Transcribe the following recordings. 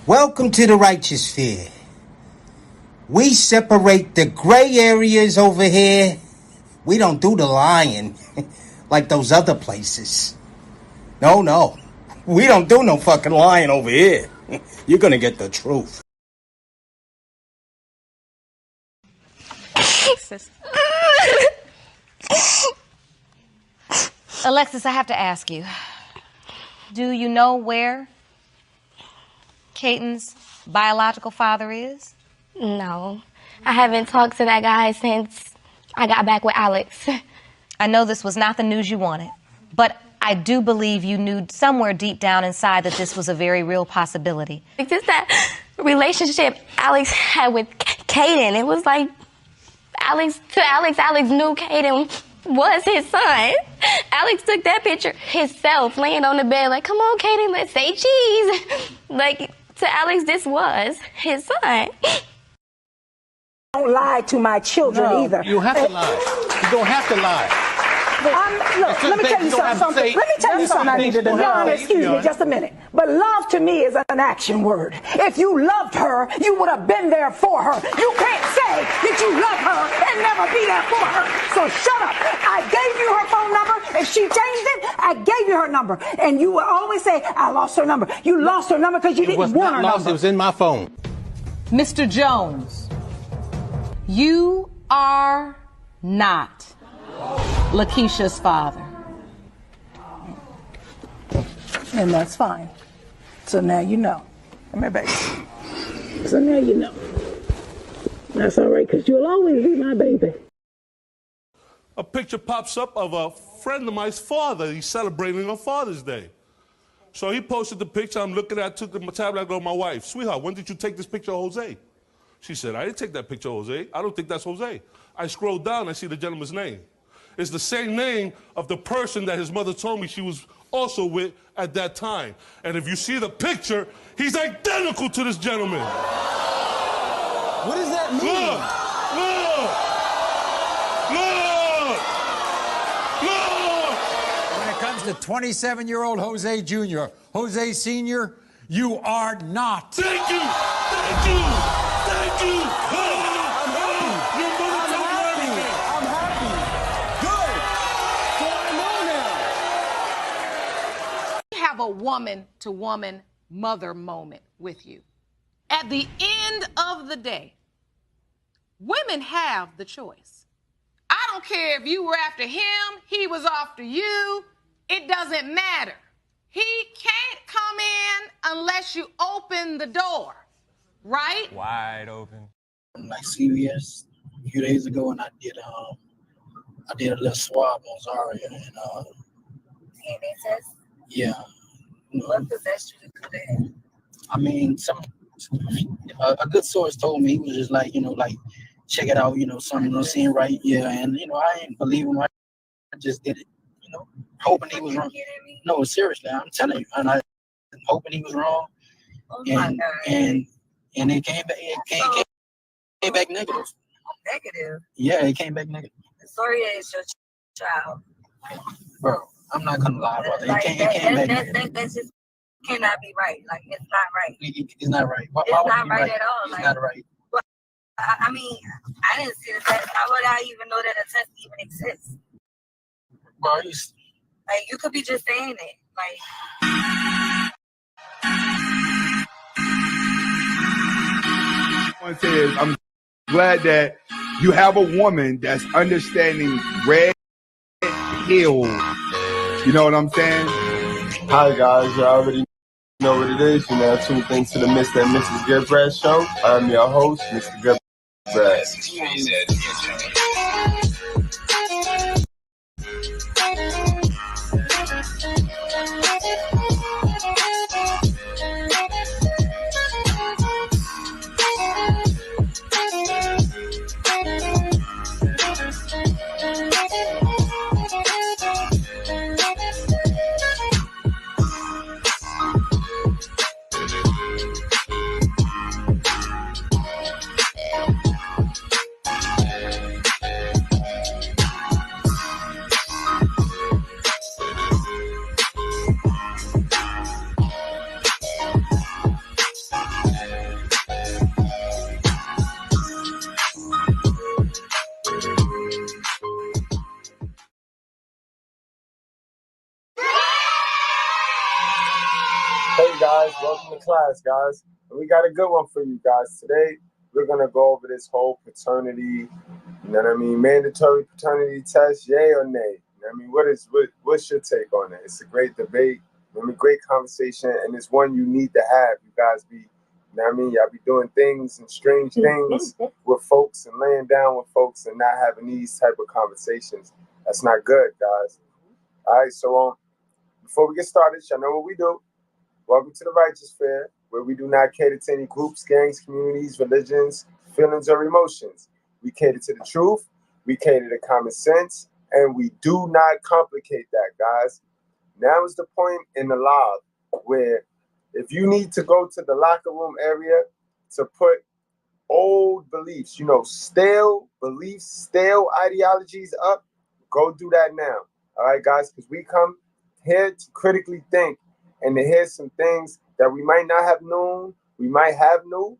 Welcome to the righteous sphere. We separate the gray areas over here. We don't do the lying like those other places. No. We don't do no fucking lying over here. You're gonna get the truth. Alexis, I have to ask you. Do you know where Caden's biological father is? No. I haven't talked to that guy since I got back with Alex. I know this was not the news you wanted, but I do believe you knew somewhere deep down inside that this was a very real possibility. It's just that relationship Alex had with Caden. It was like Alex knew Caden was his son. Alex took that picture himself, laying on the bed like, come on, Caden, let's say cheese. Like, to Alex, this was his son. Don't lie to my children either. You don't have to lie. You don't have to lie. Look, let me tell you something. Let me tell you something I needed to know. Excuse me just a minute. But love to me is an action word. If you loved her, you would have been there for her. You can't say that you love her and never be there for her. So shut up. I gave you her phone number. If she changed it, I gave you her number. And you would always say, I lost her number. You lost her number because you didn't want her number. It was in my phone. Mr. Jones, you are not Lakeisha's father. And that's fine. So now you know. Come here, baby. So now you know. That's all right, because you'll always be my baby. A picture pops up of a friend of mine's father. He's celebrating on Father's Day. So he posted the picture. I'm looking at, took the tablet, I go to my wife, sweetheart, when did you take this picture of Jose? She said, I didn't take that picture of Jose. I don't think that's Jose. I scroll down, I see the gentleman's name. It's the same name of the person that his mother told me she was also with at that time. And if you see the picture, he's identical to this gentleman. What does that mean? Look! When it comes to 27-year-old Jose Jr., Jose Sr., you are not. Thank you! Thank you! Thank you! Have a woman-to-woman mother moment with you. At the end of the day, women have the choice. I don't care if you were after him, he was after you, it doesn't matter. He can't come in unless you open the door, right? Wide open. Like CVS a few days ago, and I did a little swab on Zaria, and yeah. What possessed you to do that? I mean, a good source told me. He was just like, like, check it out, something don't seem right. Yeah, and I ain't believe him. I just did it, hoping he was wrong. No, seriously, I'm telling you, and I hoping he was wrong. Oh my God. And it came back. It came back negative. Negative. Yeah, it came back negative. Sorry, it's your child. Bro, I'm not gonna lie about that. Like, It came back negative. that just cannot be right. Like, it's not right. It's not right. Why It's would it not be right at all. It's Like, not right. I mean, I didn't see the test. How would I even know that a test even exists? Bro, like, you could be just saying it. Like, I'm glad that you have a woman that's understanding red pill. You know what I'm saying? Hi guys, you already know what it is. You're now tuned into the Mr. and Mrs. Goodbrad show. I'm your host, Mr. Goodbrad. Hey guys, welcome to class, guys. And we got a good one for you guys today. We're gonna go over this whole paternity, you know what I mean, mandatory paternity test, yay or nay. You know what I mean, what's your take on it? It's a great debate, I mean, great conversation, and it's one you need to have. You guys be, you know what I mean, y'all be doing things and strange things with folks and laying down with folks and not having these type of conversations. That's not good, guys. All right, so before we get started, y'all know what we do. Welcome to the Righteous Fair, where we do not cater to any groups, gangs, communities, religions, feelings, or emotions. We cater to the truth, we cater to common sense, and we do not complicate that, guys. Now is the point in the live where if you need to go to the locker room area to put old beliefs, stale beliefs, stale ideologies up, go do that now. All right, guys, because we come here to critically think and to hear some things that we might not have known, we might have known,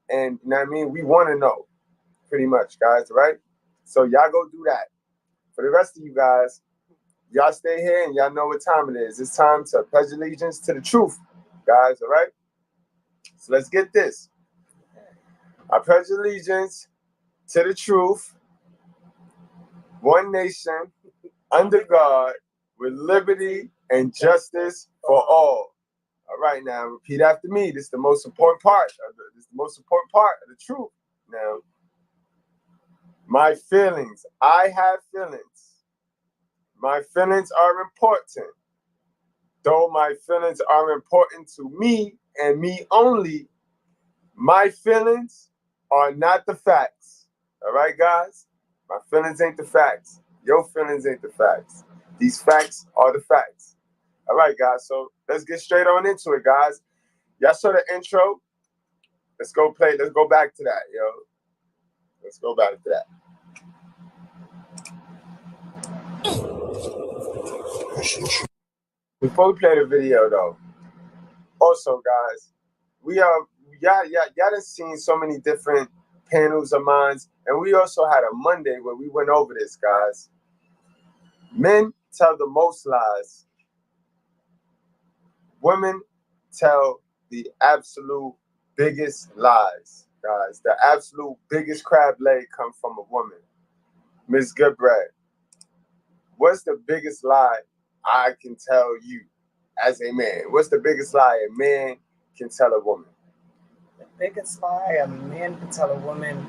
and you know what I mean? We want to know, pretty much, guys, right? So y'all go do that. For the rest of you guys, y'all stay here and y'all know what time it is. It's time to pledge allegiance to the truth, guys, all right? So let's get this. I pledge allegiance to the truth, one nation, under God, with liberty and justice for all. All right, now repeat after me. This is the most important part. This is the most important part of the truth. Now, my feelings. I have feelings. My feelings are important. Though my feelings are important to me and me only, my feelings are not the facts. All right, guys? My feelings ain't the facts. Your feelings ain't the facts. These facts are the facts. All right, guys, so let's get straight on into it, guys. Y'all saw the intro. Let's go back to that, yo. Let's go back to that. Before we play the video, though, also, guys, y'all done seen so many different panels of mine, and we also had a Monday where we went over this, guys. Men tell the most lies. Women tell the absolute biggest lies, guys. The absolute biggest crab leg come from a woman. Ms. Goodbread, what's the biggest lie I can tell you as a man? What's the biggest lie a man can tell a woman? The biggest lie a man can tell a woman,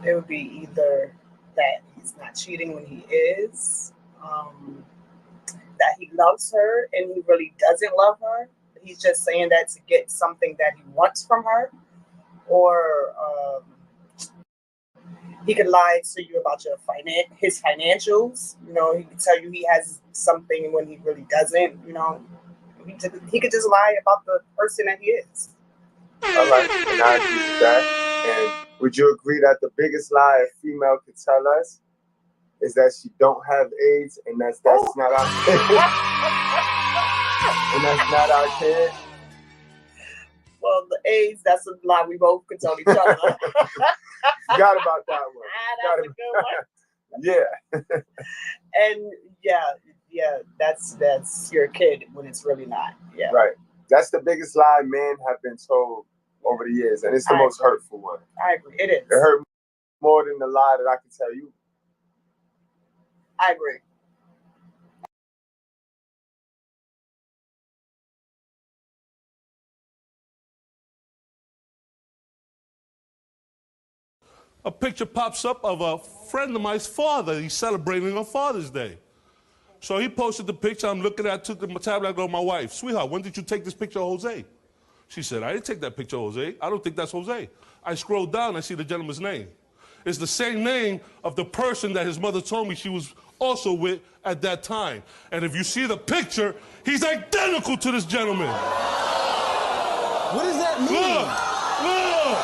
it would be either that he's not cheating when he is, that he loves her and he really doesn't love her. He's just saying that to get something that he wants from her. Or he could lie to you about his financials. He could tell you he has something when he really doesn't. He could just lie about the person that he is. All right, and I agree with that. And would you agree that the biggest lie a female could tell us is that she don't have AIDS, and that's not our kid? And that's not our kid? Well, the AIDS, that's a lie we both could tell each other. Forgot about that one. That's a good one. Yeah. And yeah, that's your kid when it's really not. Yeah. Right. That's the biggest lie men have been told over the years, and it's the most hurtful one. I agree. It is. It hurt more than the lie that I can tell you. I agree. A picture pops up of a friend of mine's father. He's celebrating on Father's Day. So he posted the picture. I'm looking at, took the tablet, I go to my wife, sweetheart, when did you take this picture of Jose? She said, I didn't take that picture of Jose. I don't think that's Jose. I scroll down, I see the gentleman's name. It's the same name of the person that his mother told me she was also with at that time. And if you see the picture, he's identical to this gentleman. What does that mean? Look!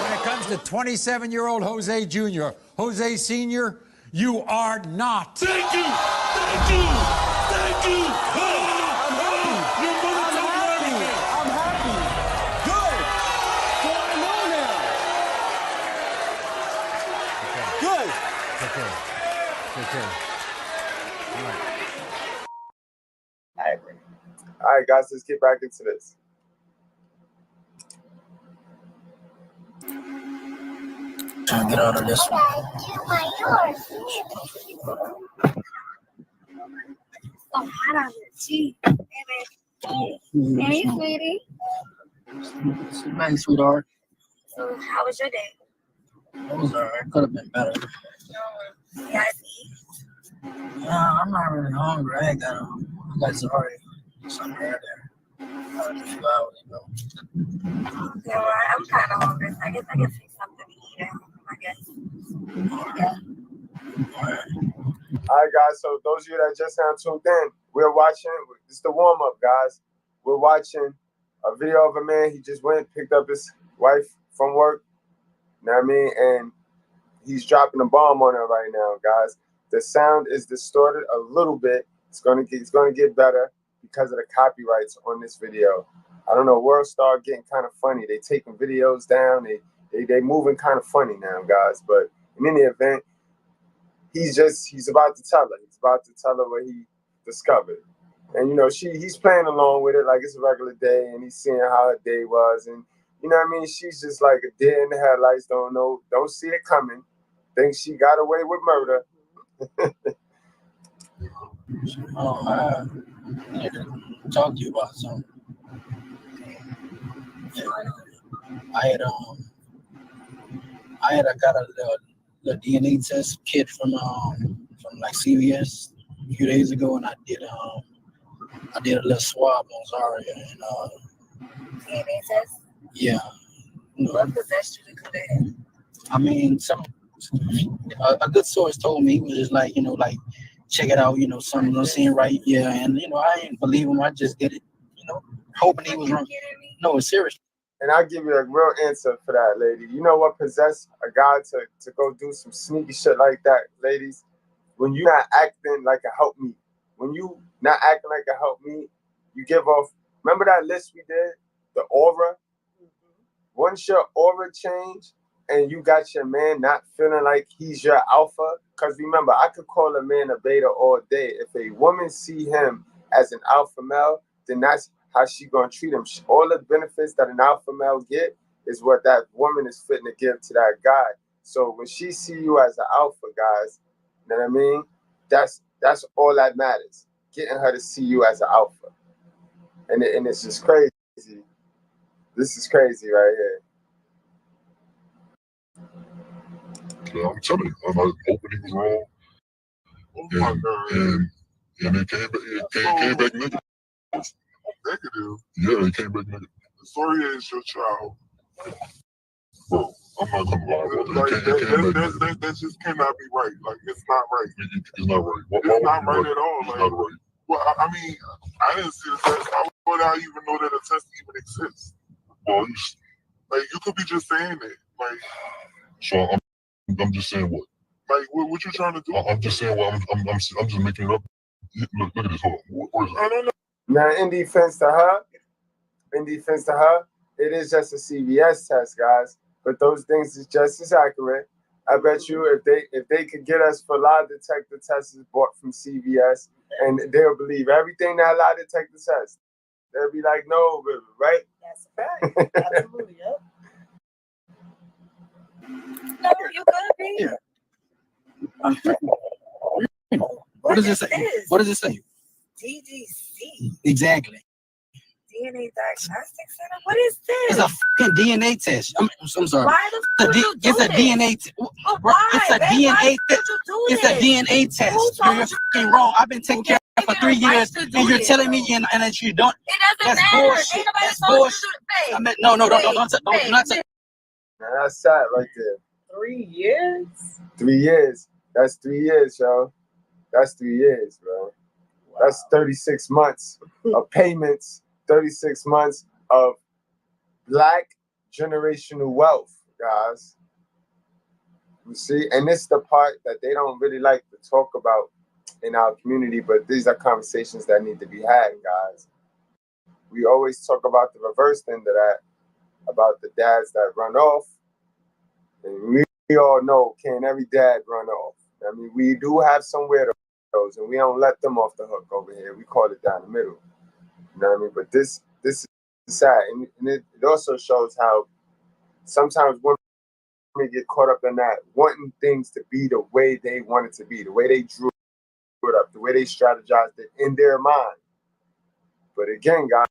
When it comes to 27-year-old Jose Jr., Jose Sr., you are not. Thank you! Thank you! Thank you! I'm happy. Good. So I know now. Good. Okay. I agree. All right, guys, let's get back into this. Trying to get out of this one. So hot on your cheek, baby. Hey, sweetie. Hey, sweetheart. So, how was your day? It was alright. Could have been better. Yeah, I'm not really hungry. I got sorry. Something right there. A few hours ago. okay, well, I'm kind of hungry, so I guess I can fix something to eat at home, I guess. All right, guys, so those of you that just now tuned in, we're watching, this is the warm-up, guys. We're watching a video of a man. He just went and picked up his wife from work, you know what I mean? And he's dropping a bomb on her right now, guys. The sound is distorted a little bit. It's gonna get better because of the copyrights on this video. I don't know, World Star getting kind of funny. They taking videos down. They moving kind of funny now, guys. But in any event, he's about to tell her. He's about to tell her what he discovered. And you know, he's playing along with it like it's a regular day, and he's seeing how her day was, and you know what I mean? She's just like a deer in the headlights, don't see it coming. Thinks she got away with murder. I need to talk to you about something. Yeah. I got a little DNA test kit from like CVS a few days ago, and I did a little swab on Zaria, and DNA test? Yeah. What possessed you to do that? I mean, a good source told me, he was just like, like, check it out, something I'm seeing right. Yeah, and I didn't believe him. I just did it, hoping he was wrong. No, it's serious. And I'll give you a real answer for that, lady. You know what possessed a guy to go do some sneaky shit like that, ladies? When you're not acting like a helpmeet. When you not acting like a helpmeet, you give off, remember that list we did? The aura? Once your aura change and you got your man not feeling like he's your alpha, because remember, I could call a man a beta all day. If a woman see him as an alpha male, then that's how she gonna treat him. All the benefits that an alpha male get is what that woman is fitting to give to that guy. So when she see you as an alpha, guys, you know what I mean? That's all that matters. Getting her to see you as an alpha. And it's just crazy. This is crazy right here. Yeah, I'm telling you, I'm hoping he was wrong. Oh my God. And it came back negative. Negative? Yeah, it came back negative. The story is your child. Bro, I'm not gonna lie, bro. That just cannot be right. Like, it's not right. It's not right. It's not right at all. It's like, not right. Well, I mean, I didn't see the test. How would I even know that a test even exists? Well, like, you could be just saying it. Like, so I'm just saying what? Like, what you trying to do? I'm just saying what I'm just making it up. Look at this. Hold on. Where is it? I don't know. Now, in defense to her, it is just a CVS test, guys. But those things is just as accurate. I bet you if they could get us for lie detector tests bought from CVS, and they'll believe everything that lie detector says. They'll be like, no, baby, right? That's a fact. Absolutely, yep. No, you could be. Yeah. What does it say? What does it say? DDC. Exactly. DNA Diagnostic Center? What is this? It's a fucking DNA test. I'm sorry. Why the fuck you do It's a this? DNA test. Why? It's a Babe, DNA why test. would you do It's this? a DNA test. Who told You're you? fucking wrong. I've been taking care of it for 3 years, and you're telling me and that you don't. It doesn't That's matter. bullshit. Ain't nobody That's told you bullshit. to do it. I mean, no, don't not say. Now, that's sad right there. 3 years? 3 years. That's 3 years, yo. That's 3 years, bro. Wow. That's 36 months of payments, 36 months of Black generational wealth, guys. You see? And this is the part that they don't really like to talk about in our community, but these are conversations that need to be had, guys. We always talk about the reverse end of that, about the dads that run off. And we all know, can every dad run off? I mean, we do have somewhere to and we don't let them off the hook over here. We call it down the middle. You know what I mean? But this is sad, and it also shows how sometimes women get caught up in that wanting things to be the way they want it to be, the way they drew it up, the way they strategized it in their mind. But again, guys,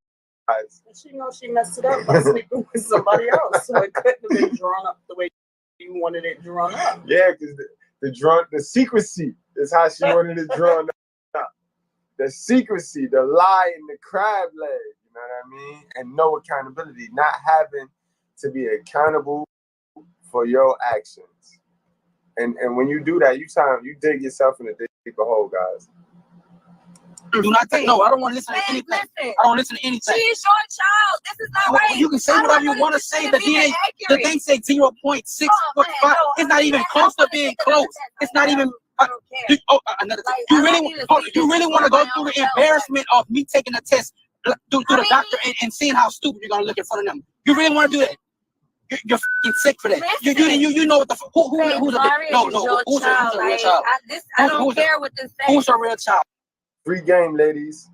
she knows she messed it up by sleeping with somebody else, so it couldn't have been drawn up the way you wanted it drawn up. Yeah, because the secrecy is how she wanted it drawn up. The secrecy, the lie, and the crab leg. You know what I mean? And no accountability, not having to be accountable for your actions. And when you do that, you dig yourself in a deeper hole, guys. Do not think. No, I don't want to listen to anything. I don't listen to anything. She is your child. This is not right. You can say whatever you want to say. The thing say 0.645. It's not even close to being close. It's not even. Another thing. You really want to go through the embarrassment of me taking a test through the doctor and seeing how stupid you're gonna look in front of them? You really want to do that? You're fucking sick for that. You know what the who's a real child? I don't care what this says. Who's a real child? Free game, ladies.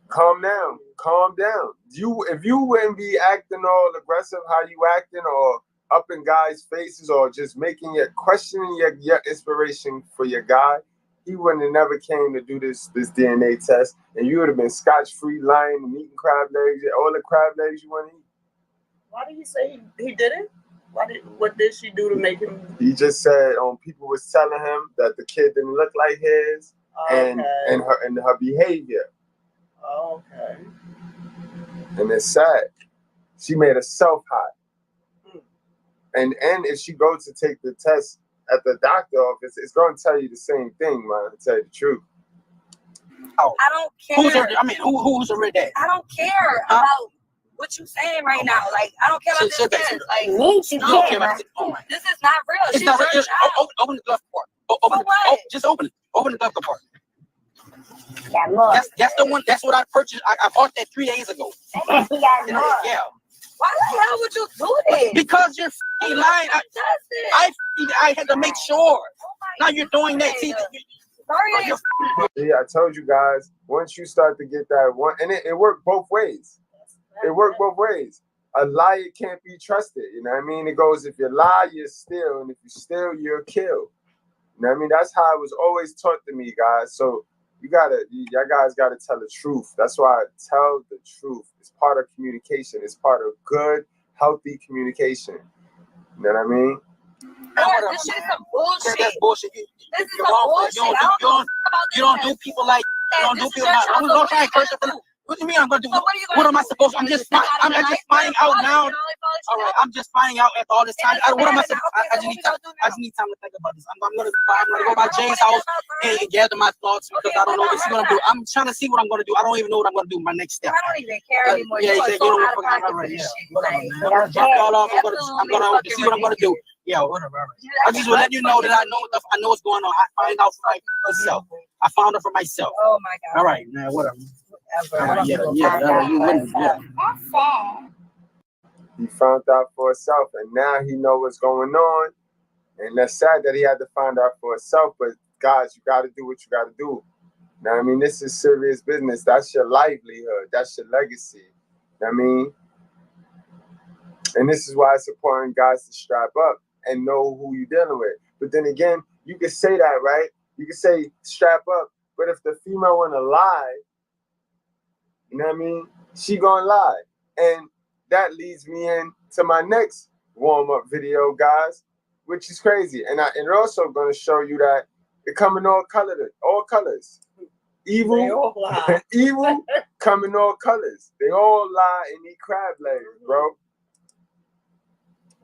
Calm down. Calm down. If you wouldn't be acting all aggressive, how you acting, or up in guys' faces, or just questioning your inspiration for your guy, he wouldn't have never came to do this DNA test, and you would have been scotch-free, lying and eating crab legs, all the crab legs you want to eat. Why did he say he didn't? What did she do to make him? He just said people was telling him that the kid didn't look like his, and her behavior. Okay. And it's sad. She made herself hot. And if she goes to take the test at the doctor office, it's going to tell you the same thing, man. To tell you the truth. Oh. I don't care. Who's a real dad? I don't care about what you saying right now. Like, I don't care about this test. Like, she don't care about this. This is not real. She's your child. Open the glove compartment. Just open it. Open the glove compartment. Yeah, that's the one. That's what I purchased. I bought that 3 days ago. Yeah. Why the hell would you do this? Because you're f***ing lying. I had to make sure. Now you're doing that. See, yeah, I told you guys, once you start to get that one, and it worked both ways. It worked both ways. A liar can't be trusted. You know what I mean? It goes, if you lie, you steal. And if you steal, you're killed. You know what I mean? That's how it was always taught to me, guys. So y'all guys gotta tell the truth. That's why I tell the truth. It's part of communication. It's part of good, healthy communication. You know what I mean? This shit is some bullshit. That's bullshit. This is some bullshit. You don't do people like. You don't do people like. I'm gonna try and curse you. What do you mean I'm gonna do? What am I supposed to? I'm just finding out now. All right, I'm just finding out after all this time. What am I supposed to? I just need time to think about this. I'm gonna go by Jay's house and gather my thoughts because I don't know what she's gonna do. I'm trying to see what I'm gonna do. I don't even know what I'm gonna do. My next step. I don't even care anymore. Yeah, you don't fucking this shit. Whatever, man. Drop y'all off. I'm gonna see what I'm gonna do. Yeah, whatever. I just want to let you know that I know what's going on. I find out for myself. I found it for myself. Oh my God. All right, now whatever. He found out for himself, and now he know what's going on. And that's sad that he had to find out for himself. But guys, you got to do what you got to do. Now, I mean, this is serious business. That's your livelihood. That's your legacy. I mean, and this is why it's important, guys, to strap up and know who you're dealing with. But then again, you can say that, right? You can say strap up, but if the female want to lie, you know what I mean? She gonna lie. And that leads me into my next warm-up video, guys, which is crazy. And it also gonna show you that it come in all colors. Evil come in all colors. They all lie and eat crab legs, bro.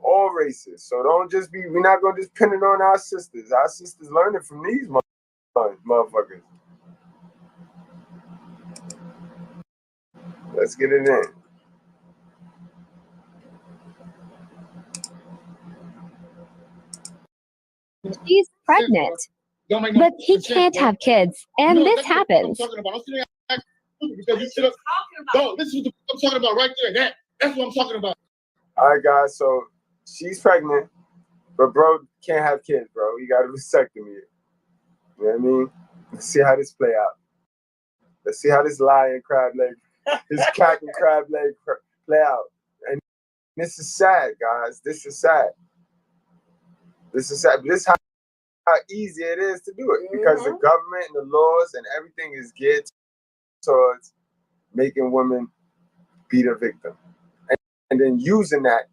All races. So we're not gonna just pin it on our sisters. Our sisters learning from these motherfuckers. Let's get it in. She's pregnant, but he can't have kids, and this happens. Because you sit up. No, this is what I'm talking about right there. That's what I'm talking about. All right, guys. So she's pregnant, but bro can't have kids, bro. He got a vasectomy. You know what I mean? Let's see how this play out. Let's see how this lion crab leg, this cat and crab leg play out. And this is sad, guys. This is sad. This is sad. But this is how easy it is to do it because the government and the laws and everything is geared towards making women be the victim. And then using that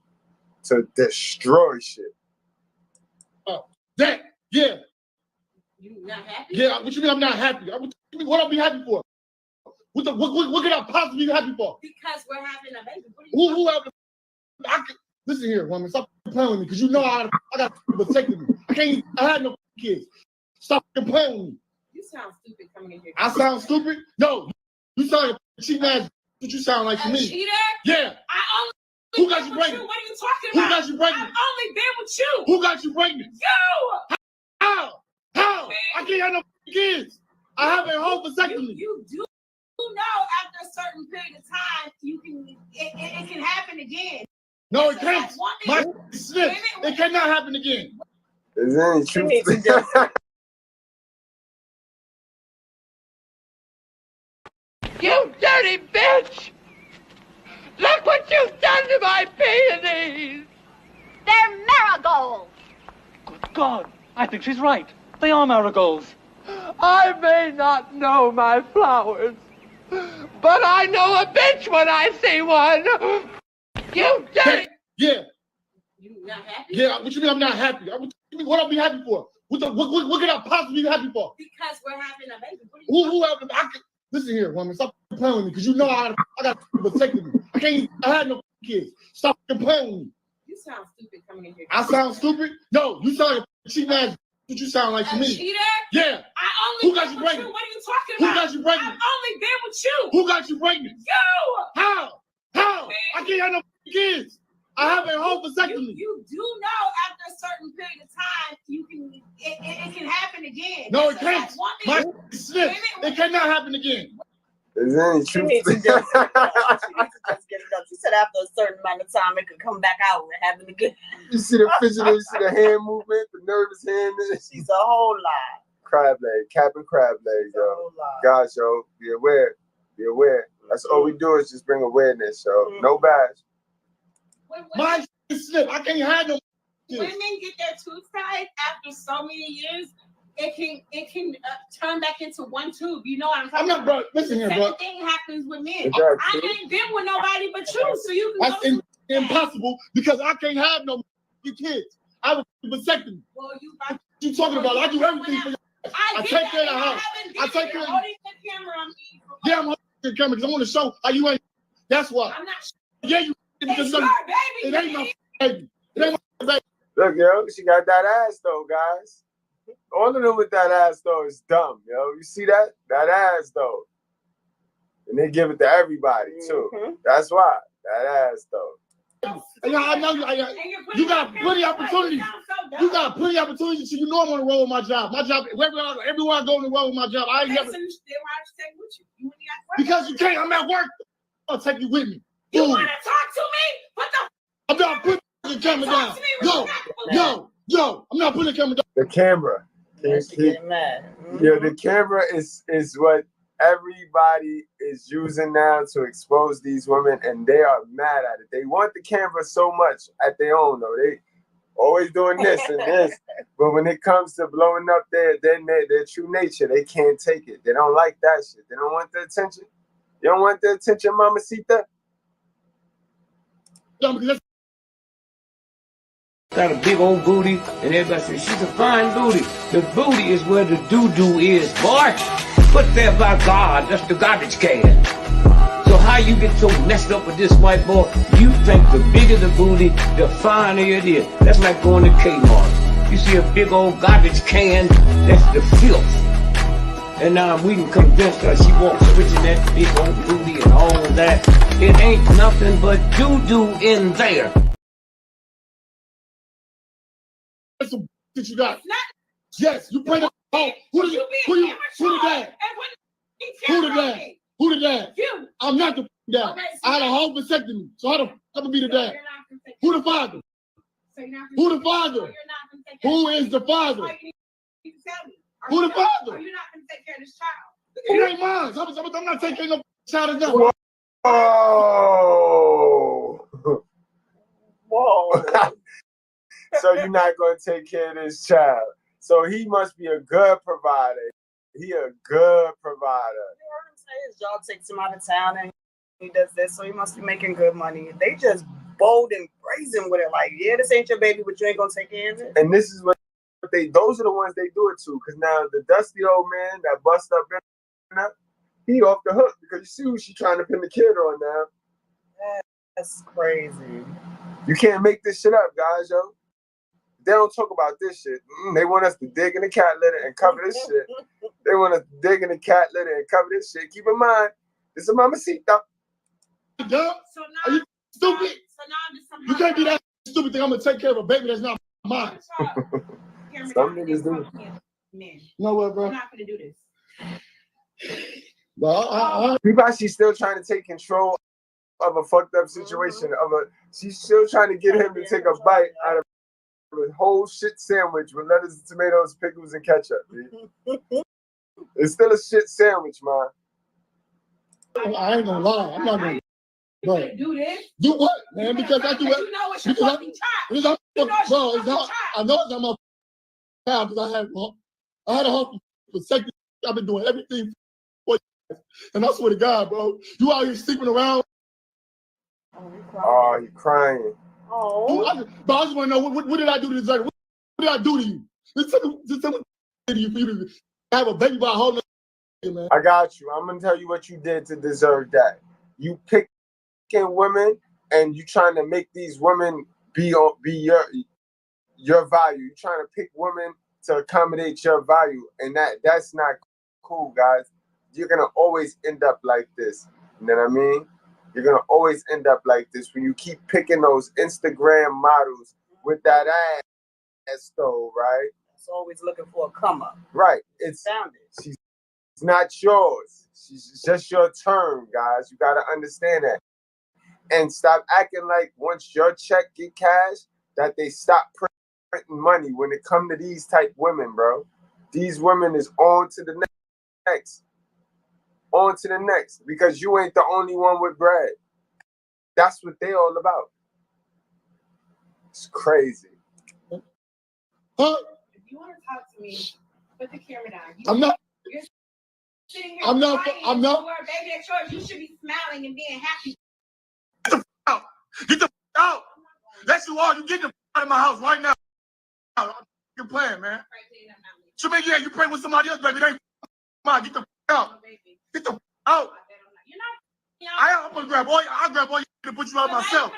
to destroy shit. Oh, that, yeah. You not happy? Yeah, what you mean I'm not happy? What I'll be happy for? What can I possibly be happy for? Because we're having a baby. Who having listen here, woman. Stop playing with me because you know I got vasectomy. I had no kids. Stop playing with me. You sound stupid coming in here. I sound stupid? No. You sound like a cheating ass. What you sound like to me? Cheater? Yeah. Who got you pregnant? What are you talking about? Who got you pregnant? I've only been with you. Who got you pregnant? You. How? I can't have no kids. I have a whole vasectomy. You do know after a certain period of time, it can happen again. No, it can't. My snip. It cannot happen again. Is there any truth? You dirty bitch! Look what you've done to my peonies! They're marigolds! Good God, I think she's right. They are marigolds. I may not know my flowers, but I know a bitch when I see one! You dirty... Yeah. You not happy? Yeah, what you mean I'm not happy? What I'll be happy for? What can I possibly be happy for? Because we're having a baby. Who having... Listen here, woman. Stop playing with me because you know I got vasectomy. I had no kids. Stop playing with me. You sound stupid coming in here. I sound stupid? No, you sound like a cheating ass. What you sound like to me? Cheater? Yeah. Who got you pregnant? What are you talking about? Who got you pregnant? I've only been with you. Who got you pregnant? You. How? I can't have no kids. I have a whole vasectomy. You do know after a certain period of time, it can happen again. No, it can't. My snip. It cannot happen again. Is there any She truth? needs to just get it up. She said after a certain amount of time, it could come back out and happen again. You see the fidgeting, you see the hand movement, the nervous hand. She's a whole lot. Crab leg, cap and crab leg, yo. Gosh, yo, be aware. Be aware. That's all we do is just bring awareness, yo. No bash. My slip. I can't have no. Women get their tooth tied after so many years. It can turn back into one tube. You know what I'm talking about? I'm not, bro. Listen here, bro. Same thing happens with men. I ain't been with nobody but you, so you can. That's impossible because I can't have no kids. I have a vasectomy. Well, you talking about? I do everything for you. I take care of the house. I take care of. Holding the camera on me. Yeah, I'm holding the camera because I want to show how you ain't. That's why. I'm not. Yeah, you. It's your baby. It ain't my baby. It ain't my baby. Look, yo, she got that ass though, guys. All of them with that ass though is dumb, yo. You see that? That ass though. And they give it to everybody too. That's why. That ass though. I know you got plenty of opportunities. You got plenty of opportunities. So you know I'm on the road with my job. My job, everywhere I go on the road with my job. I ain't never. Because you can't. I'm at work. I'll take you with me. You want to talk to me? What the? I'm not putting the camera down. Yo, I'm not putting the camera down. The camera. Yeah, the camera is what everybody is using now to expose these women, and they are mad at it. They want the camera so much at their own, though. They always doing this and this, but when it comes to blowing up their true nature, they can't take it. They don't like that shit. They don't want the attention. You don't want the attention, mamacita? Got a big old booty, and everybody says she's a fine booty. The booty is where the doo-doo is, boy. Put there by God, that's the garbage can. So how you get so messed up with this white boy? You think the bigger the booty, the finer it is. That's like going to Kmart. You see a big old garbage can, that's the filth. And now we can convince her she won't switching that big old booty and all of that. It ain't nothing but doo-doo in there. That's some that you got. Yes, you play the home. Who the dad? Who the dad? You. I'm not the dad. Okay, so I had a whole vasectomy. So how the fuck am I be the dad? Who the father? Who the father? Who is the father? Who the father? Are you not going to take care of this child? It ain't mine. I'm not taking no child of them. Whoa. Whoa. So you're not going to take care of this child. So he must be a good provider. He a good provider. You heard him say his job takes him out of town and he does this, so he must be making good money. They just bold and brazen with it. Like, yeah, this ain't your baby, but you ain't going to take care of it. And this is what those are the ones they do it to. Because now the dusty old man that bust up, he off the hook because you see who she trying to pin the kid on now. That's crazy. You can't make this shit up, guys, yo. They don't talk about this shit. They want us to dig in the cat litter and cover this shit. They want us to dig in the cat litter and cover this shit. Keep in mind, this is mamacita. Dumb? Are you stupid? You can't be that stupid thing. I'm gonna take care of a baby that's not mine. Some niggas do. You know what, bro? I'm not gonna do this. Well, People actually still trying to take control of a fucked up situation. She's still trying to get him to take a bite out of a whole shit sandwich with lettuce, tomatoes, pickles, and ketchup. It's still a shit sandwich, man. I ain't gonna lie. I'm not gonna. Bro, do this? Do what, man? Because I do it. You know it's your fucking child. Bro, it's not. I know it's not my child because I had a hustle for seconds. I've been doing everything for you. And I swear to God, bro, you out here sleeping around. Oh, you crying. Oh. But I just want to know what did I do to deserve it? What did I do to you? Just tell me what did you for you to have a baby by a whole nother man. I got you. I'm gonna tell you what you did to deserve that. You picking women and you trying to make these women be your value. You're trying to pick women to accommodate your value, and that's not cool, guys. You're gonna always end up like this. You know what I mean? You're gonna always end up like this when you keep picking those Instagram models with that ass though, right? It's always looking for a come up. Right. It's not yours. She's just your turn, guys. You gotta understand that. And stop acting like once your check get cashed, that they stop printing money when it come to these type women, bro. These women is on to the next. On to the next. Because you ain't the only one with bread. That's what they all about. It's crazy. Huh? If you want to talk to me, put the camera down. I'm not. You're sitting here I'm not. Baby, that's yours. You should be smiling and being happy. Get the out. Get the out. That's you all. You get the out of my house right now. You're playing, man. So maybe you playing with somebody else, baby. They ain't mine. Get the out. Get the out. I'm gonna grab all. I'll grab all you to put you out myself.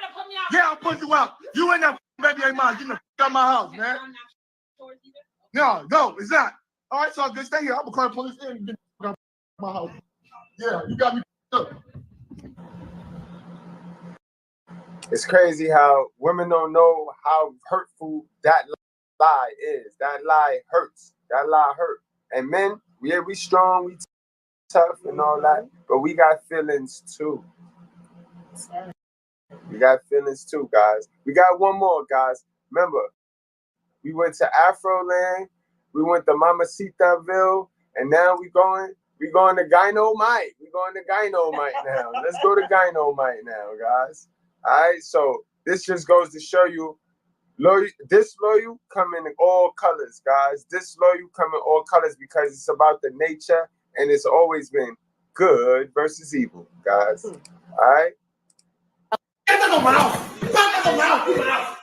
Yeah, I'll put you out. You ain't that baby ain't mine. Get the out of my house, man. No, it's not. All right, so good. Stay here. I'm gonna call the police in and get out of my house. Yeah, you got me up. It's crazy how women don't know how hurtful that lie is. That lie hurts. That lie hurt. And men, we strong, we tough and all that, but we got feelings too. We got feelings too, guys. We got one more, guys. Remember, we went to Afroland, we went to Mamacitaville, and now we going to Gynomite. We going to Gynomite now. Let's go to Gynomite now, guys. All right, so this just goes to show you, disloyal come in all colors, guys. Disloyal come in all colors because it's about the nature, and it's always been good versus evil, guys. All right? Get out of my house! Get out of my house! Leave my house!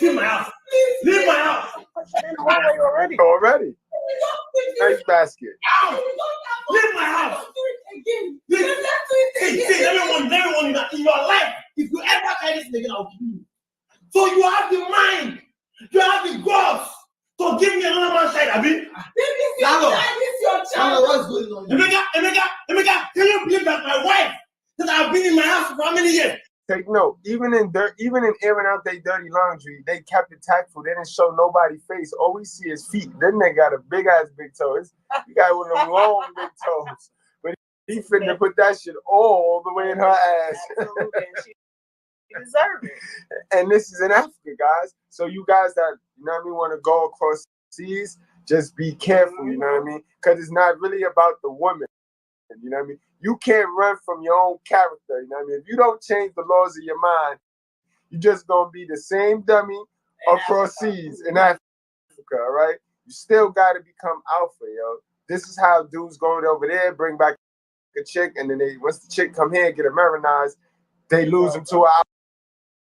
Leave my house! Leave my house! Already. Nice basket. Leave my house! Hey, everyone in your life, if you ever try this nigga, I'll kill you. So you have the mind, you have the guts to give me another man's side, Abi. This is your child. What's going on? Emeka, can you believe that my wife, that I've been in my house for how many years? Take note, even in airing out their dirty laundry, they kept it tactful. They didn't show nobody's face. All we see is feet. Then they got a big toe. He got one of them long big toes. But he finna put that shit all the way in her ass. Absolutely. She deserves it. And this is in Africa, guys. So you guys that want to go across seas, just be careful, you know what I mean? Because it's not really about the woman, you know what I mean? You can't run from your own character, you know what I mean? If you don't change the laws of your mind, you're just going to be the same dummy across seas in Africa, all right? You still got to become alpha, yo. This is how dudes go over there, bring back a chick, and then once the chick come here and get Americanized, they lose them to an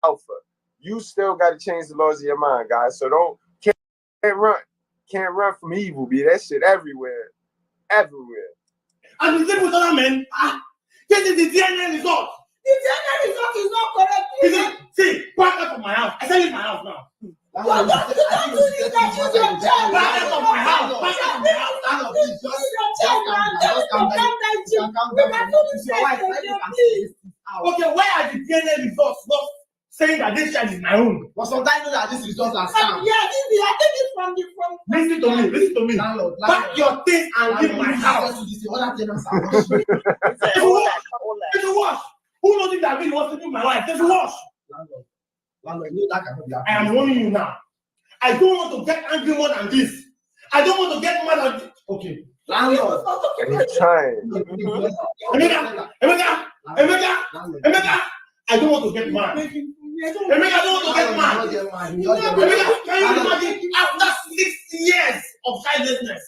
alpha. You still got to change the laws of your mind, guys. So can't run from evil, B. That shit everywhere. And the thing with other men, this is the DNA result. The DNA result is not correct. See, back up from my house. I said it's my house now. Back up from my house. Okay, where are the DNA results? Not saying that this child is my own. But sometimes you know that this results are scam. Yeah, I think it's from the Listen to me. Landlord. Pack your things and leave my house. It's a wash. Who knows if that really wants to do my life? It's a wash. Landlord, I am warning you now. I don't want to get angry more than this. I don't want to get mad at this. Okay. Landlord. I'm trying. Emeka, I don't want to get mad. Emeka, I don't want to get mad. Emeka, can you imagine after 6 years of childlessness,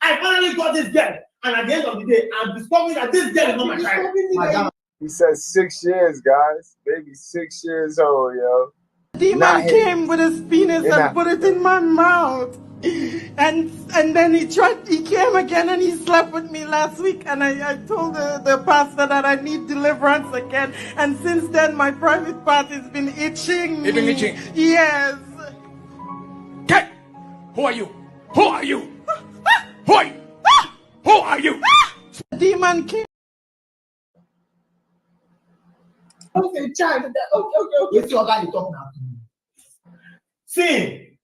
I finally got this girl, and at the end of the day, I'm discovering that this girl is not my child. Madam. He said 6 years, guys. Baby 6 years old, yo. Demon came with his penis and put it in my mouth. And then he came again and he slept with me last week, and I told the pastor that I need deliverance again, and since then my private part has been itching. It's been itching? Yes. Okay. Who are you? Who are you? Who are you? Who are you? Demon came. Okay, child. Okay. It's your guy you talk now. Sin.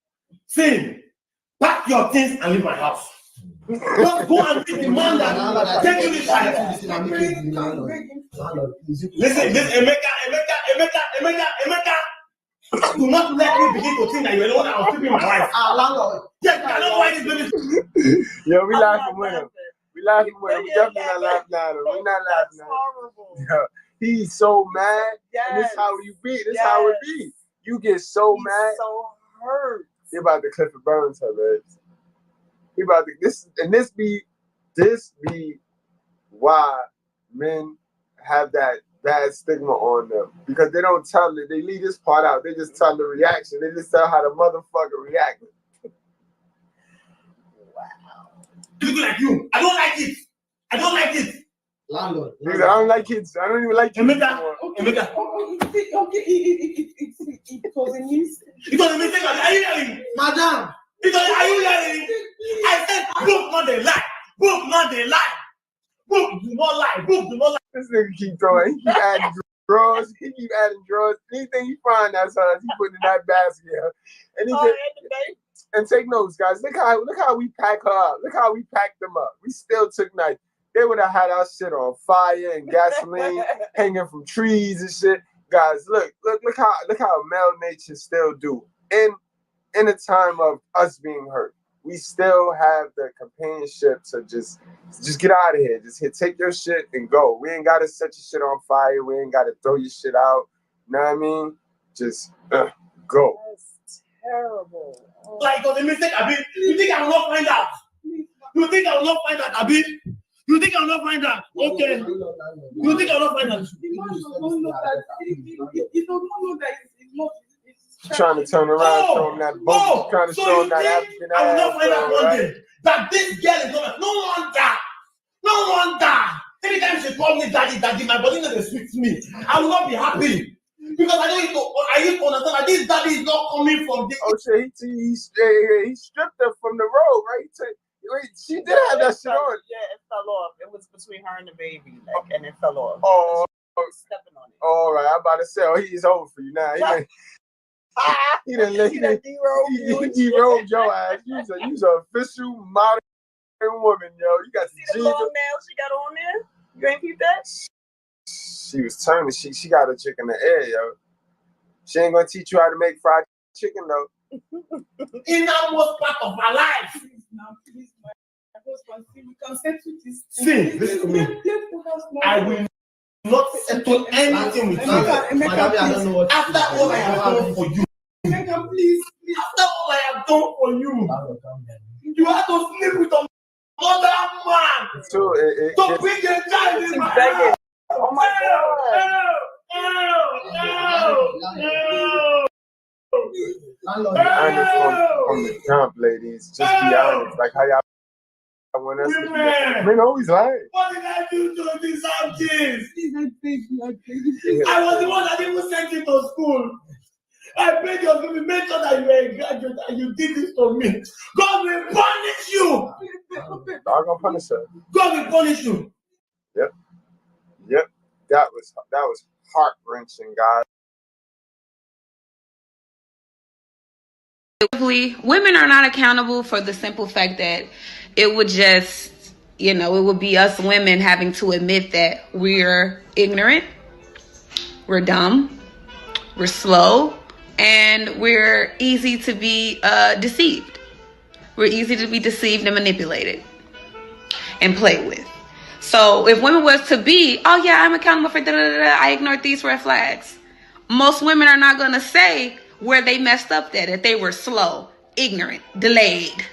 Pack your things and leave my house. Just go and meet the man that take you this child. Listen, Emeka. Do not let me begin to think that you're the one that was keeping my wife. Landlord. Yes, I don't know why this baby. Yo, we laughing with him. We definitely not laughing at him. We're not laughing at him. Horrible. Yo, he's so mad. Yes. And this how you be. This how it be. You get so mad. So hurt. He about to Clifford Burns her, man. He about to this be why men have that bad stigma on them, because they don't tell it. They leave this part out. They just tell the reaction. They just tell how the motherfucker reacted. Wow. People like you. I don't like it. Landlord. I don't like kids. I don't even like kids. Emeka. It was a mistake. It was a mistake. Are you hearing? Madam. Are you hearing? I said, book not the lie. Book not the lie. Book do not lie. Book do not lie. This nigga keep throwing. He keep adding drawers. Anything he find outside, he put in that basket. And he and take notes, guys. Look how we pack her up. Look how we packed them up. We still took night. They would have had our shit on fire and gasoline hanging from trees and shit. Guys, look how male nature still do. In a time of us being hurt, we still have the companionship to just get out of here. Just take your shit and go. We ain't gotta set your shit on fire. We ain't gotta throw your shit out. You know what I mean? Just go. That's terrible. Oh. Like on the mistake, Abi. You think I will not find out? You think I will not find out, Abi? You think I will not find out? Okay. You think I will not find out? You don't know that it's not. Trying to turn around, show him that boat, trying to show him that African ass. I will not find out one day that this girl is not. No wonder. Anytime she call me daddy, my body doesn't speak to me. I will not be happy because I need to understand that this daddy is not coming from this. Oh shit, he stripped her from the road, right? She did have that shit on. Yeah, it fell off. It was between her and the baby, and it fell off. Oh, stepping on it. All right, I'm about to say, he's over for you now. He didn't de-robe your ass. You's an official modern woman, yo. You got the long nails she got on there. You ain't peep that? She was turning. She got a chick in the air, yo. She ain't gonna teach you how to make fried chicken though. innermost part of my life. See, listen to me. I will not settle anything with you. After all I have done for you. After all I have done for you. You have to sleep with another man. So to bring a child in my house. Oh my Be honest from the jump, ladies. Just be honest. Like how y'all want us to be. Men always lying. What did I do to deserve this? I was the one that even sent you to school. I paid your school. Make sure that you are a graduate and you did this to me. God will punish you. God gonna punish her. God will punish you. Yep. That was heart-wrenching, guys. Women are not accountable for the simple fact that it would just, it would be us women having to admit that we're ignorant, we're dumb, we're slow, and we're easy to be deceived. We're easy to be deceived and manipulated and played with. So if women was to be, oh yeah, I'm accountable for I ignored these red flags. Most women are not going to say where they messed up that they were slow, ignorant, delayed.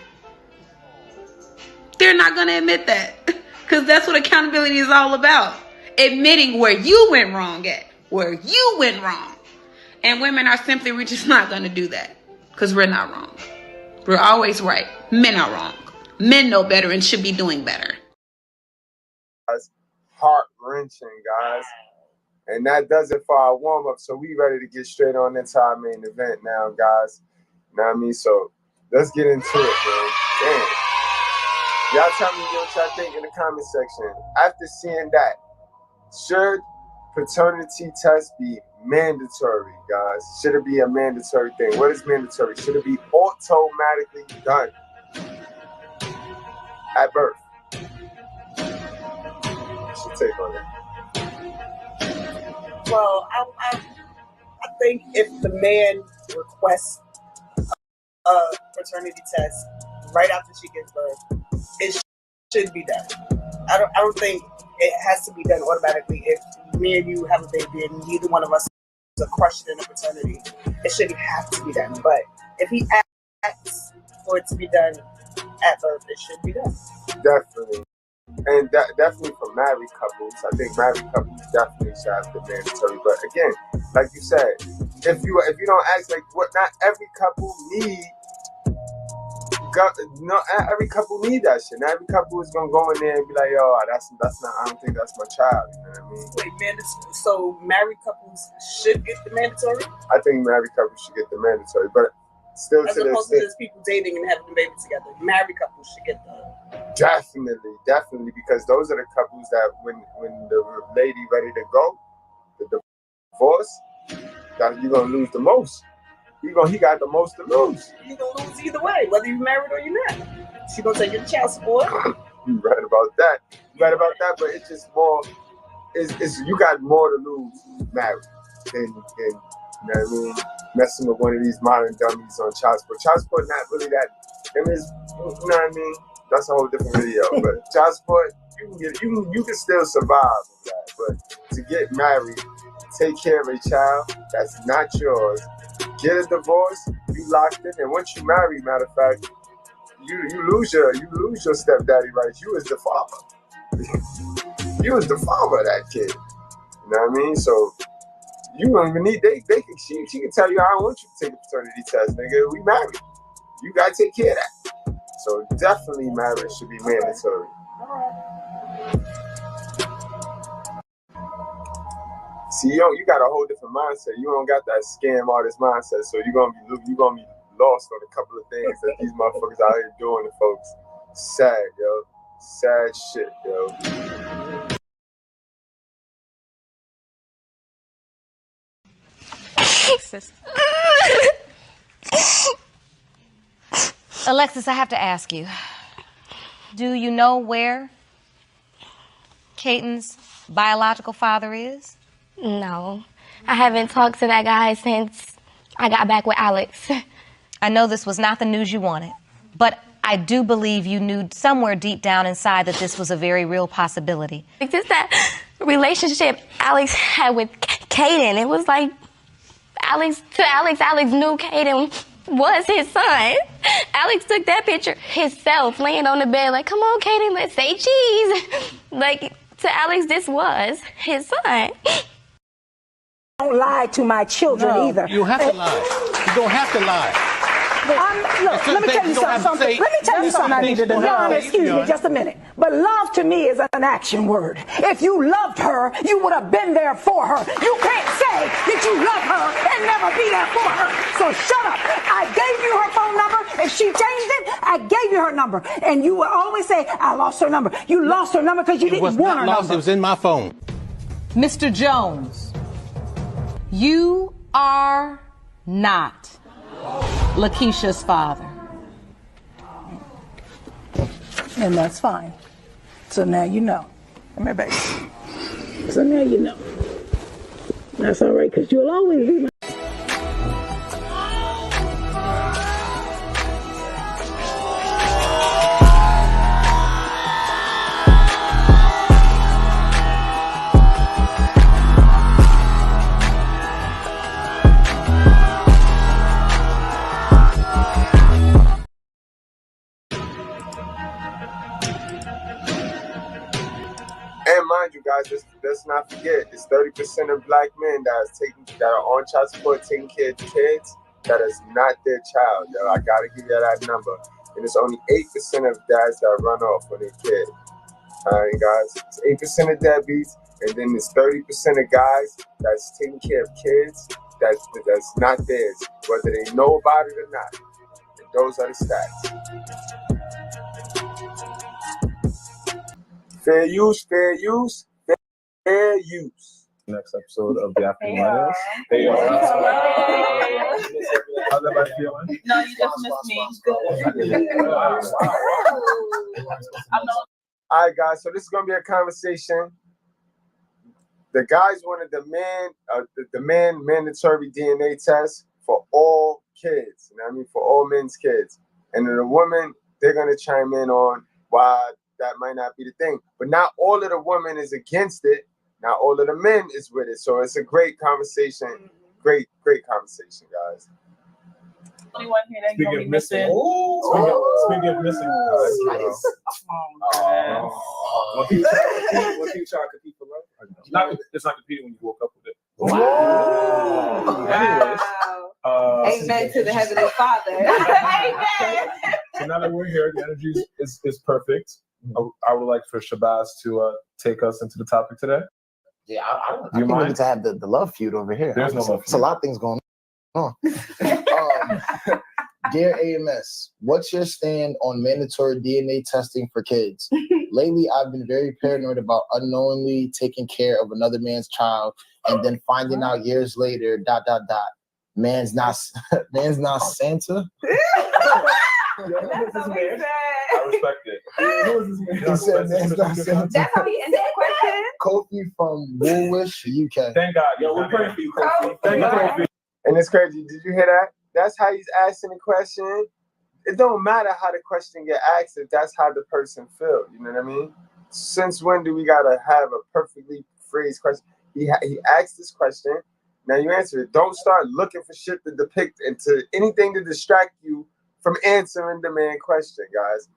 They're not going to admit that because that's what accountability is all about. Admitting where you went wrong at, where you went wrong. And women are simply, we're just not going to do that because we're not wrong. We're always right. Men are wrong. Men know better and should be doing better. Heart-wrenching, guys. And that does it for our warm-up. So we ready to get straight on into our main event now, guys. You know what I mean? So let's get into it, man. Damn. Y'all tell me what y'all think in the comment section. After seeing that, should paternity test be mandatory, guys? Should it be a mandatory thing? What is mandatory? Should it be automatically done at birth? What's your take on that? Well, I think if the man requests a paternity test right after she gives birth, it should be done. I don't think it has to be done automatically. If me and you have a baby and neither one of us is questioning a paternity, it shouldn't have to be done. But if he asks for it to be done at birth, it should be done. Definitely. And definitely for married couples, I think married couples definitely should have the mandatory. But again, like you said, if you don't ask, like what, not every couple need. No, every couple need that shit. Not every couple is gonna go in there and be like, "Yo, that's not. I don't think that's my child." You know what I mean? Wait, so married couples should get the mandatory? I think married couples should get the mandatory, but still as opposed to just people dating and having a baby together. Married couples should get the. Definitely, because those are the couples that when the lady ready to go, the divorce, that you're gonna lose the most. He got the most to lose. You're gonna lose either way, whether you're married or you're not. She's gonna take your child support. You're right about that. But it's just more. It's you got more to lose married than you know what I mean, messing with one of these modern dummies on child support. Child support not really that. I mean, you know what I mean. That's a whole different video. But child support, you can still survive with that. But to get married, take care of a child that's not yours, get a divorce, you locked in, and once you marry, matter of fact, you lose your stepdaddy rights. You as the father. You as the father of that kid. You know what I mean? So you don't even need she can tell you, I don't want you to take a paternity test, nigga. We married. You gotta take care of that. So definitely marriage should be mandatory. See, you got a whole different mindset. You don't got that scam artist mindset. So you're gonna be lost on a couple of things that these motherfuckers out here doing to folks. Sad, yo. Sad shit, yo. Alexis, I have to ask you, do you know where Caden's biological father is? No. I haven't talked to that guy since I got back with Alex. I know this was not the news you wanted, but I do believe you knew somewhere deep down inside that this was a very real possibility. Like just that relationship Alex had with Kaden, it was like Alex knew Kaden was his son. Alex took that picture himself, laying on the bed like, come on, Kaden, let's say cheese. Like, to Alex, this was his son. Don't lie to my children either. You have to lie. You don't have to lie. Look, let me tell you something. Let me tell you something I needed to know. Excuse me just a minute. But love to me is an action word. If you loved her, you would have been there for her. You can't say that you love her and never be there for her. So shut up. I gave you her phone number. If she changed it, I gave you her number. And you would always say, I lost her number. You lost her number because you didn't want her number. It was in my phone. Mr. Jones, you are not Lakeisha's father. And that's fine. So now you know. Come here, baby. So now you know. That's all right, because you'll always be my... And mind you, guys, let's not forget, it's 30% of black men that are on child support taking care of kids that is not their child. Yo, I gotta give you that number. And it's only 8% of dads that run off when they're kids. All right, guys, it's 8% of deadbeats, and then there's 30% of guys that's taking care of kids that's not theirs, whether they know about it or not. And those are the stats. Fair use, fair use, fair use. Next episode of the African Miners. They are. How's everybody feeling? No, you just missed me. Good. All right, guys. So this is gonna be a conversation. The guys wanted the man mandatory DNA test for all kids. You know what I mean? For all men's kids. And then the women, they're gonna chime in on why that might not be the thing. But not all of the women is against it. Not all of the men is with it. So it's a great conversation. Great conversation, guys. Anyone here that Speaking gonna of be missing, missing? speaking of missing, one thing you try to compete for love. It's not competing when you woke up with it. Anyways, Amen to the Heavenly Father. Amen. So now that we're here, the energy is perfect. I would like for Shabazz to take us into the topic today. Yeah, I Do you think we mind? need to have the love feud over here. There's no love It's a lot of things going on. Dear AMS, what's your stand on mandatory DNA testing for kids? Lately, I've been very paranoid about unknowingly taking care of another man's child and then finding out years later, ... Man's not Santa. I respect it. He said man's not Santa. That's how he ended the question. Kofi from Woolwich, UK. Thank God. Yo, we're praying for you, Kofi. Thank you, Kofi. And it's crazy. Did you hear that? That's how he's asking the question. It don't matter how the question get asked if that's how the person feels. You know what I mean? Since when do we gotta have a perfectly phrased question? He asked this question. Now you answer it. Don't start looking for shit to depict into anything to distract you from answering the main question, guys.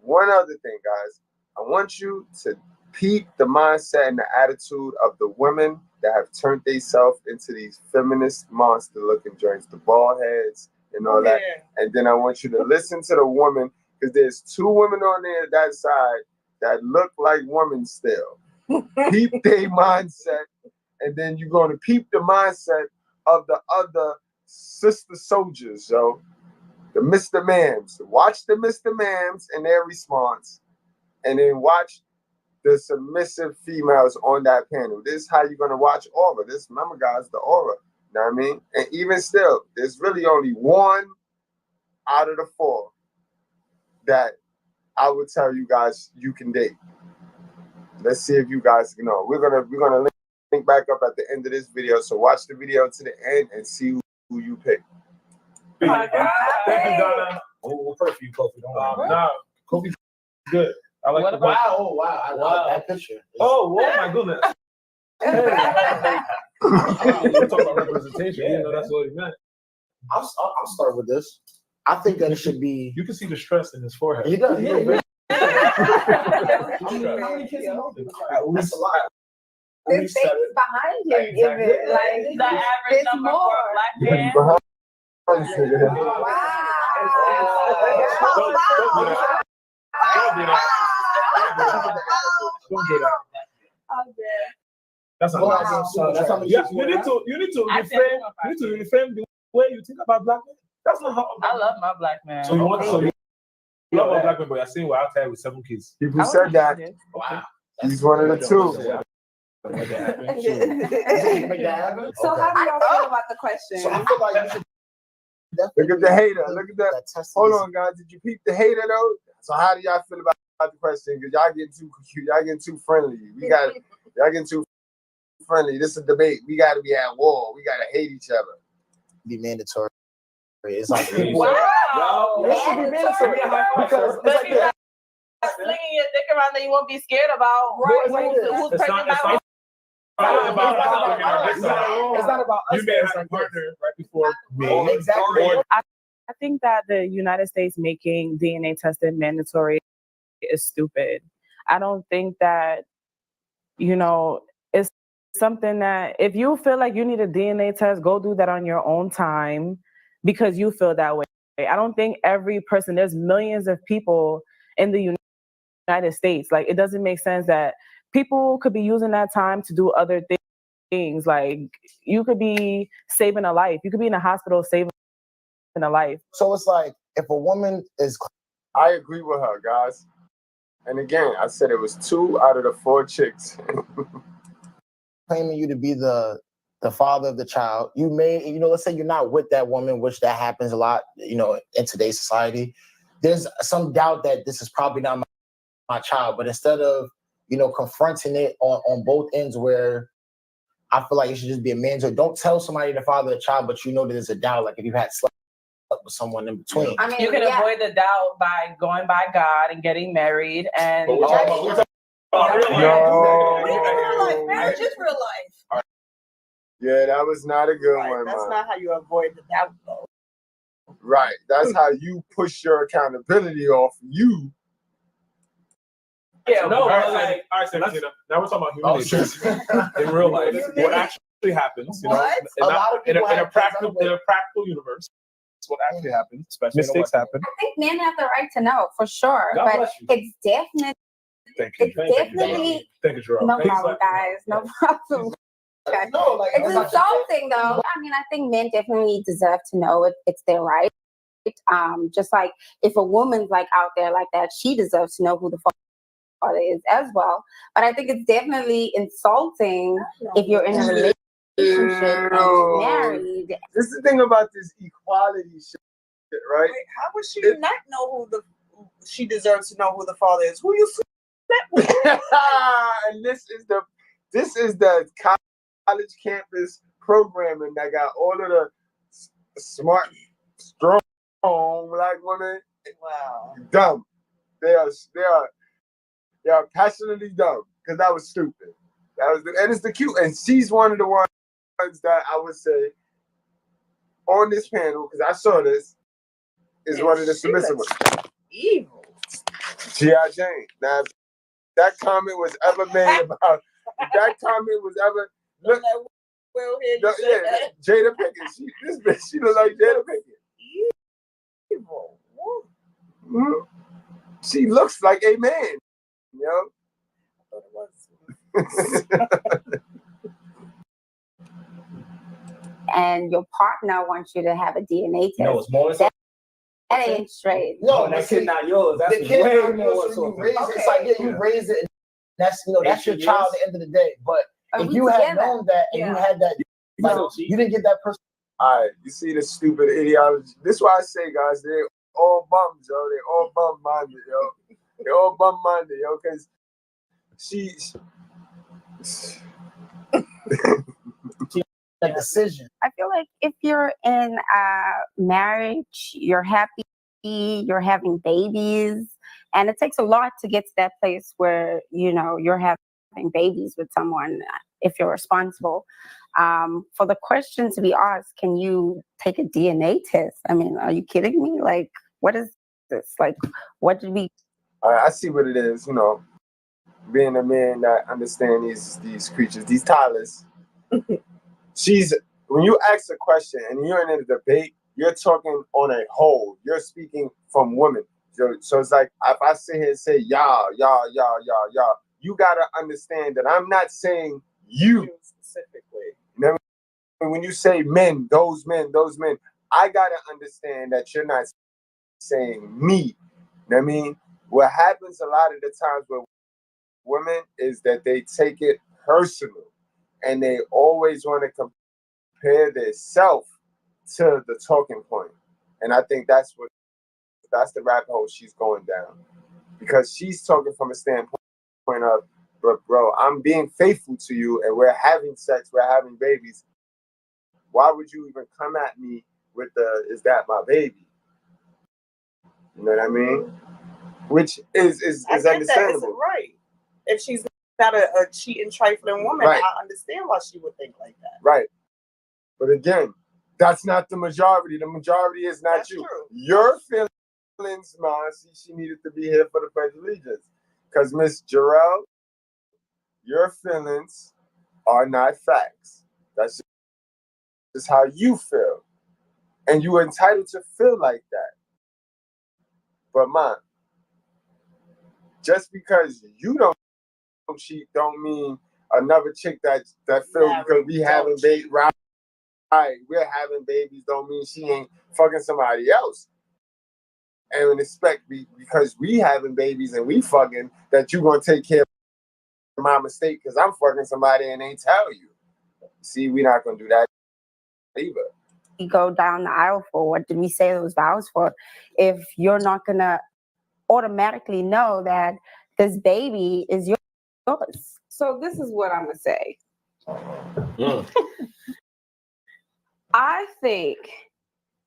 One other thing, guys. I want you to peep the mindset and the attitude of the women that have turned themselves into these feminist monster-looking joints, the bald heads and all that. And then I want you to listen to the woman, because there's two women on there that side that look like women still. Peep their mindset, and then you're going to peep the mindset of the other sister soldiers, yo. The Mr. Mams. Watch the Mr. Mams and their response, and then watch the submissive females on that panel. This is how you're going to watch aura. This, remember, guys, the aura. You know what I mean? And even still, there's really only one out of the four that I would tell you guys you can date. Let's see if you guys know. We're gonna link back up at the end of this video. So watch the video to the end and see who you pick. Thank you, Donna. We'll pray for you, Kofi. Don't worry. Nah, Kofi's good. I like the wow. Oh, wow. I love that picture. Oh, my goodness. We're talking about representation. You know, that's what he meant. I'll start with this. I think that it should be. You can see the stress in his forehead. He does. Yeah. That's a lot. There's babies behind him, Exactly. even like The average there's number more. for a black man. Don't do that. That's a lot. You need to reframe the way you think about black men. That's not how. I love my black man. So you want to love a black man, but you're saying we're outside with 7 kids. People said that. Wow. He's one of the two. So how do y'all feel about the question? So I feel like you should Look at the hater. Look at that. Hold on, guys. Did you peep the hater though? So how do y'all feel about the question? Because y'all getting too friendly. Y'all getting too friendly. This is a debate. We got to be at war. We got to hate each other. be mandatory. It's like wow. It should be mandatory because it's like that. Slinging your dick around that you won't be scared about. Who's pregnant now? It's not about us. You may have a partner right before me. Exactly. I think that the United States making DNA testing mandatory is stupid. I don't think that, it's something that if you feel like you need a DNA test, go do that on your own time because you feel that way. I don't think every person, there's millions of people in the United States. Like, it doesn't make sense that people could be using that time to do other things. Like, you could be saving a life. You could be in a hospital saving a life. So it's like, if a woman is... I agree with her, guys. And again, I said it was 2 out of the 4 chicks. Claiming you to be the father of the child. You may, let's say you're not with that woman, which that happens a lot, in today's society. There's some doubt that this is probably not my child, but instead of, confronting it on both ends where I feel like it should just be a mandatory. Don't tell somebody the father of the child, but that there's a doubt. Like if you've had slept with someone in between. I mean, you can avoid the doubt by going by God and getting married and... Marriage is real life. Yeah, that was not a good one, That's man. not how you avoid the doubt, though. Right. That's how you push your accountability off you. Yeah, no, all right, so now we're talking about human nature in real life. What actually happens, in a practical universe, what actually happens. Mistakes happen. I think men have the right to know for sure, but it's definitely. Thank you. Thank you, Jerome. No problem, guys. No problem. Okay. No, it's insulting, though. I mean, I think men definitely deserve to know it's their right. Just like if a woman's like out there like that, she deserves to know who the father is as well. But I think it's definitely insulting if you're in a relationship and you're married. This is the thing about this equality shit, right? Wait, how would she not know she deserves to know who the father is? Who you slept with? And this is the college campus programming that got all of the smart, strong black women. Wow, dumb. They are passionately dumb because that was stupid. And it's the cute. And she's one of the ones that I would say on this panel, because I saw this, is one of the submissive ones. Evil. G.I. Jane. Now, if that comment was ever made about, look, Jada Pinkett. She looks like Jada Pinkett. Evil. Mm-hmm. She looks like a man. I thought it was. And your partner wants you to have a DNA test. No, it's more. That ain't straight. No, that kid not yours. That's way more. So it's like you raise it. And that's that's your child at the end of the day. But if you had known that and you had that, you didn't get that person. All right, you see the stupid ideology. This is why I say, guys, they're all bums, yo. They're all bum-minded, yo. They're all bum-minded, yo, because that decision. I feel like if you're in a marriage, you're happy, you're having babies, and it takes a lot to get to that place where, you know, you're having babies with someone if you're responsible. For the question to be asked, can you take a DNA test? I mean, are you kidding me? Like, what is this? Like, what did we... I see what it is, you know, being a man that understands these creatures, these toddlers. When you ask a question and you're in a debate, you're talking on a whole. You're speaking from women. So it's like, if I sit here and say, y'all, you got to understand that I'm not saying you specifically. You know what I mean? When you say men, those men, I got to understand that you're not saying me. You know what I mean? What happens a lot of the times with women is that they take it personal and they always want to compare their self to the talking point. And I think that's the rabbit hole she's going down, because she's talking from a standpoint of, but bro, I'm being faithful to you and we're having sex, we're having babies. Why would you even come at me with is that my baby? You know what I mean? Which is understandable. That isn't right. If she's not a cheating, trifling woman, right, I understand why she would think like that. Right. But again, that's not the majority. The majority is not that's you. True. Your feelings, Ma, she needed to be here for the Pledge of Allegiance. Because Miss Jarrell, your feelings are not facts. That's just how you feel. And you're entitled to feel like that. But Ma, just because you don't cheat don't mean another chick that feels because we having babies, right, we're having babies don't mean she ain't fucking somebody else. And expect because we having babies and we fucking that you gonna take care of my mistake because I'm fucking somebody and ain't tell you. See, we not gonna do that either. We go down the aisle for? What did we say those vows for? If you're not gonna automatically know that this baby is yours. So this is what I'm gonna say. I think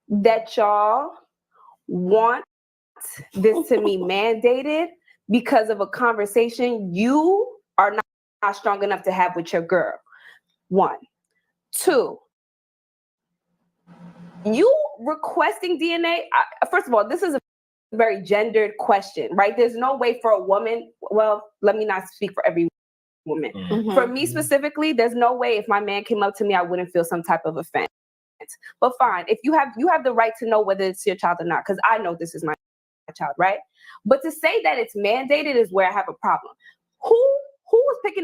that y'all want this to be mandated because of a conversation you are not strong enough to have with your girl. 1. 2, you requesting DNA. First of all, this is a very gendered question, right? There's no way for a woman, well, let me not speak for every woman. Mm-hmm. For me specifically, there's no way if my man came up to me, I wouldn't feel some type of offense. But fine, if you have the right to know whether it's your child or not, because I know this is my child, right? But to say that it's mandated is where I have a problem. Who was picking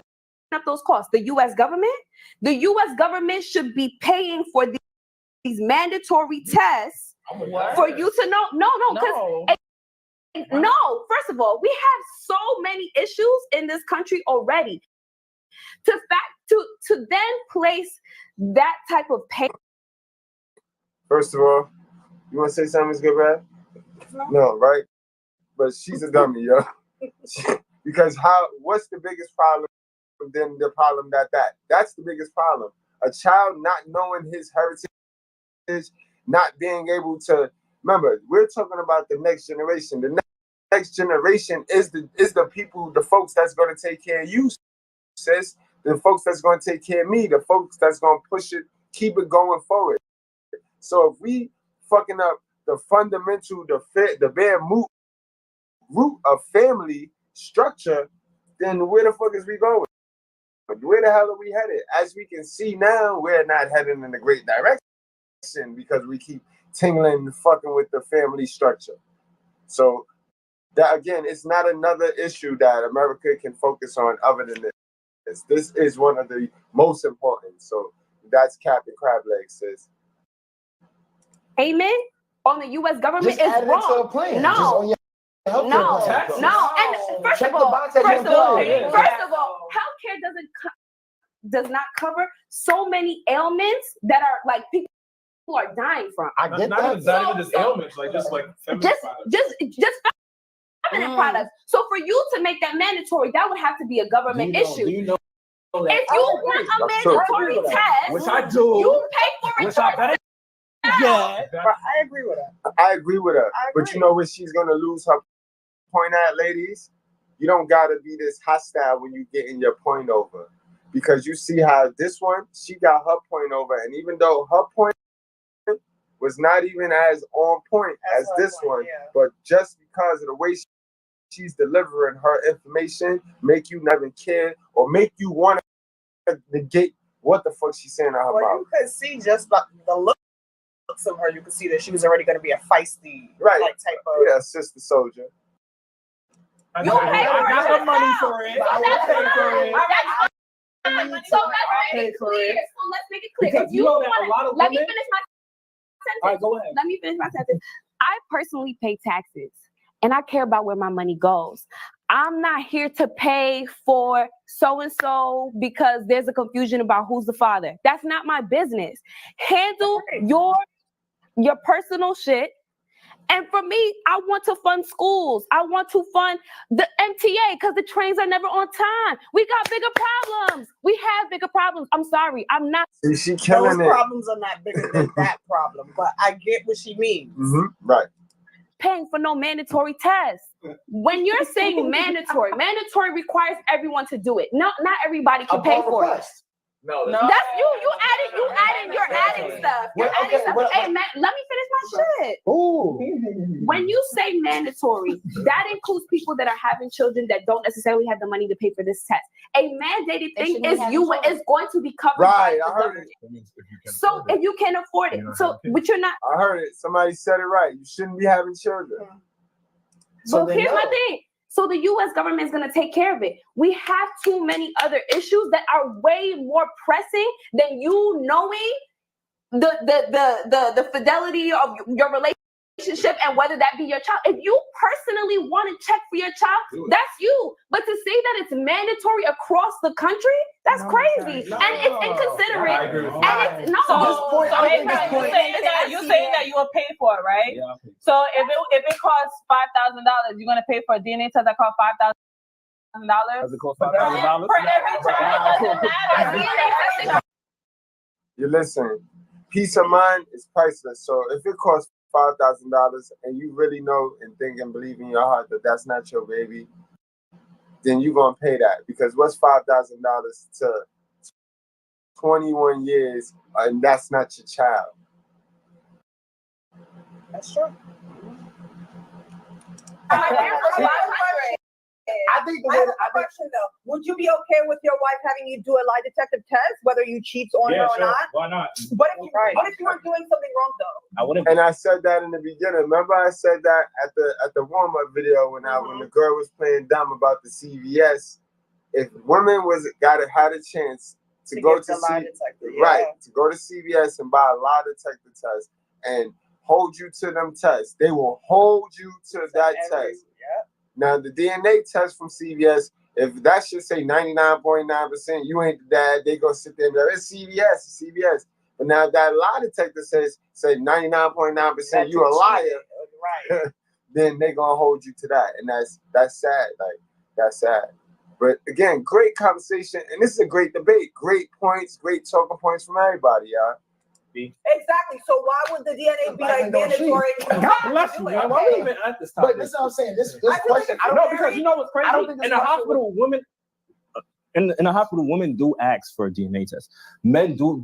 up those costs? The U.S. government? The U.S. government should be paying for these mandatory tests for you to know. No, first of all, we have so many issues in this country already. To then place that type of pay. First of all, you want to say something that's good, Brad? No, right? But she's a dummy, yo. Because what's the biggest problem than the problem that's the biggest problem. A child not knowing his heritage, not being able to, remember, we're talking about the next generation. The next generation is the people, the folks that's going to take care of you, sis. The folks that's going to take care of me, the folks that's going to push it, keep it going forward. So if we fucking up the fundamental, the bare root of family structure, then where the fuck is we going? Where the hell are we headed? As we can see now, we're not heading in a great direction because we keep tingling and fucking with the family structure. So that again, it's not another issue that America can focus on other than this. This is one of the most important. So that's Captain Crab Legs, sis. Payment on the U.S. government is wrong. No. And first of all, healthcare does not cover so many ailments that are like people are dying from. I get that. Not even just ailments, like just feminine feminine products. So for you to make that mandatory, that would have to be a government issue. Do you know If you want a mandatory test, which I do, you pay for it. Which I better. Yeah, I agree with her. I agree with her. But you know where she's gonna lose her point at, ladies? You don't gotta be this hostile when you getting your point over. Because you see how this one, she got her point over, and even though her point was not even as on point as this one, but just because of the way she's delivering her information, make you never care or make you want to negate what the fuck she's saying out her mouth. You could see just by the looks of her, you could see that she was already going to be a feisty like type of sister soldier. I got the money for it. I will pay for it. So let's make it clear. Because if you know that want a lot of let me women- finish my sentence. All right, go ahead. Let me finish my sentence. I personally pay taxes, and I care about where my money goes. I'm not here to pay for so-and-so because there's a confusion about who's the father. That's not my business. Handle your personal shit. And for me, I want to fund schools. I want to fund the MTA because the trains are never on time. We got bigger problems. We have bigger problems. I'm sorry. I'm not. She killing Those it. problems are not bigger than that problem, but I get what she means. Right. Paying for no mandatory test. When you're saying mandatory requires everyone to do it. Not everybody can pay for it. No, That's you're adding stuff. You're adding stuff. Hey man, let me finish my shit. When you say mandatory, that includes people that are having children that don't necessarily have the money to pay for this test. A mandated thing is going to be covered by the government. So if you can't afford it, but you're not. I heard it. Somebody said it right. You shouldn't be having children. So here's my thing. So the U.S. government is going to take care of it. We have too many other issues that are way more pressing than you knowing the fidelity of your relationship and whether that be your child. If you personally want to check for your child, that's you. But to say that it's mandatory across the country, that's crazy. And it's inconsiderate. And it's you saying that you will pay for it, right? Yeah. So if it costs $5,000, you're gonna pay for a DNA test that costs $5,000. Does it cost $5,000? For every child. You listen, peace of mind is priceless. So if it costs $5,000 and you really know and think and believe in your heart that that's not your baby, then you're gonna pay that. Because what's $5,000 to 21 years and that's not your child? That's true. I think question though. Would you be okay with your wife having you do a lie detector test, whether you cheat on her or not? Why not? What if you were doing something wrong though? I wouldn't. And I said that in the beginning. Remember, I said that at the warm up video when the girl was playing dumb about the CVS. If women had a chance to go to to go to CVS and buy a lie detector test and hold you to them tests, they will hold you to that test. Now, the DNA test from CVS, if that should say 99.9%, you ain't the dad, they go sit there and be like, it's CVS. But now if that lie detector say 99.9%, you a liar, then they gonna hold you to that. And that's sad. Like, that's sad. But again, great conversation. And this is a great debate. Great points, great talking points from everybody, y'all. Exactly. So why would the DNA be like mandatory? God bless you, man. Why are we even at this topic? But this is what I'm saying. This question. Because you know what's crazy? In a hospital, women. In a hospital, women do ask for a DNA test.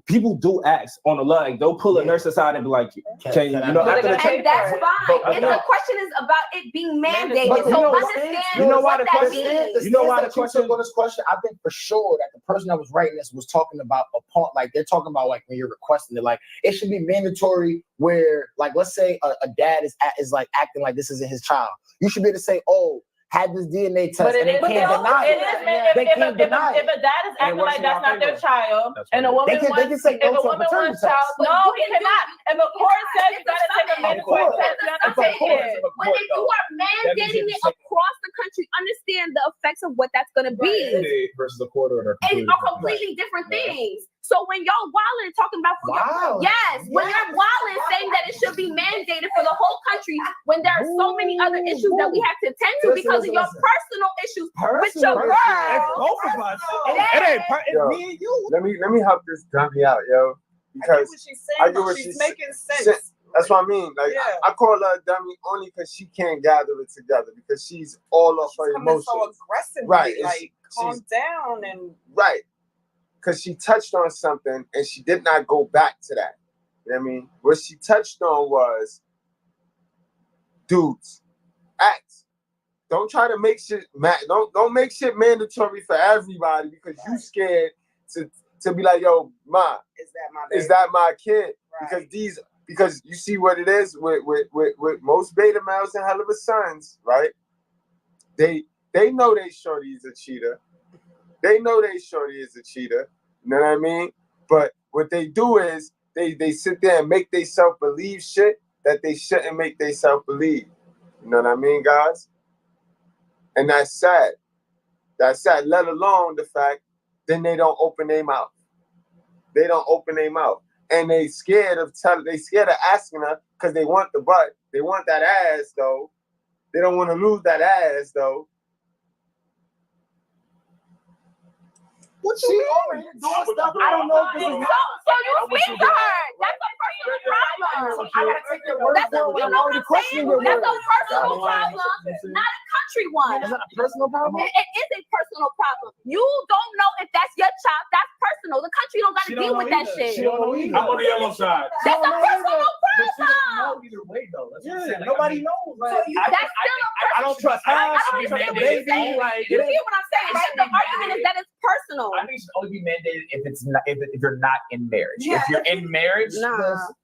People do ask on the line. They'll pull a nurse aside and be like, "Can you know?" And that's fine. And the question is about it being mandated. So understand. You know why the question? For this question, I think for sure that the person that was writing this was talking about they're talking about like when you're requesting it, like it should be mandatory. Where like let's say a dad is like acting like this isn't his child. You should be able to say, "Oh, had this DNA test," and they can't deny it. If a dad is acting like that's not their child, and a woman wants a child, no, he cannot. If a court says you gotta take a mandatory test, you have to take it. When you are mandating it across the country, understand the effects of what that's gonna be. Versus a court order. And are completely different things. So when y'all wilding talking about when you're wilding saying that it should be mandated for the whole country, when there are so many other issues that we have to attend to because of your personal issues with your girl. Both of us. It's me and you. Let me help this dummy out, yo. Because I get what she's making sense. That's what I mean. Like I call her a dummy only because she can't gather it together because she's all off her emotions. So aggressive, right? Like calm down and right. Because she touched on something and she did not go back to that. You know what I mean? What she touched on was, dudes, act. Don't try to make shit don't make shit mandatory for everybody because you scared to be like, yo, ma, is that my kid? Right. Because you see what it is with most beta males and hell of a sons, right? They know they shorty is a cheater. They know they shorty is a cheater. You know what I mean? But what they do is they sit there and make themselves believe shit that they shouldn't make themselves believe. You know what I mean, guys? And that's sad. That's sad, let alone the fact then they don't open their mouth. They don't open their mouth. And they scared of asking her because they want the butt. They want that ass, though. They don't want to lose that ass, though. What you mean? Doing stuff I don't know if this is So you speak to her. That's a personal problem. I gotta take your word for it. I'm already questioning your word. That's a personal problem, not a country one. Is that a personal problem? It is a personal problem. You don't know if that's your child. That's personal. The country don't got to deal with that shit. I'm on the yellow side. That's a personal But she don't know problem. either way, though. Nobody knows. That's still a personal. I don't trust her. I don't understand what you're saying. You see what I'm saying, right? The argument is that it's personal. I think it should only be mandated if it's not, if you're not in marriage. If you're in marriage,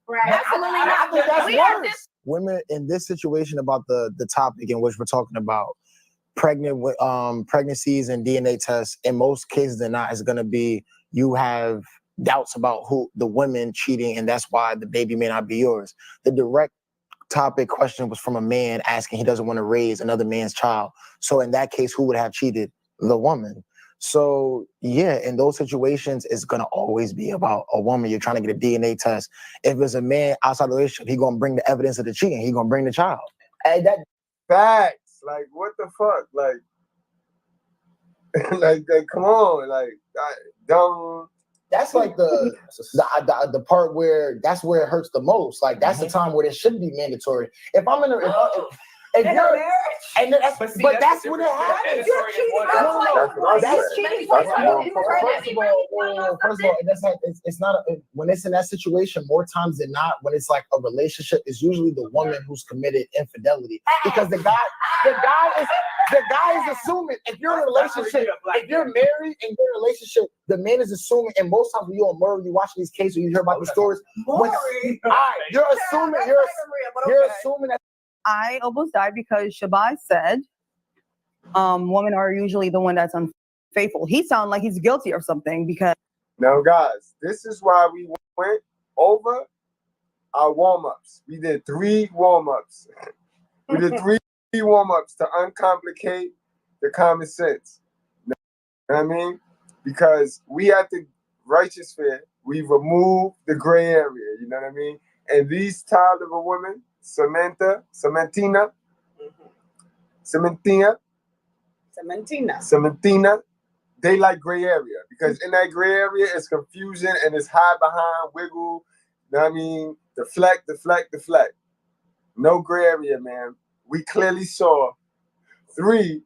Right. Absolutely not. I think that's We are worse. Women in this situation about the topic in which we're talking about, pregnancies and DNA tests, in most cases they're not, is going to be you have doubts about who the women cheating, and that's why the baby may not be yours. The direct topic question was from a man asking he doesn't want to raise another man's child. So in that case, who would have cheated? The woman. So yeah, in those situations, it's gonna always be about a woman. You're trying to get a DNA test. If it's a man outside the relationship, he gonna bring the evidence of the cheating. He gonna bring the child. Hey, that facts. Like what the fuck? Like, like come on, like dumb. That's like the part where that's where it hurts the most. Like that's the time where it shouldn't be mandatory. If I'm in a if you're marriage, and that's but that's when it happens. You're cheating. That's cheating. First of all, it's not when it's in that situation. More times than not, when it's like a relationship, it's usually the woman who's committed infidelity because the guy is assuming if you're in a relationship, if you're married and you're in a relationship, the man is assuming, and most times when you're on Murray, you watch these cases, you hear about the stories. You're assuming that. I almost died because Shabazz said women are usually the one that's unfaithful. He sounded like he's guilty or something because... Now, guys, this is why we went over our warm-ups. We did 3 warm-ups. We did 3 warm-ups to uncomplicate the common sense. You know what I mean? Because we at the righteous fair, we removed the gray area. You know what I mean? And these child of a woman, Cementina, they like gray area because in that gray area it's confusion and it's hide behind, wiggle, you know what I mean? Deflect. No gray area, man. We clearly saw 3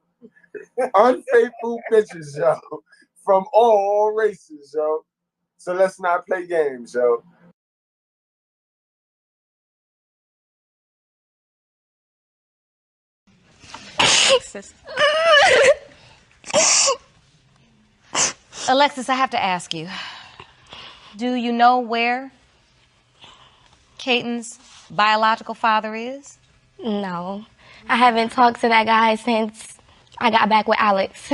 unfaithful bitches, yo, from all races, yo. So let's not play games, yo. Alexis, I have to ask you, do you know where Caden's biological father is? No. I haven't talked to that guy since I got back with Alex.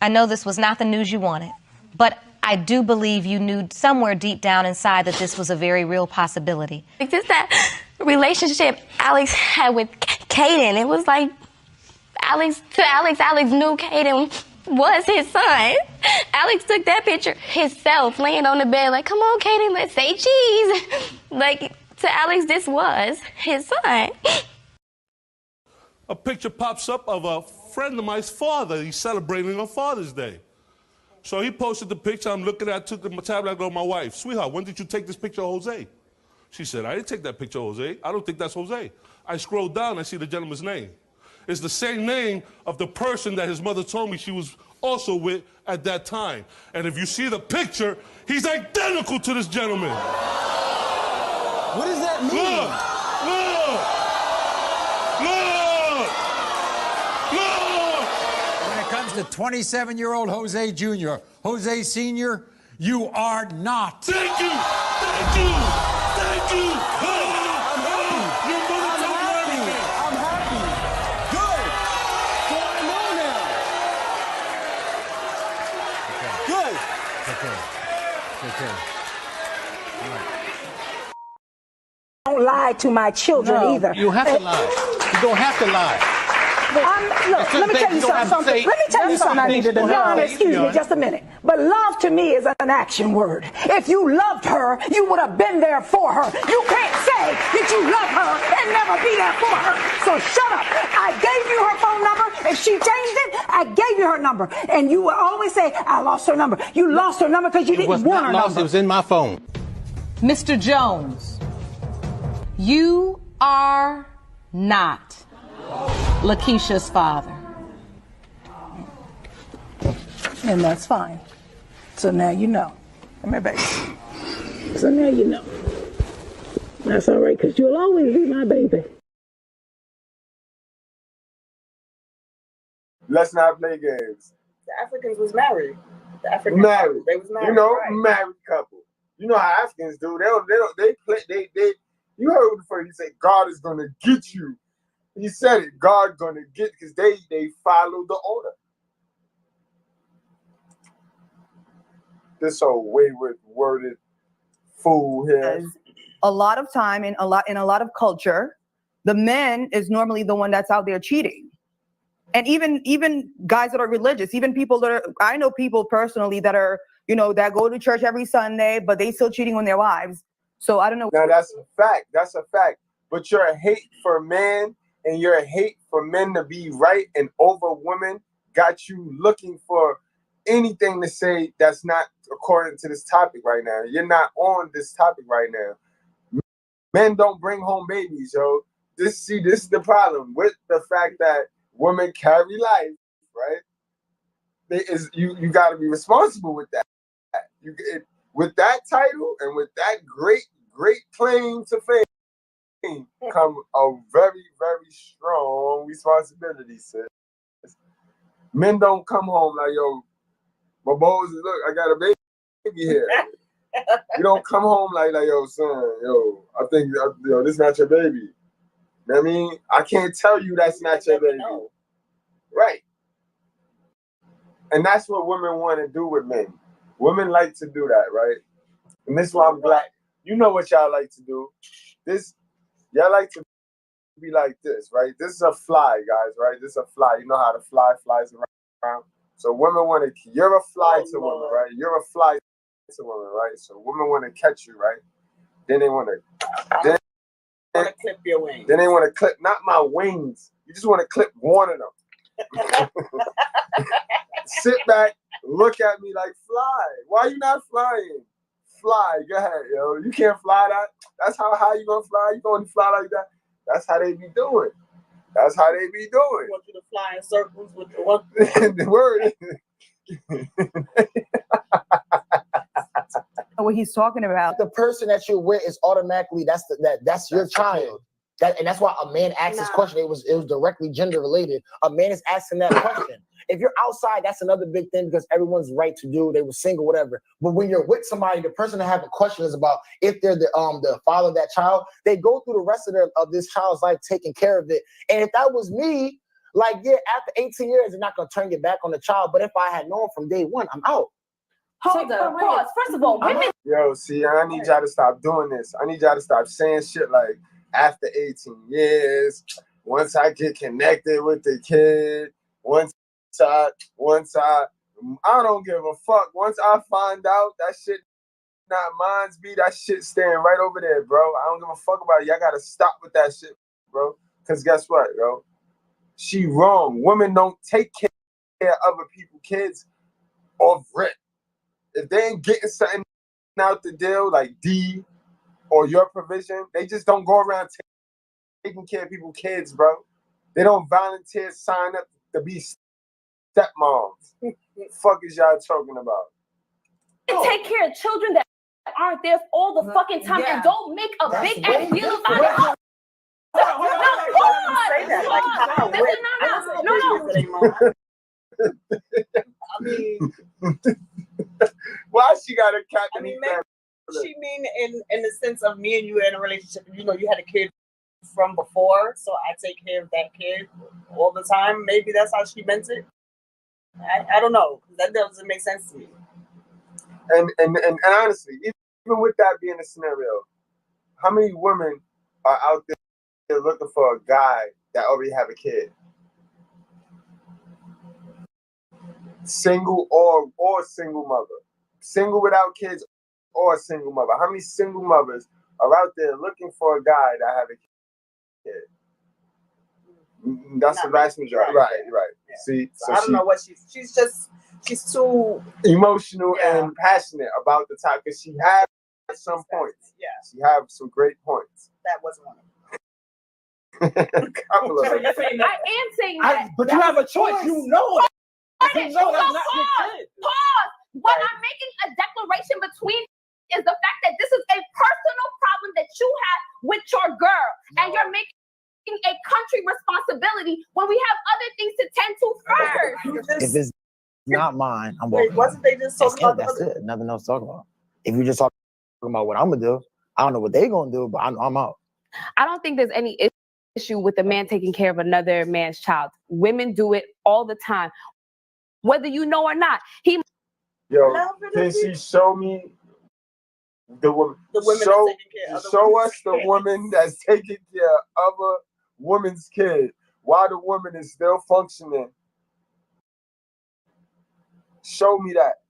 I know this was not the news you wanted, but I do believe you knew somewhere deep down inside that this was a very real possibility. Just that relationship Alex had with Caden, it was like Alex knew Caden was his son. Alex took that picture himself, laying on the bed like, come on, Kaden, let's say cheese. Like, to Alex, this was his son. A picture pops up of a friend of mine's father. He's celebrating on Father's Day. So he posted the picture. I'm looking at it, took the tablet, I go to my wife, sweetheart, when did you take this picture of Jose? She said, I didn't take that picture of Jose. I don't think that's Jose. I scroll down, I see the gentleman's name. It's the same name of the person that his mother told me she was also with at that time. And if you see the picture, he's identical to this gentleman. What does that mean? Look! When it comes to 27-year-old Jose Jr., Jose Sr., you are not. Thank you! Thank you! Thank you! Okay. Don't lie to my children either. You have to lie. You don't have to lie. Look, let me tell you something. Let me tell you something I needed to know. Excuse me just a minute. But love to me is an action word. If you loved her, you would have been there for her. You can't say that you love her and never be there for her. So shut up. I gave you her phone number. If she changed it, I gave you her number. And you will always say, I lost her number. You lost her number because you didn't want her number. It was in my phone. Mr. Jones, you are not Lakeisha's father. And that's fine. So now you know. Come here, baby. So now you know. That's all right, because you'll always be my baby. Let's not play games. The Africans was married. The Africans Married. They was married. You know, right. married couple. You know how Africans do. They play. You heard before he said, God is gonna get you. He said it. God gonna get, because they follow the order. This whole wayward worded fool here. A lot of time in a lot of culture, the man is normally the one that's out there cheating. And even guys that are religious, even people that are, I know people personally that are, that go to church every Sunday, but they still cheating on their wives. So I don't know. Now that's a fact. That's a fact. But your hate for men and your hate for men to be right and over women got you looking for anything to say that's not according to this topic right now. You're not on this topic right now. Men don't bring home babies, yo. This is the problem with the fact that women carry life, right? You got to be responsible with that. With that title and with that great claim to fame come a very, very strong responsibility, sis. Men don't come home like, yo, my boys, look, I got a baby here. You don't come home like yo, son, yo, I think, this not your baby. You know what I mean? I can't tell you that's not your baby. Right. And that's what women want to do with men. Women like to do that, right? And this is why I'm glad. You know what y'all like to do. Y'all like to be like this, right? This is a fly, guys, right? This is a fly. You know how the fly flies around? So women want to, you're a fly to women, right? You're a fly to women, right? So women want to catch you, right? Then they want to clip your wings. Then they want to clip, not my wings. You just want to clip one of them. Sit back, look at me like, fly. Why you not flying? Fly, go ahead, yo. You can't fly that. That's how high you gonna fly. You gonna fly like that. That's how they be doing. That's how they be doing. I want you to fly in circles with the one. The word. What he's talking about. The person that you're with is automatically that's your child. And that's why a man asked this question. It was directly gender related. A man is asking that question. If you're outside, that's another big thing because everyone's right to do. They were single, whatever. But when you're with somebody, the person that have a question is about if they're the father of that child. They go through the rest of this child's life taking care of it. And if that was me, after 18 years, they're not gonna turn it back on the child. But if I had known from day one, I'm out. Hold up, pause. First of all, women. Yo, see, I need y'all to stop doing this. I need y'all to stop saying shit like after 18 years, once I get connected with the kid, once side, one side. I don't give a fuck. Once I find out that shit not mine's be, that shit staying right over there, bro. I don't give a fuck about it. Y'all gotta stop with that shit, bro. Cause guess what, yo? She wrong. Women don't take care of other people's kids off rent. If they ain't getting something out the deal, like D or your provision, they just don't go around taking care of people's kids, bro. They don't volunteer sign up to be stepmoms. Fuck is y'all talking about? And take care of children that aren't there all the fucking time and don't make a big ass deal about it. I mean, why she got a cat? I mean, maybe she mean in the sense of me and you in a relationship. You know, you had a kid from before, so I take care of that kid all the time. Maybe that's how she meant it. I don't know. That doesn't make sense to me. And honestly, even with that being a scenario, how many women are out there looking for a guy that already have a kid? Single or single mother. Single without kids or a single mother. How many single mothers are out there looking for a guy that have a kid? That's the vast majority. Right. Yeah. See, so I don't know what she's too emotional and passionate about the topic, because she has some points. Yeah. She have some great points. That wasn't one of them. Couple of them. I am saying that. But you have a choice. You know it. You know that's not your kid. Pause. What I'm making a declaration between is the fact that this is a personal problem that you have with your girl, and you're making a country responsibility when we have other things to tend to first. If it's not mine, I'm walking. Wasn't they just talking about that's it? Nothing else to talk about. If you just talking about what I'm gonna do, I don't know what they're gonna do, but I'm out. I don't think there's any issue with a man taking care of another man's child. Women do it all the time, whether you know or not. Can she show me the woman? Show us the woman that's taking care of a woman's kid while the woman is still functioning. Show me that.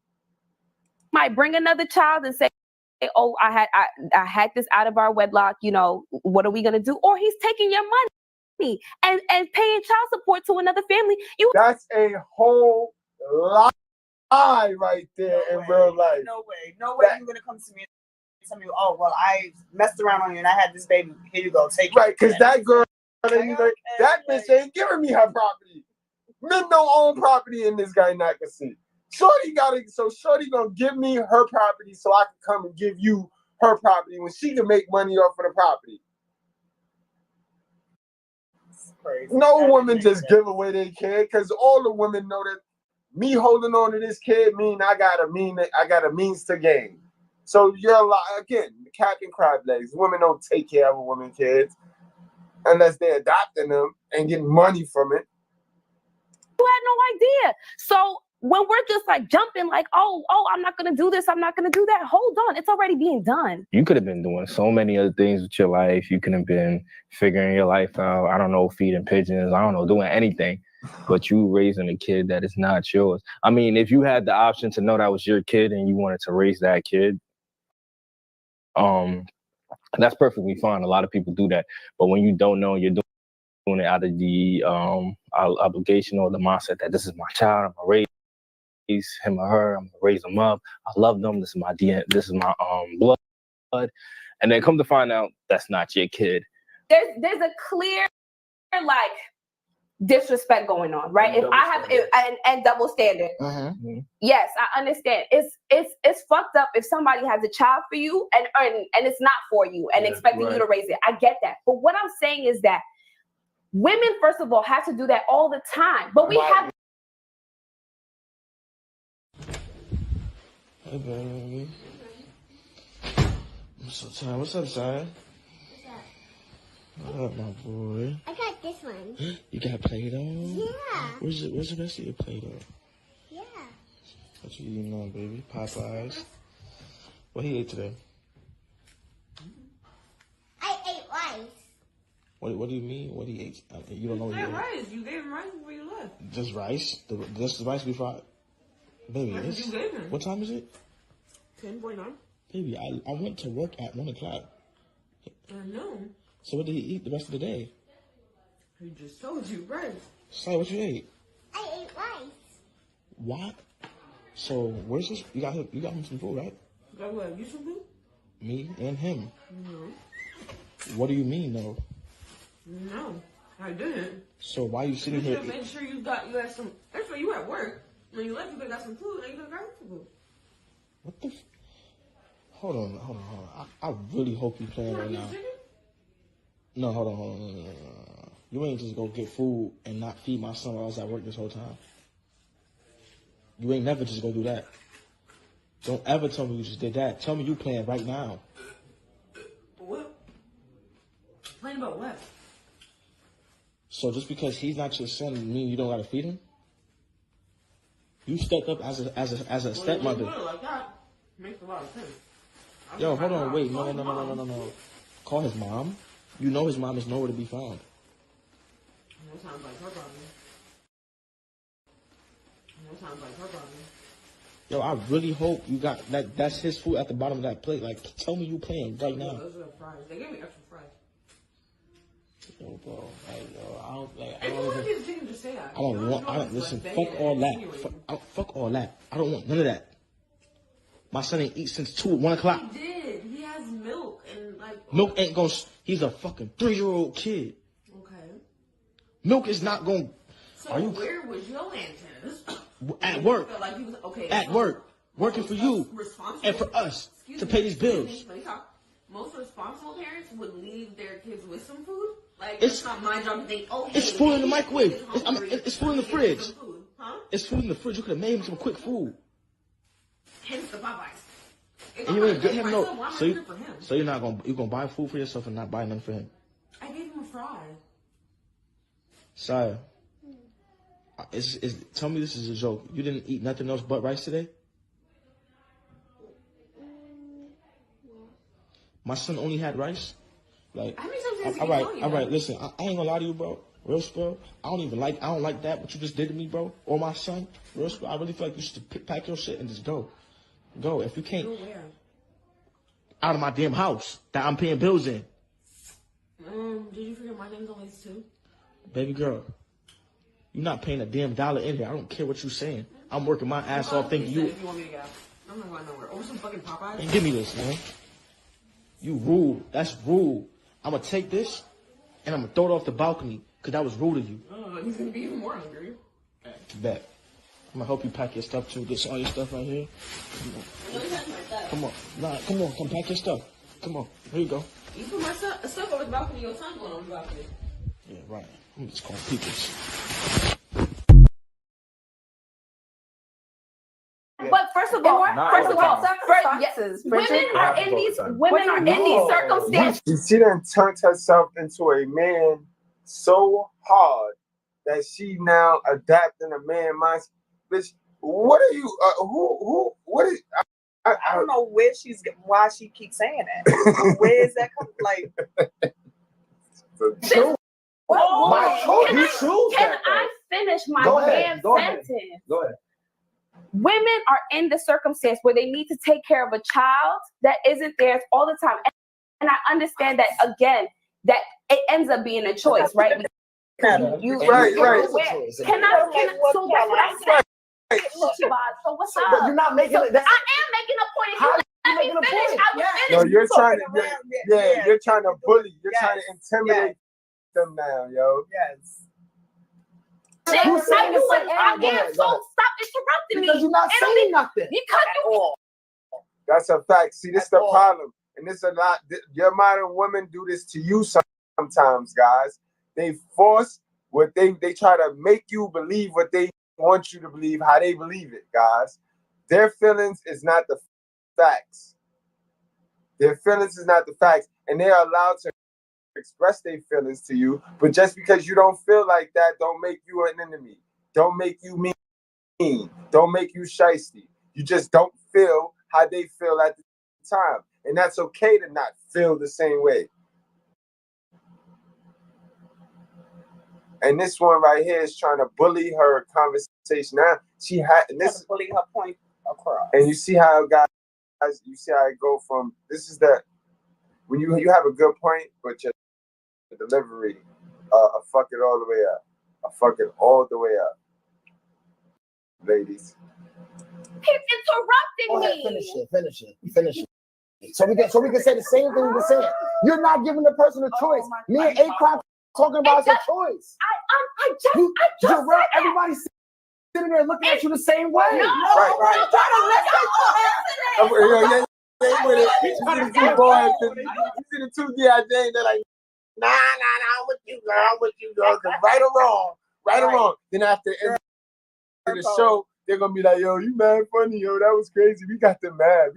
Might bring another child and say, "Oh, I had this out of our wedlock. You know, what are we gonna do?" Or he's taking your money and paying child support to another family. That's a whole lie right there in real life. No way you're gonna come to me and tell me, "Oh, well, I messed around on you and I had this baby. Here you go, take it." Right, because that girl, that bitch ain't giving me her property. Men don't own property in this guy not gonna see. Shorty gonna give me her property so I can come and give you her property when she can make money off of the property. Crazy. No woman just give away their kid, because all the women know that me holding on to this kid mean I got a means to gain. So you're again, the cat and crab legs. Women don't take care of women's kids unless they're adopting them and getting money from it. You had no idea. So when we're just like jumping, like, oh, I'm not gonna do this, I'm not gonna do that. Hold on, it's already being done. You could have been doing so many other things with your life. You could have been figuring your life out. I don't know, feeding pigeons. I don't know, doing anything. But you raising a kid that is not yours. I mean, if you had the option to know that was your kid and you wanted to raise that kid, that's perfectly fine. A lot of people do that. But when you don't know, you're doing it out of the obligation or the mindset that this is my child, I'm gonna raise him or her, I'm gonna raise them up, I love them, this is my DNA, this is my blood, and then come to find out that's not your kid. There's a clear like disrespect going on, right? If I have and double standard. Mm-hmm. Yes, I understand. It's fucked up if somebody has a child for you and it's not for you and expecting you to raise it. I get that. But what I'm saying is that women, first of all, have to do that all the time. But we have. Hey, baby. I'm so tired. What's up, Zion? What up, my boy? I got this one. You got Play-Doh? Yeah. Where's the rest of your Play-Doh? Yeah. What you eating on, baby? Popeyes? What he ate today? I ate rice. What do you mean? What do you ate? You don't know what he ate. Rice. You gave him rice before you left. Just rice? Just the rice before Baby, That's what you gave him. What time is it? 10:49. Baby, I went to work at 1 o'clock. I know. So what did he eat the rest of the day? He just told you rice. Say, what you ate? I ate rice. What? So where's this? You got him some food, right? Got what? You some food? Me and him. No. What do you mean, no? No, I didn't. So why are you sitting You here? should have made sure you had some. That's why you were at work. When you left, you could have got some food, and you could have got some food. What the? Hold on. I really hope you playing right now. No, hold on. No. You ain't just go get food and not feed my son while I was at work this whole time. You ain't never just go do that. Don't ever tell me you just did that. Tell me you playing right now. What? Playing about what? So just because he's not your son mean you don't gotta feed him? You stepped up as a stepmother. Well, like that makes a lot of sense. Yo, hold on, wait, no. Call his mom. You know his mom is nowhere to be found. That sounds like her problem. Yo, I really hope you got that. That's his food at the bottom of that plate. Like, tell me you playing right now. Those are fries. They gave me extra fries. Yo, bro, I don't like. If you want to get the chicken, just say that. I don't listen. Fuck all that. Fuck all that. I don't want none of that. My son ain't eat since 1 o'clock. He did. He has milk and like. Milk ain't gonna. He's a fucking 3-year-old kid. Okay. Milk is not gonna. So where was your antennas? At work. Like he was, okay, at work. Working for you. And for us. To pay these bills. Most responsible parents would leave their kids with some food. Like, It's not my job to think, oh, hey, it's food in the microwave. It's food in the fridge. Food. Huh? It's food in the fridge. You could have made him some quick food. Hence the Popeyes. And you ain't get him no. So So you're not gonna buy food for yourself and not buy nothing for him. I gave him a fry. Sire, tell me this is a joke. You didn't eat nothing else but rice today? My son only had rice. Like, how many times all right. Listen, I ain't gonna lie to you, bro. Real spell. I don't like that. What you just did to me, bro, or my son. Real spell. I really feel like you should pack your shit and just go. Go. If you can't, Go where? Out of my damn house that I'm paying bills in. Did you forget my name's on this too? Baby girl, you're not paying a damn dollar in here. I don't care what you're saying. I'm working my ass off thinking you. If you want me to get out. I'm not going nowhere. Over some fucking Popeyes. Man, give me this, man. You rude. That's rude. I'm gonna take this and I'm gonna throw it off the balcony because that was rude of you. He's gonna be even more hungry. Bet. I'm gonna help you pack your stuff too. Get all your stuff right here. Come on. Nah, come on. Come pack your stuff. Come on. Here you go. You put my stuff over the balcony. Your son going on the balcony. Yeah, right. I'm just calling people. But first of all, women are in these circumstances. She done turned herself into a man so hard that she now adapting a man mindset. Bitch, what are you? What is? I don't know why she keeps saying that. Where is that coming? Like, Can I finish my damn sentence? Go ahead. Women are in the circumstance where they need to take care of a child that isn't theirs all the time. And I understand that, again, that it ends up being a choice, right? Right. Can I so that's what I'm saying. So what's up? But you're not making it. I am making a point. If you let me finish, I will finish. No, you're trying to, you're trying to bully. You're trying to intimidate them now, yo. Yes. I am, so stop interrupting me. Because you're not saying nothing. Because you. That's a fact. See, this is the problem. And this is a lot. Your modern women do this to you sometimes, guys. They force what they try to make you believe what they want you to believe, how they believe it, guys. Their feelings is not the facts. Their feelings is not the facts. And they are allowed to express their feelings to you, but just because you don't feel like that, don't make you an enemy. Don't make you mean. Don't make you shysty. You just don't feel how they feel at the time. And that's okay to not feel the same way. And this one right here is trying to bully her conversation. Now she had this bully her point across. And you see how guys, you see how it go from this is the when you have a good point, but your delivery, fuck it all the way up. Fuck it all the way up, ladies. He's interrupting me. Finish it. So we can say the same thing we were saying. You're not giving the person a choice. Me and A-Clock talking about a choice. Everybody's sitting there looking at you the same way. Right. I'm trying to listen. He's the two D.I.J. They're like, nah, I'm with you, girl. Right or wrong. Then after the show, they're gonna be like, yo, you mad funny, yo, that was crazy. We got them mad.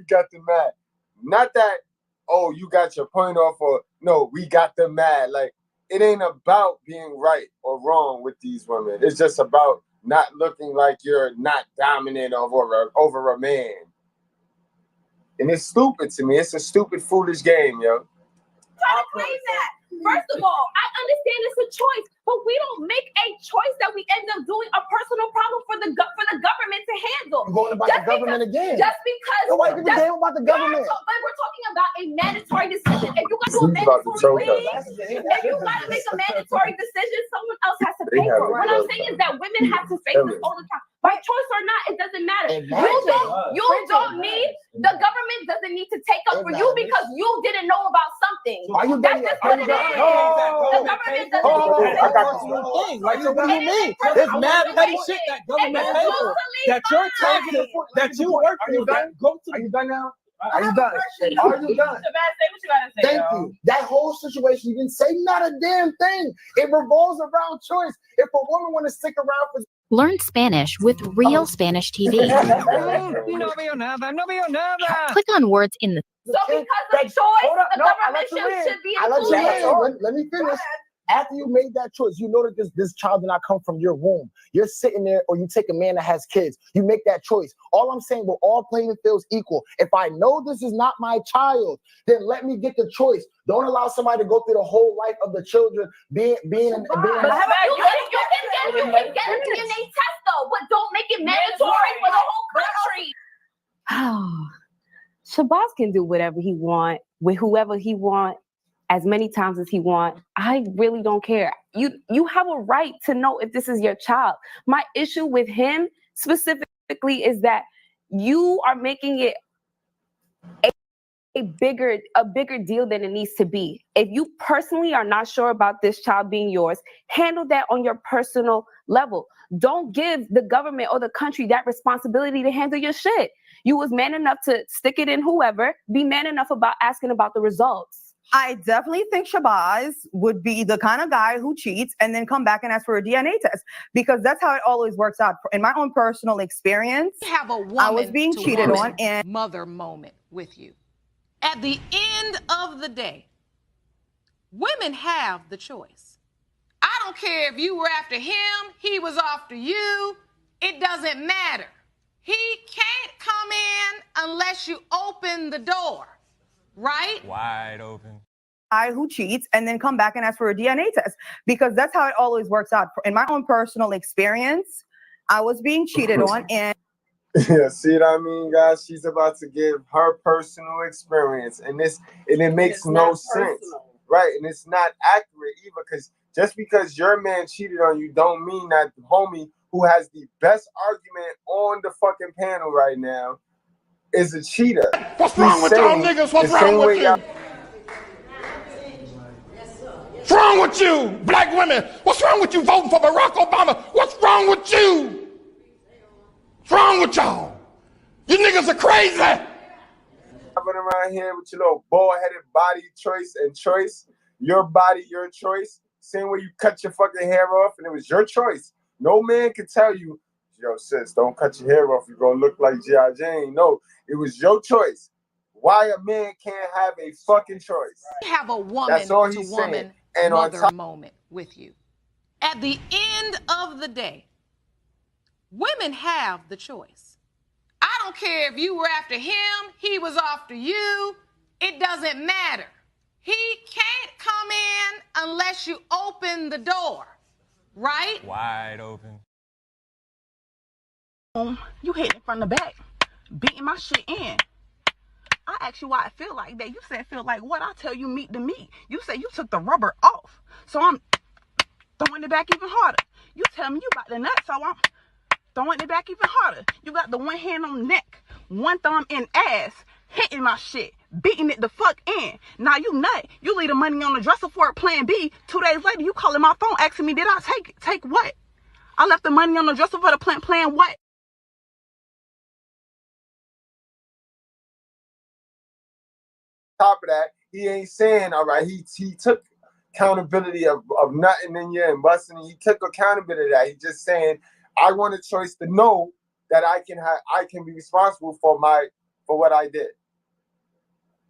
Not that, oh, you got your point off, or no, we got them mad. Like, it ain't about being right or wrong with these women. It's just about not looking like you're not dominant over a man. And it's stupid to me. It's a stupid, foolish game, yo. Trying to claim that. First of all, I understand it's a choice, but we don't make a choice that we end up doing a personal problem for the government to handle. You're going about the government again. Just because. So why give a damn about the government? But we're talking about a mandatory decision. If you got to do a mandatory thing, if you got to make a mandatory decision, someone else has to pay for it. What I'm saying is that women have to face this all the time. By choice or not, it doesn't matter. You don't need, the government doesn't need to take up for you because you didn't know about something. That's just what it is. The government doesn't need to take up for you. Like, so what do you mean? There's mad petty shit that government pays for. That your taxes, that you work for, that go to. Are you done now? Are you done? Thank you. That whole situation, you didn't say not a damn thing. It revolves around choice. If a woman want to stick around for Learn Spanish with Real Spanish TV. Click on words in the. So because of choice, the government should be included. Let me finish. After you made that choice, you know that this child did not come from your womb. You're sitting there, or you take a man that has kids. You make that choice. All I'm saying, we're all playing fields equal. If I know this is not my child, then let me get the choice. Don't allow somebody to go through the whole life of the children being. But you can get a DNA test though, but don't make it mandatory for the whole country. Oh, Shabazz can do whatever he want with whoever he want, as many times as he want. I really don't care. You have a right to know if this is your child. My issue with him specifically is that you are making it a bigger deal than it needs to be. If you personally are not sure about this child being yours, handle that on your personal level. Don't give the government or the country that responsibility to handle your shit. You was man enough to stick it in whoever, be man enough about asking about the results. I definitely think Shabazz would be the kind of guy who cheats and then come back and ask for a DNA test, because that's how it always works out. In my own personal experience, I was being cheated on, and mother moment with you. At the end of the day, women have the choice. I don't care if you were after him, he was after you. It doesn't matter. He can't come in unless you open the door. Right? Wide open. I who cheats and then come back and ask for a DNA test, because that's how it always works out. In my own personal experience, I was being cheated on, and yeah, see what I mean, guys? She's about to give her personal experience, and it makes no sense, right? And it's not accurate either, because just because your man cheated on you, don't mean that the homie who has the best argument on the fucking panel right now is a cheater. What's wrong with y'all niggas? What's wrong with you? What's wrong with you, black women? What's wrong with you voting for Barack Obama? What's wrong with you? What's wrong with y'all? You niggas are crazy. Coming around here with your little bald-headed body choice. Your body, your choice. Same way you cut your fucking hair off and it was your choice. No man can tell you, yo, sis, don't cut your hair off. You're going to look like G.I. Jane. No, it was your choice. Why a man can't have a fucking choice? You have a woman to woman and mother moment with you. At the end of the day, women have the choice. I don't care if you were after him, he was after you. It doesn't matter. He can't come in unless you open the door. right? Wide open. You hit it from the back, beating my shit in. I asked you why it feel like that. You said feel like what? I tell you meat to meat. You say you took the rubber off. So I'm throwing it back even harder. You tell me you got the nut, so I'm throwing it back even harder. You got the one hand on the neck, one thumb in ass, hitting my shit, beating it the fuck in. Now you nut. You leave the money on the dresser for it, plan B. 2 days later, you calling my phone asking me, did I take it? Take what? I left the money on the dresser for the plan what? Top of that, he ain't saying, all right, he took accountability of nothing in you and busting. He took accountability of that. He's just saying, I want a choice to know that I can be responsible for what I did.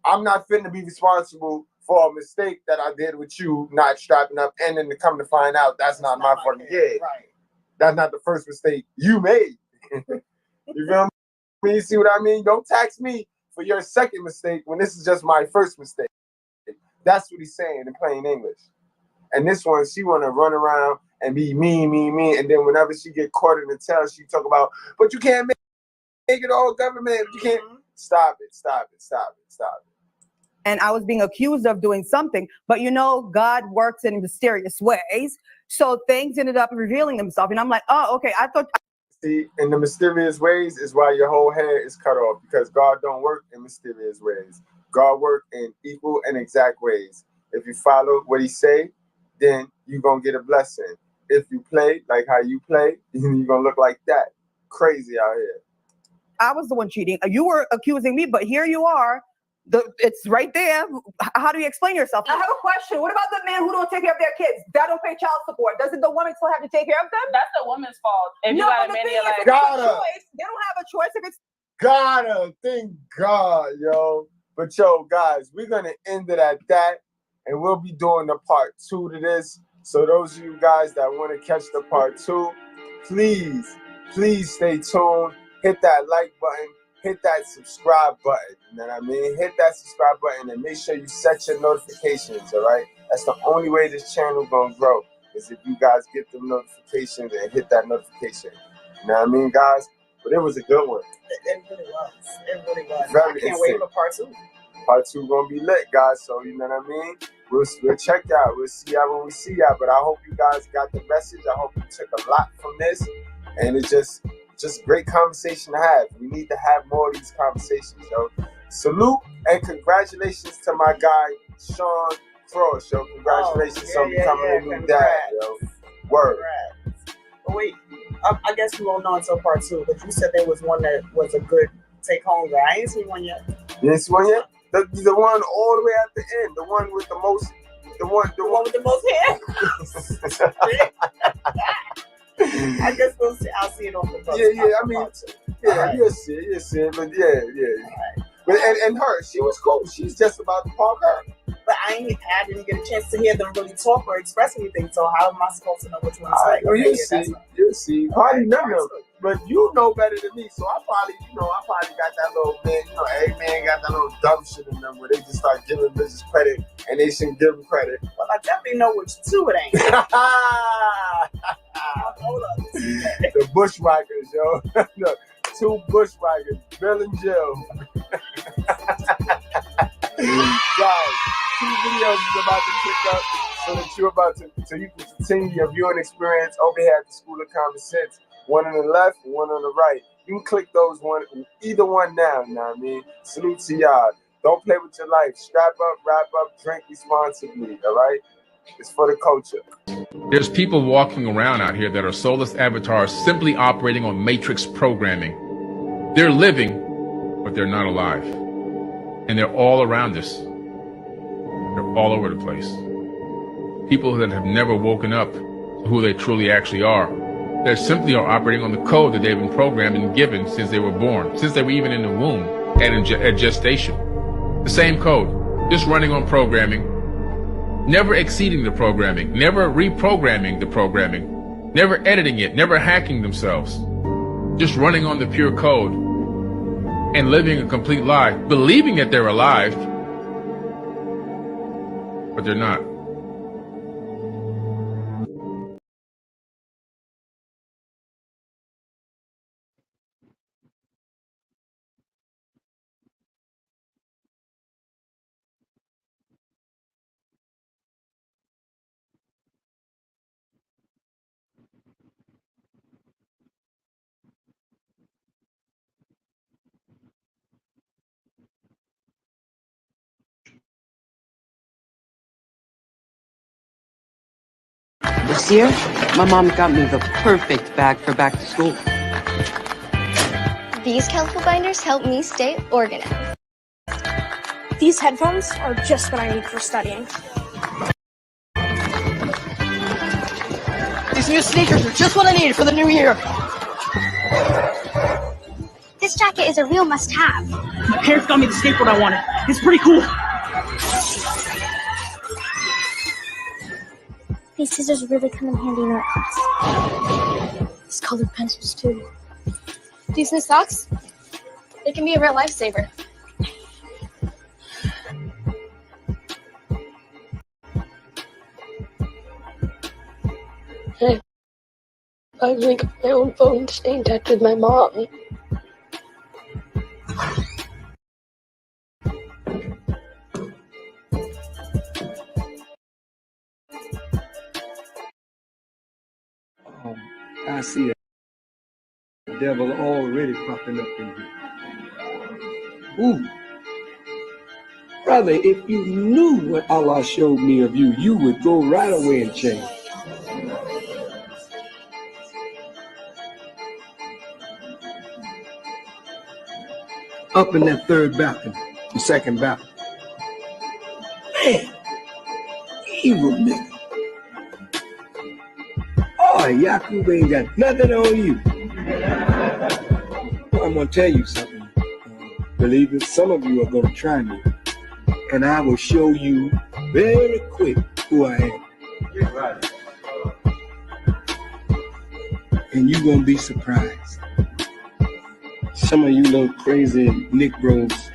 I'm not fit to be responsible for a mistake that I did with you not strapping up, and then to come to find out that's not my fucking kid. Right. That's not the first mistake you made. You feel me? You see what I mean? Don't tax me for your second mistake when this is just my first mistake. That's what he's saying in plain English. And this one, she want to run around and be mean. And then whenever she get caught in the tail, she talk about, but you can't make it all government. You can't. Stop it. And I was being accused of doing something, but you know, God works in mysterious ways. So things ended up revealing themselves. And I'm like, oh, okay, I thought. See, in the mysterious ways is why your whole head is cut off, because God don't work in mysterious ways. God work in equal and exact ways. If you follow what he say, then you're going to get a blessing. If you play like how you play, you're going to look like that. Crazy out here. I was the one cheating. You were accusing me, but here you are. It's right there. How do you explain yourself? I have a question. What about the men who don't take care of their kids? That don't pay child support. Doesn't the woman still have to take care of them? That's the woman's fault. If you got a man in your life, they don't have a choice. If it's Thank God, yo. But yo, guys, we're gonna end it at that, and we'll be doing the part 2 to this. So those of you guys that want to catch the part 2, please stay tuned. Hit that like button. Hit that subscribe button. You know what I mean? Hit that subscribe button and make sure you set your notifications, all right? That's the only way this channel gonna grow, is if you guys get the notifications and hit that notification. You know what I mean, guys? But it was a good one. It really was. Very I can't wait for part 2. Part 2 gonna be lit, guys. So you know what I mean? We'll check y'all. We'll see y'all when we see y'all. But I hope you guys got the message. I hope you took a lot from this. And it's just great conversation to have. We need to have more of these conversations, yo. Salute and congratulations to my guy, Sean Frost, yo. Congratulations on becoming a new dad, yo. Word. But wait, I guess we won't know until part 2, but you said there was one that was a good take-home guy. I ain't seen one yet. You ain't seen one yet? The one all the way at the end. The one with the most... The one with the most hair? I guess I'll see it on the post. You'll see it, but yeah. But and her, she was cool. She's just about to park her. But I didn't get a chance to hear them really talk or express anything. So how am I supposed to know which one to say? You'll see. Probably none of them. But you know better than me. So I probably got that little man. You know, every man got that little dumb shit in them where they just start giving bitches credit and they shouldn't give them credit. Well, I definitely know which 2 it ain't. Hold on. The bushwhackers, yo. Look, 2 bushwhackers, Bill and Jill. Guys, 2 videos is about to kick up so you can continue your viewing experience over here at the School of Common Sense. One on the left and one on the right. You can click either one now, you know what I mean? Salute to y'all. Don't play with your life. Strap up, wrap up, drink responsibly, all right? It's for the culture. There's people walking around out here that are soulless avatars simply operating on matrix programming. They're living, but they're not alive. And they're all around us. They're all over the place. People that have never woken up to who they truly actually are. They simply are operating on the code that they've been programmed and given since they were born, since they were even in the womb and at gestation. The same code, just running on programming, never exceeding the programming, never reprogramming the programming, never editing it, never hacking themselves, just running on the pure code and living a complete lie, believing that they're alive, but they're not. This year, my mom got me the perfect bag for back to school. These colorful binders help me stay organized. These headphones are just what I need for studying. These new sneakers are just what I needed for the new year. This jacket is a real must-have. My parents got me the skateboard I wanted. It's pretty cool. These scissors really come in handy in art class. These colored pencils, too. These new socks, they can be a real lifesaver. Hey, I finally got my own phone to stay in touch with my mom. I see a devil already popping up in here. Ooh. Brother, if you knew what Allah showed me of you, you would go right away and change. Up in that third balcony, the second balcony. Man, evil nigga. Oh, Yakub ain't got nothing on you. I'm gonna tell you something. Believers, some of you are gonna try me. And I will show you very quick who I am. Right. And you're gonna be surprised. Some of you little crazy Negroes,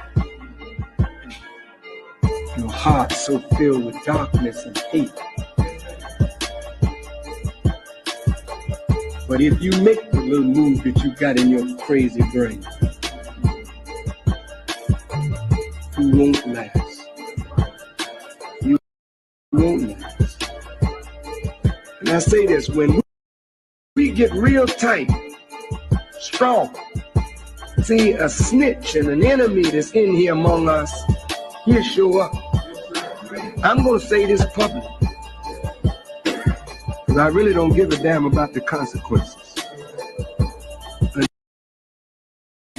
your heart so filled with darkness and hate. But if you make the little move that you got in your crazy brain, you won't last. You won't last. And I say this, when we get real tight, strong, see a snitch and an enemy that's in here among us, he'll show up. I'm going to say this publicly, because I really don't give a damn about the consequences. But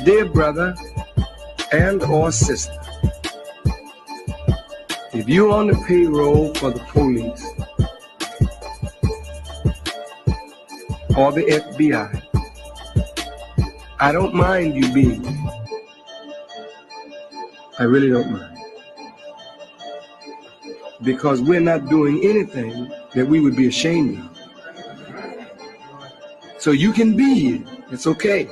dear brother and or sister, if you're on the payroll for the police or the FBI, I don't mind you being here. I really don't mind. Because we're not doing anything that we would be ashamed of. So you can be here. It's okay.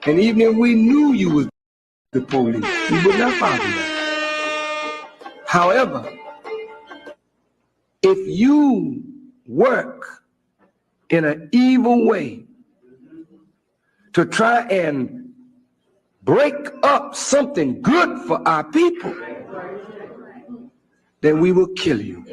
And even if we knew you was the police, we would not bother you. However, if you work in an evil way to try and break up something good for our people, then we will kill you.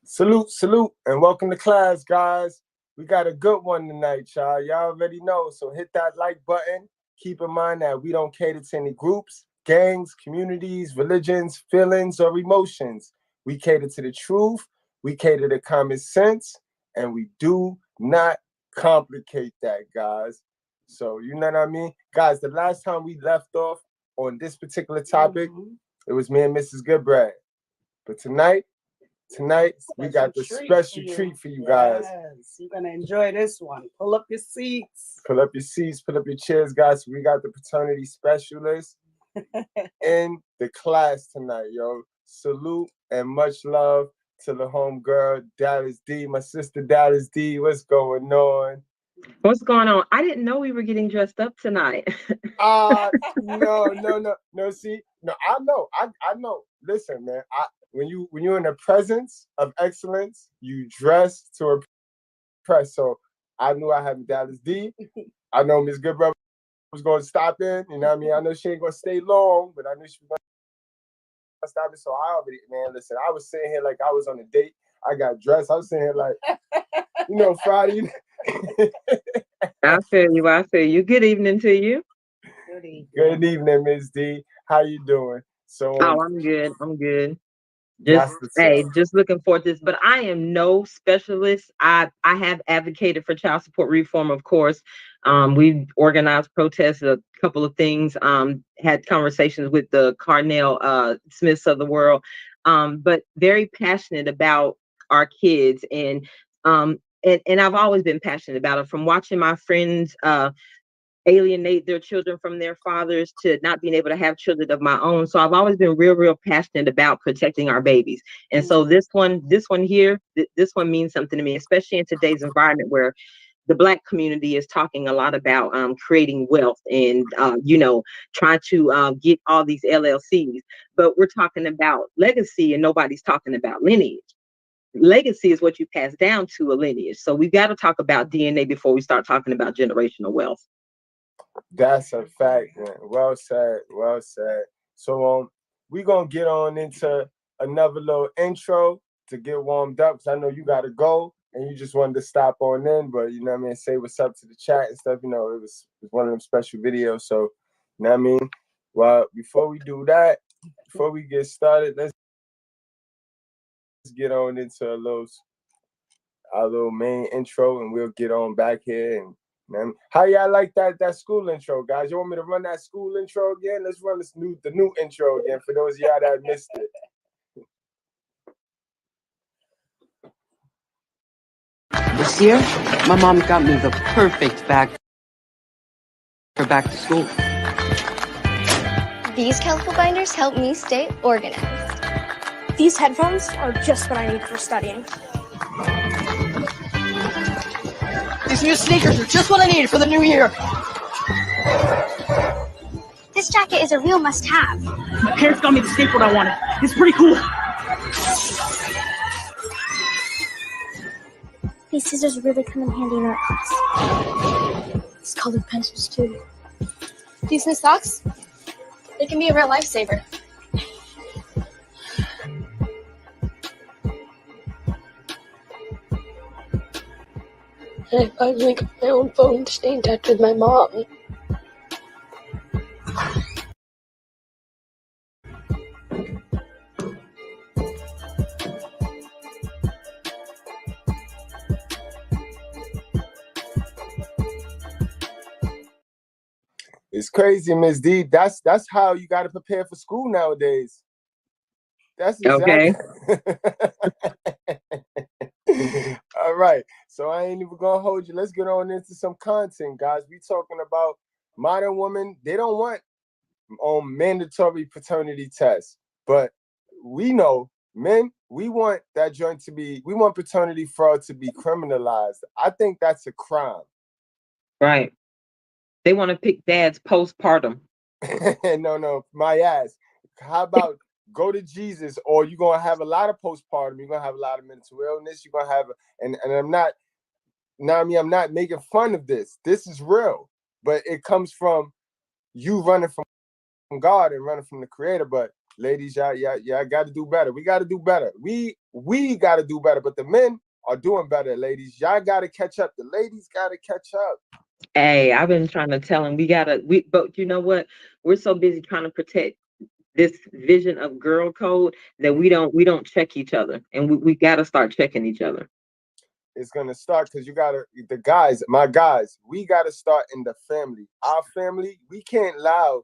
Salute, salute, and welcome to class, guys. We got a good one tonight, y'all. Y'all already know, so hit that like button. Keep in mind that we don't cater to any groups, gangs, communities, religions, feelings, or emotions. We cater to the truth, we cater to common sense, and we do not complicate that, guys. So, you know what I mean? Guys, the last time we left off on this particular topic, it was me and Mrs. Goodbrad. But tonight, we got the special treat for you guys. Yes, you're gonna enjoy this one. Pull up your seats. Pull up your seats, pull up your chairs, guys. We got the paternity specialist in the class tonight, yo. Salute and much love to the home girl, Dallas D, my sister Dallas D. What's going on? What's going on? I didn't know we were getting dressed up tonight. No. See, no, I know. Listen, man. When you're in the presence of excellence, you dress to impress. So I knew I had Dallas D. I know Miss Goodbrother was going to stop in. You know what I mean? I know she ain't going to stay long, but I knew she was going to stop in. So I already, man, listen, I was sitting here like I was on a date. I got dressed. I was sitting here like, Friday. I feel you. Good evening to you. Good evening, Miss D. How you doing? So Oh, I'm good. I'm good. that's Just the hey, tip. just looking forward to this. But I am no specialist. I have advocated for child support reform, of course. We've organized protests, a couple of things. Had conversations with the Carnell Smiths of the world. But very passionate about our kids and I've always been passionate about it, from watching my friends alienate their children from their fathers to not being able to have children of my own. So I've always been real passionate about protecting our babies. And so this one here, this one means something to me, especially in today's environment where the Black community is talking a lot about creating wealth and trying to get all these LLCs. But we're talking about legacy and nobody's talking about lineage. Legacy is what you pass down to a lineage. So we've got to talk about DNA before we start talking about generational wealth. That's a fact, man. Well said. Well said. So we gonna get on into another little intro to get warmed up, because I know you gotta go and you just wanted to stop on in, but you know what I mean, say what's up to the chat and stuff. You know, it was one of them special videos. So you know what I mean? Well, before we do that, before we get started, let's get on into our little main intro, and we'll get on back here. And man, how y'all like that school intro, guys? You want me to run that school intro again? Let's run the new intro again for those of y'all that missed it. This year, my mom got me the perfect bag for back to school. These calico binders help me stay organized. These headphones are just what I need for studying. These new sneakers are just what I need for the new year. This jacket is a real must-have. My parents got me the skateboard I wanted. It's pretty cool. These scissors really come in handy in art class. These colored pencils too. These new socks, they can be a real lifesaver. I finally got my own phone to stay in touch with my mom. It's crazy, Miss D. That's how you got to prepare for school nowadays. That's exactly. Okay. All right. So I ain't even gonna hold you. Let's get on into some content, guys. We talking about modern women. They don't want mandatory paternity tests, but we know men. We want that joint to be. We want paternity fraud to be criminalized. I think that's a crime. Right. They want to pick dads postpartum. No, my ass. How about go to Jesus, or you're gonna have a lot of postpartum, you're gonna have a lot of mental illness, you're gonna have and I'm not I'm not making fun of this. This is real, but it comes from you running from God and running from the creator. But ladies, y'all gotta do better. We gotta do better. We gotta do better, but the men are doing better, ladies. Y'all gotta catch up. The ladies gotta catch up. Hey, I've been trying to tell him but you know what? We're so busy trying to protect this vision of girl code that we don't check each other, and we got to start checking each other. It's gonna start because my guys, we gotta start in the family. Our family, we can't allow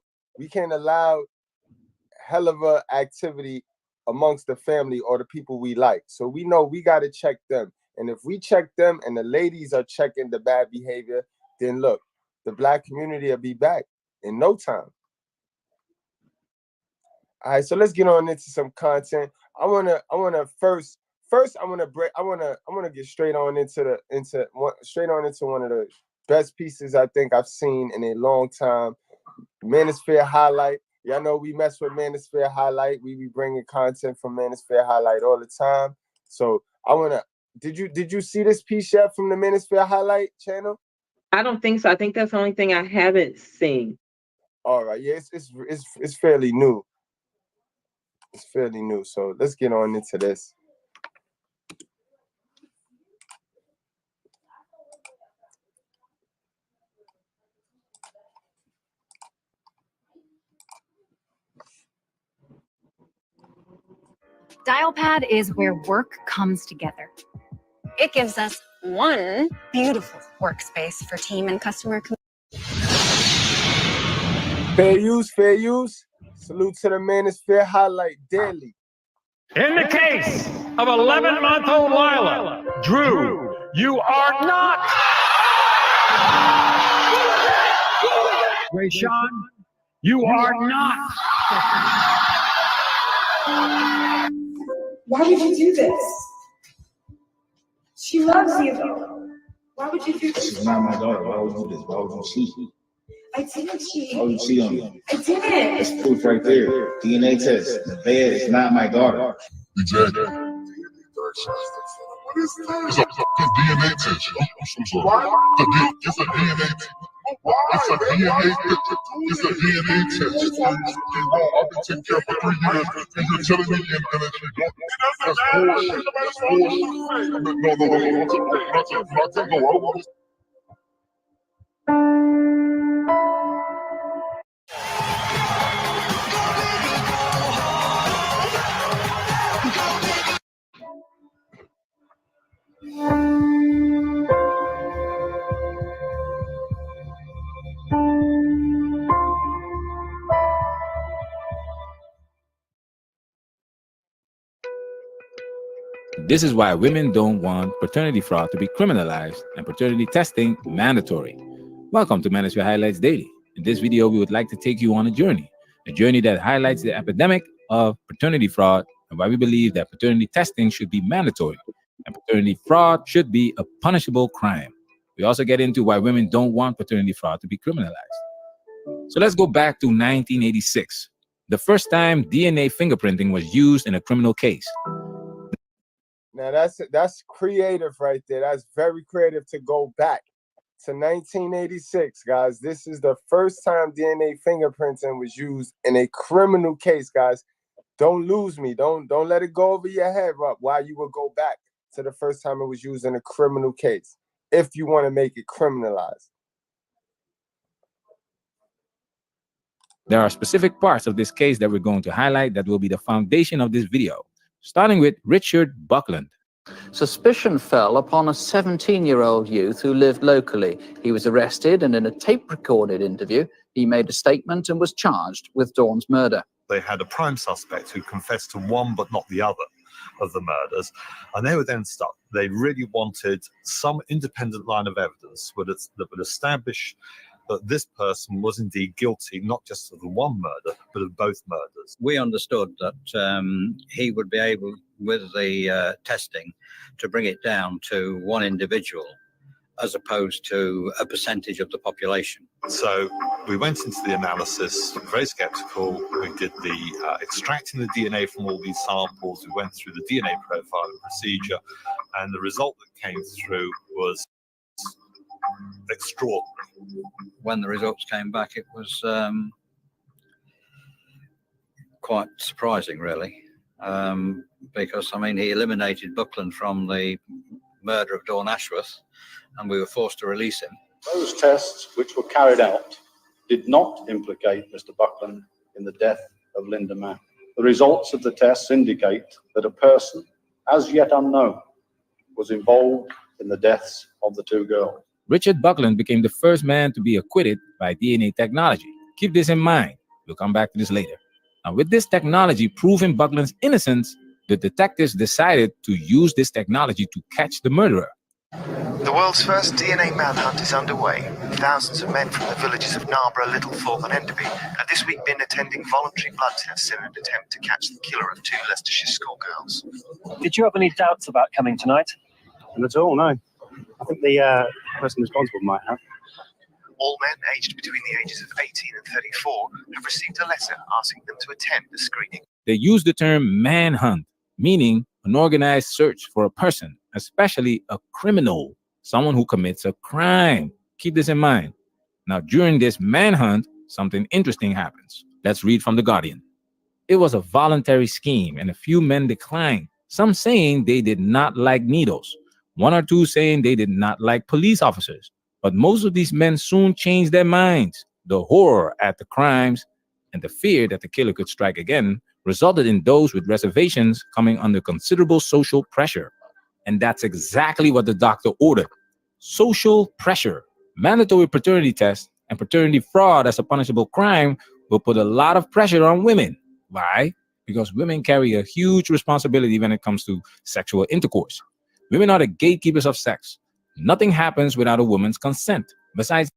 hell of a activity amongst the family or the people we like. So we know we gotta check them. And if we check them and the ladies are checking the bad behavior, then look, the Black community will be back in no time. All right, so let's get on into some content. I wanna first I wanna get straight on into one of the best pieces I think I've seen in a long time. Manosphere Highlight. Y'all know we mess with Manosphere Highlight. We be bringing content from Manosphere Highlight all the time. So did you see this piece yet from the Manosphere Highlight channel? I don't think so. I think that's the only thing I haven't seen. All right, yeah, it's fairly new. It's fairly new. So let's get on into this. Dialpad is where work comes together. It gives us one beautiful workspace for team and customer Fair use, fair use. Salute to the Manosphere Highlight Daily. In the case of 11-month-old Lila, Drew, you are not. Rayshawn, you are not. Why would you do this? She loves you though. Why would you do this? She's not my daughter. Why would you do this? Why would you cheat? I didn't cheat. Why would you cheat on me? I didn't. That's proof right there. DNA test. The bed is not my daughter. Exactly. It's a DNA test. I'm sorry. It's a DNA test. It's a DNA test. It's a DNA test. You're wrong. I've been taking care for 3 years, and you're telling me and that you don't. That's bullshit. That's bullshit. No. This is why women don't want paternity fraud to be criminalized and paternity testing mandatory. Welcome to Manosphere Highlights Daily. In this video, we would like to take you on a journey that highlights the epidemic of paternity fraud and why we believe that paternity testing should be mandatory and paternity fraud should be a punishable crime. We also get into why women don't want paternity fraud to be criminalized. So let's go back to 1986, the first time DNA fingerprinting was used in a criminal case. Now that's creative right there. That's very creative to go back to 1986, guys. This is the first time DNA fingerprinting was used in a criminal case, guys. Don't lose me. Don't let it go over your head, Rob, why you would go back to the first time it was used in a criminal case, if you want to make it criminalized. There are specific parts of this case that we're going to highlight that will be the foundation of this video, starting with Richard Buckland. Suspicion fell upon a 17-year-old youth who lived locally. He was arrested, and in a tape-recorded interview, he made a statement and was charged with Dawn's murder. They had a prime suspect who confessed to one but not the other of the murders, and they were then stuck. They really wanted some independent line of evidence that would establish that this person was indeed guilty, not just of the one murder, but of both murders. We understood that he would be able, with the testing, to bring it down to one individual as opposed to a percentage of the population. So we went into the analysis, very skeptical. We did the extracting the DNA from all these samples. We went through the DNA profiling procedure, and the result that came through was extraordinary. When the results came back, it was quite surprising, really, because, I mean, he eliminated Buckland from the murder of Dawn Ashworth, and we were forced to release him. Those tests which were carried out did not implicate Mr. Buckland in the death of Linda Mann. The results of the tests indicate that a person, as yet unknown, was involved in the deaths of the two girls. Richard Buckland became the first man to be acquitted by DNA technology. Keep this in mind. We'll come back to this later. Now, with this technology proving Buckland's innocence, the detectives decided to use this technology to catch the murderer. The world's first DNA manhunt is underway. Thousands of men from the villages of Narborough, Little Thorpe and Enderby have this week been attending voluntary blood tests in an attempt to catch the killer of two Leicestershire schoolgirls. Did you have any doubts about coming tonight? Not at all, no. I think the person responsible might have. All men aged between the ages of 18 and 34 have received a letter asking them to attend the screening. They use the term manhunt, meaning an organized search for a person, especially a criminal, someone who commits a crime. Keep this in mind. Now, during this manhunt, something interesting happens. Let's read from The Guardian. It was a voluntary scheme, and a few men declined, some saying they did not like needles, one or two saying they did not like police officers. But most of these men soon changed their minds. The horror at the crimes and the fear that the killer could strike again resulted in those with reservations coming under considerable social pressure. And that's exactly what the doctor ordered. Social pressure. Mandatory paternity tests and paternity fraud as a punishable crime will put a lot of pressure on women. Why? Because women carry a huge responsibility when it comes to sexual intercourse. Women are the gatekeepers of sex. Nothing happens without a woman's consent. Besides,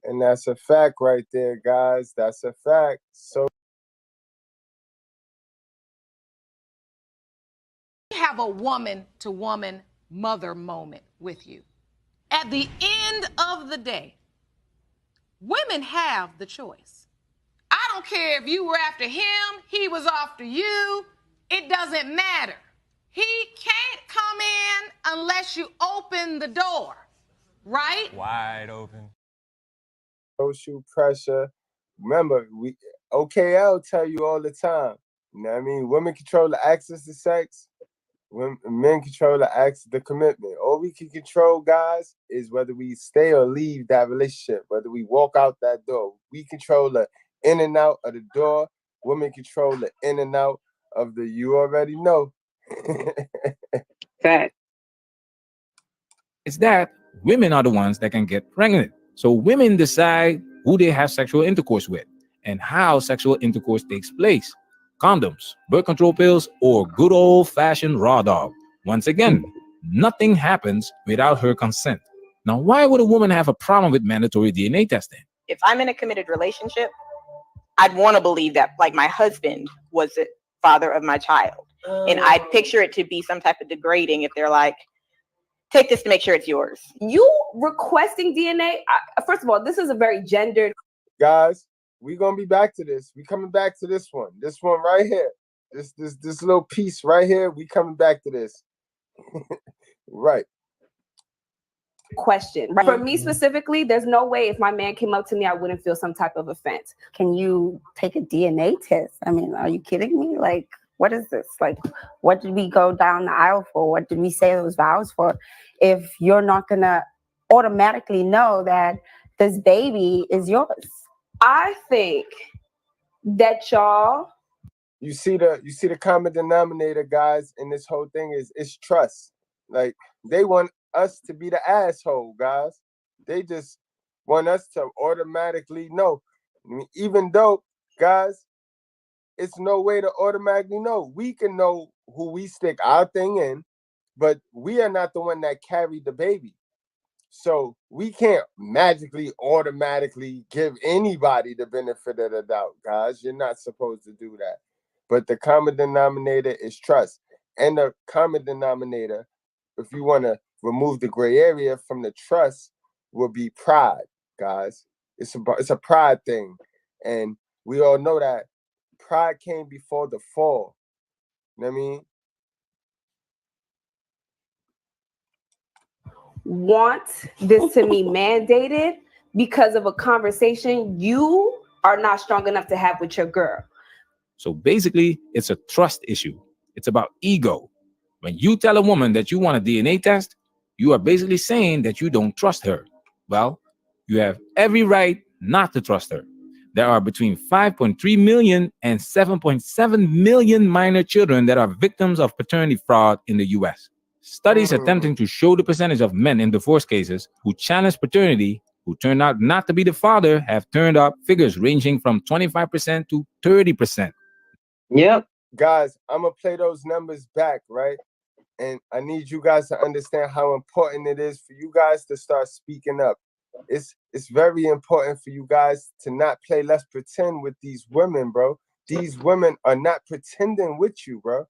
and that's a fact right there, guys. That's a fact. So have a woman-to-woman mother moment with you. At the end of the day, women have the choice. I don't care if you were after him, he was after you. It doesn't matter. He can't come in unless you open the door, right? Wide open. Social pressure. Remember, OKL tell you all the time. You know what I mean? Women control the access to sex. Men control the commitment. All we can control, guys, is whether we stay or leave that relationship, whether we walk out that door. We control the in and out of the door. Women control the in and out of the you already know. Fact. it's that women are the ones that can get pregnant. So women decide who they have sexual intercourse with and how sexual intercourse takes place. Condoms, birth control pills, or good old-fashioned raw dog. Once again, nothing happens without her consent. Now, why would a woman have a problem with mandatory DNA testing? If I'm in a committed relationship, I'd want to believe that, like, my husband was the father of my child. And I'd picture it to be some type of degrading if they're like, take this to make sure it's yours. You requesting DNA? First of all, this is a very gendered. Guys, we gonna be back to this. We coming back to this one. This one right here. This little piece right here. We coming back to this. Right. Question. For me specifically, there's no way if my man came up to me, I wouldn't feel some type of offense. Can you take a DNA test? I mean, are you kidding me? Like, what is this? Like, what did we go down the aisle for? What did we say those vows for? If you're not gonna automatically know that this baby is yours. I think that y'all. You see the common denominator, guys, in this whole thing is trust. Like, they want us to be the asshole, guys. They just want us to automatically know. I mean, even though, guys, it's no way to automatically know. We can know who we stick our thing in, but we are not the one that carried the baby. So we can't magically, automatically give anybody the benefit of the doubt, guys. You're not supposed to do that. But the common denominator is trust. And the common denominator, if you want to remove the gray area from the trust, will be pride, guys. It's a pride thing. And we all know that pride came before the fall. You know what I mean? Want this to be mandated because of a conversation you are not strong enough to have with your girl. So basically, it's a trust issue. It's about ego. When you tell a woman that you want a DNA test, you are basically saying that you don't trust her. Well, you have every right not to trust her. There are between 5.3 million and 7.7 million minor children that are victims of paternity fraud in the US. Studies attempting to show the percentage of men in divorce cases who challenge paternity, who turned out not to be the father, have turned up figures ranging from 25% to 30%. Yep. Guys, I'm going to play those numbers back, right? And I need you guys to understand how important it is for you guys to start speaking up. It's very important for you guys to not play let's pretend with these women, bro. These women are not pretending with you, bro.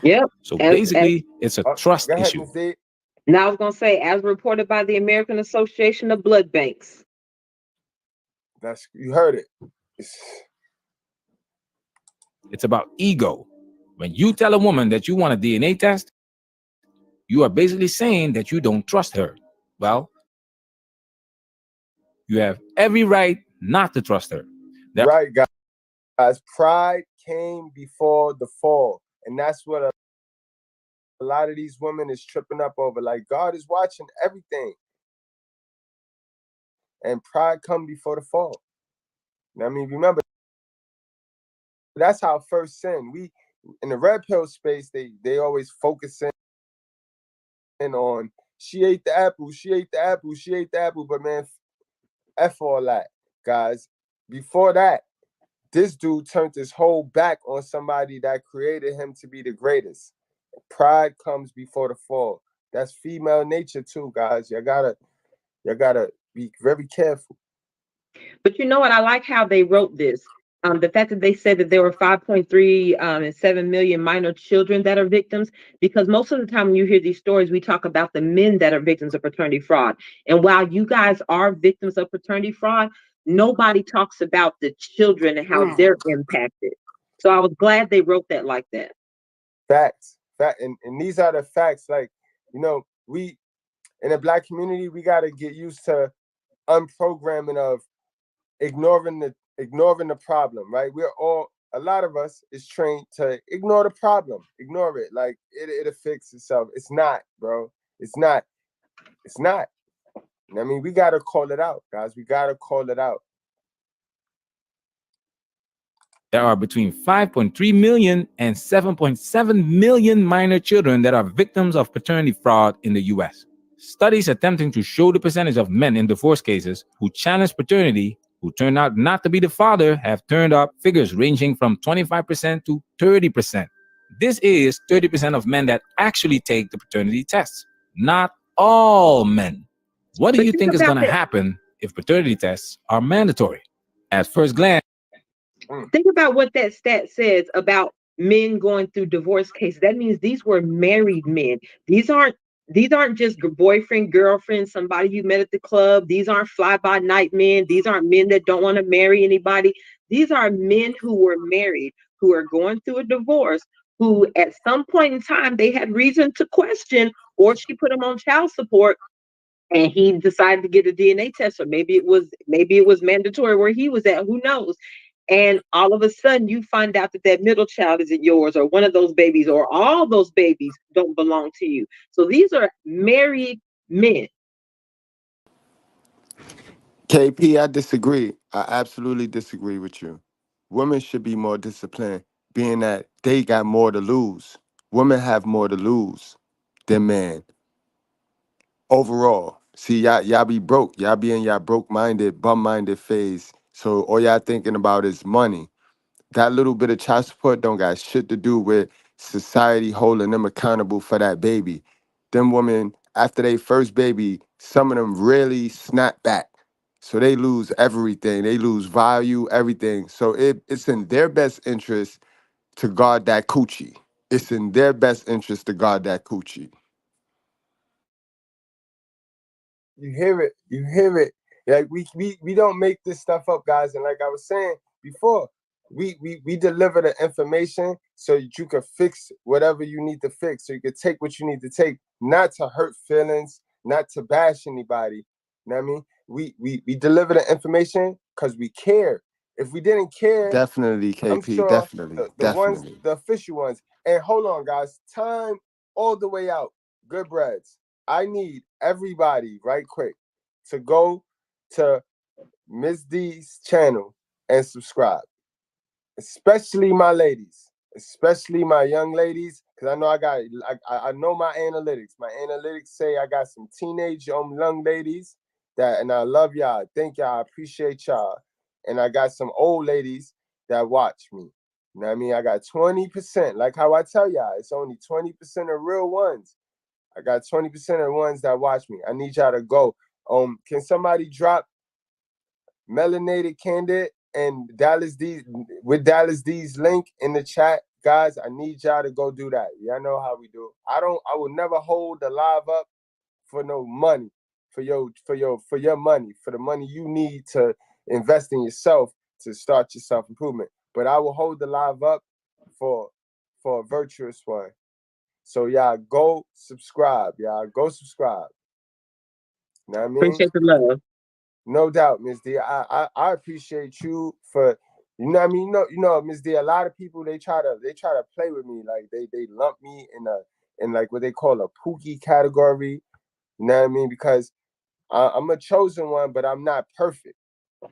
Yep. So basically, it's a trust issue. Now I was going to say, as reported by the American Association of Blood Banks. You heard it. It's about ego. When you tell a woman that you want a DNA test, you are basically saying that you don't trust her. Well, you have every right not to trust her. Right, guys. Pride came before the fall. And that's what a lot of these women is tripping up over. Like, God is watching everything. And pride come before the fall. I mean, remember, That's our first sin. We in the red pill space, they always focus in on she ate the apple, she ate the apple, she ate the apple. But man, F all that, guys. Before that, this dude turned his whole back on somebody that created him to be the greatest. Pride comes before the fall. That's female nature too, guys. Y'all gotta be very careful. But you know what? I like how they wrote this. The fact that they said that there were 5.3 and 7 million minor children that are victims, because most of the time when you hear these stories, we talk about the men that are victims of paternity fraud. And while you guys are victims of paternity fraud, nobody talks about the children and how they're impacted. So I was glad they wrote that like that. Facts. And these are the facts. Like, you know, we in the Black community, we got to get used to unprogramming of ignoring the problem, right? A lot of us is trained to ignore the problem, ignore it, like it'll fix itself. It's not, bro. It's not. I mean, we gotta call it out, guys. We gotta call it out. There are between 5.3 million and 7.7 million minor children that are victims of paternity fraud in the US. Studies attempting to show the percentage of men in divorce cases who challenge paternity who turn out not to be the father have turned up figures ranging from 25% to 30%. This is 30% of men that actually take the paternity tests, not all men. What do you think is going to happen if paternity tests are mandatory? At first glance, think about what that stat says about men going through divorce cases. That means these were married men. These aren't just boyfriend, girlfriend, somebody you met at the club. These aren't fly-by-night men. These aren't men that don't want to marry anybody. These are men who were married, who are going through a divorce, who at some point in time they had reason to question, or she put them on child support, and he decided to get a DNA test, or maybe it was mandatory where he was at. Who knows? And all of a sudden you find out that middle child isn't yours, or one of those babies, or all those babies don't belong to you. So these are married men. KP, I disagree. I absolutely disagree with you. Women should be more disciplined, being that they got more to lose. Women have more to lose than men. Overall. See, y'all be broke. Y'all be in y'all broke-minded, bum-minded phase. So all y'all thinking about is money. That little bit of child support don't got shit to do with society holding them accountable for that baby. Them women, after they first baby, some of them really snap back. So they lose everything. They lose value, everything. So it's in their best interest to guard that coochie. It's in their best interest to guard that coochie. You hear it. Like we don't make this stuff up, guys. And like I was saying before, we deliver the information so that you can fix whatever you need to fix. So you can take what you need to take, not to hurt feelings, not to bash anybody. You know what I mean? We deliver the information because we care. If we didn't care, Definitely, KP, I'm sure definitely. ones, the official ones. And hold on, guys. Time all the way out. Good breads. I need everybody right quick to go to Miss D's channel and subscribe. Especially my ladies, especially my young ladies, because I know I know my analytics. My analytics say I got some teenage young ladies and I love y'all. Thank y'all. I appreciate y'all. And I got some old ladies that watch me. You know what I mean? I got 20%. Like how I tell y'all, it's only 20% of real ones. I got 20% of ones that watch me. I need y'all to go. Can somebody drop Melanated Candid and Dallas D's link in the chat? Guys, I need y'all to go do that. Y'all know how we do. I will never hold the live up for no money. For your money, for the money you need to invest in yourself to start your self-improvement. But I will hold the live up for a virtuous one. So y'all go subscribe. Y'all go subscribe. You know what I mean? Appreciate the love. No doubt, Ms. D. I appreciate you for, you know what I mean? You know, Ms. D, a lot of people they try to play with me. Like they lump me in like what they call a pookie category. You know what I mean? Because I'm a chosen one, but I'm not perfect.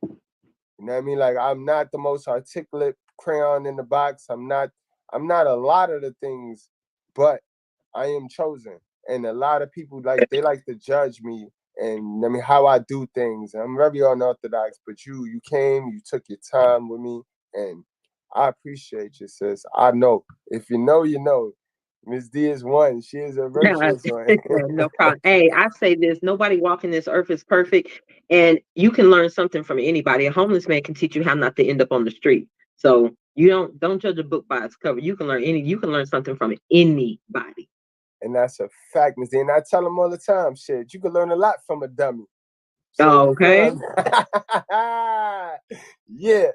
You know what I mean? Like I'm not the most articulate crayon in the box. I'm not a lot of the things, but I am chosen. And a lot of people they like to judge me and I mean how I do things. I'm very unorthodox, but you came, you took your time with me, and I appreciate you, sis. I know. If you know, you know. Miss D is one. She is a virtuous one. No problem. Hey, I say this: nobody walking this earth is perfect, and you can learn something from anybody. A homeless man can teach you how not to end up on the street. So you don't judge a book by its cover. You can learn something from anybody. And that's a fact, Miss D. And I tell them all the time, shit, you can learn a lot from a dummy. So, okay. Yeah.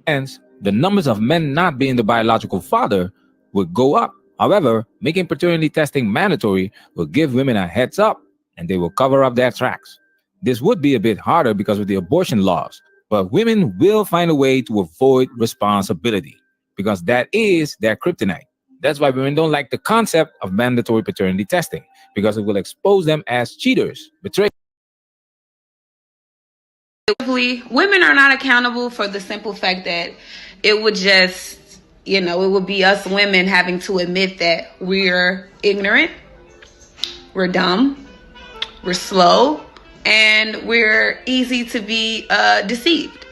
Hence, the numbers of men not being the biological father would go up. However, making paternity testing mandatory will give women a heads up and they will cover up their tracks. This would be a bit harder because of the abortion laws, but women will find a way to avoid responsibility because that is their kryptonite. That's why women don't like the concept of mandatory paternity testing because it will expose them as cheaters, betrayers. Women are not accountable for the simple fact that it would just, it would be us women having to admit that we're ignorant, we're dumb, we're slow, and we're easy to be deceived.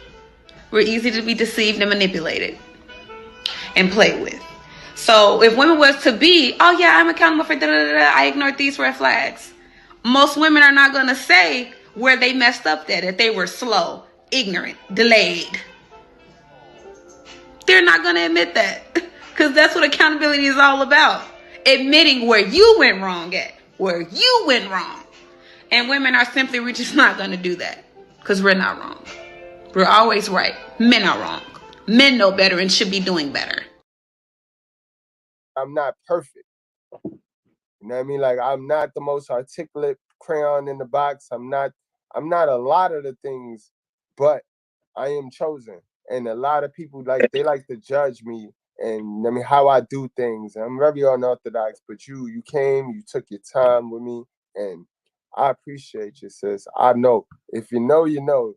We're easy to be deceived and manipulated and played with. So if women was to be, oh yeah, I'm accountable for I ignored these red flags. Most women are not going to say where they messed up that they were slow, ignorant, delayed. They're not going to admit that because that's what accountability is all about. Admitting where you went wrong at, where you went wrong. And women are simply, we're just not going to do that because we're not wrong. We're always right. Men are wrong. Men know better and should be doing better. I'm not perfect. You know what I mean? Like, I'm not the most articulate crayon in the box. I'm not a lot of the things, but I am chosen. And a lot of people they like to judge me and I mean how I do things. I'm very unorthodox, but you came, you took your time with me, and I appreciate you, sis. I know. If you know, you know.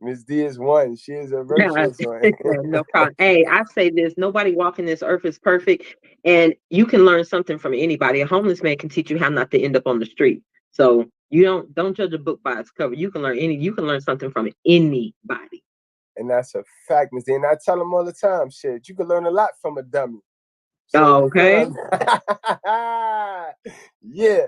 Miss D is one. She is a virtuous one. No problem. Hey, I say this: nobody walking this earth is perfect, and you can learn something from anybody. A homeless man can teach you how not to end up on the street. So you don't judge a book by its cover. You can learn something from anybody. And that's a fact, Miss D. And I tell them all the time, shit, you can learn a lot from a dummy. So, okay. Yeah.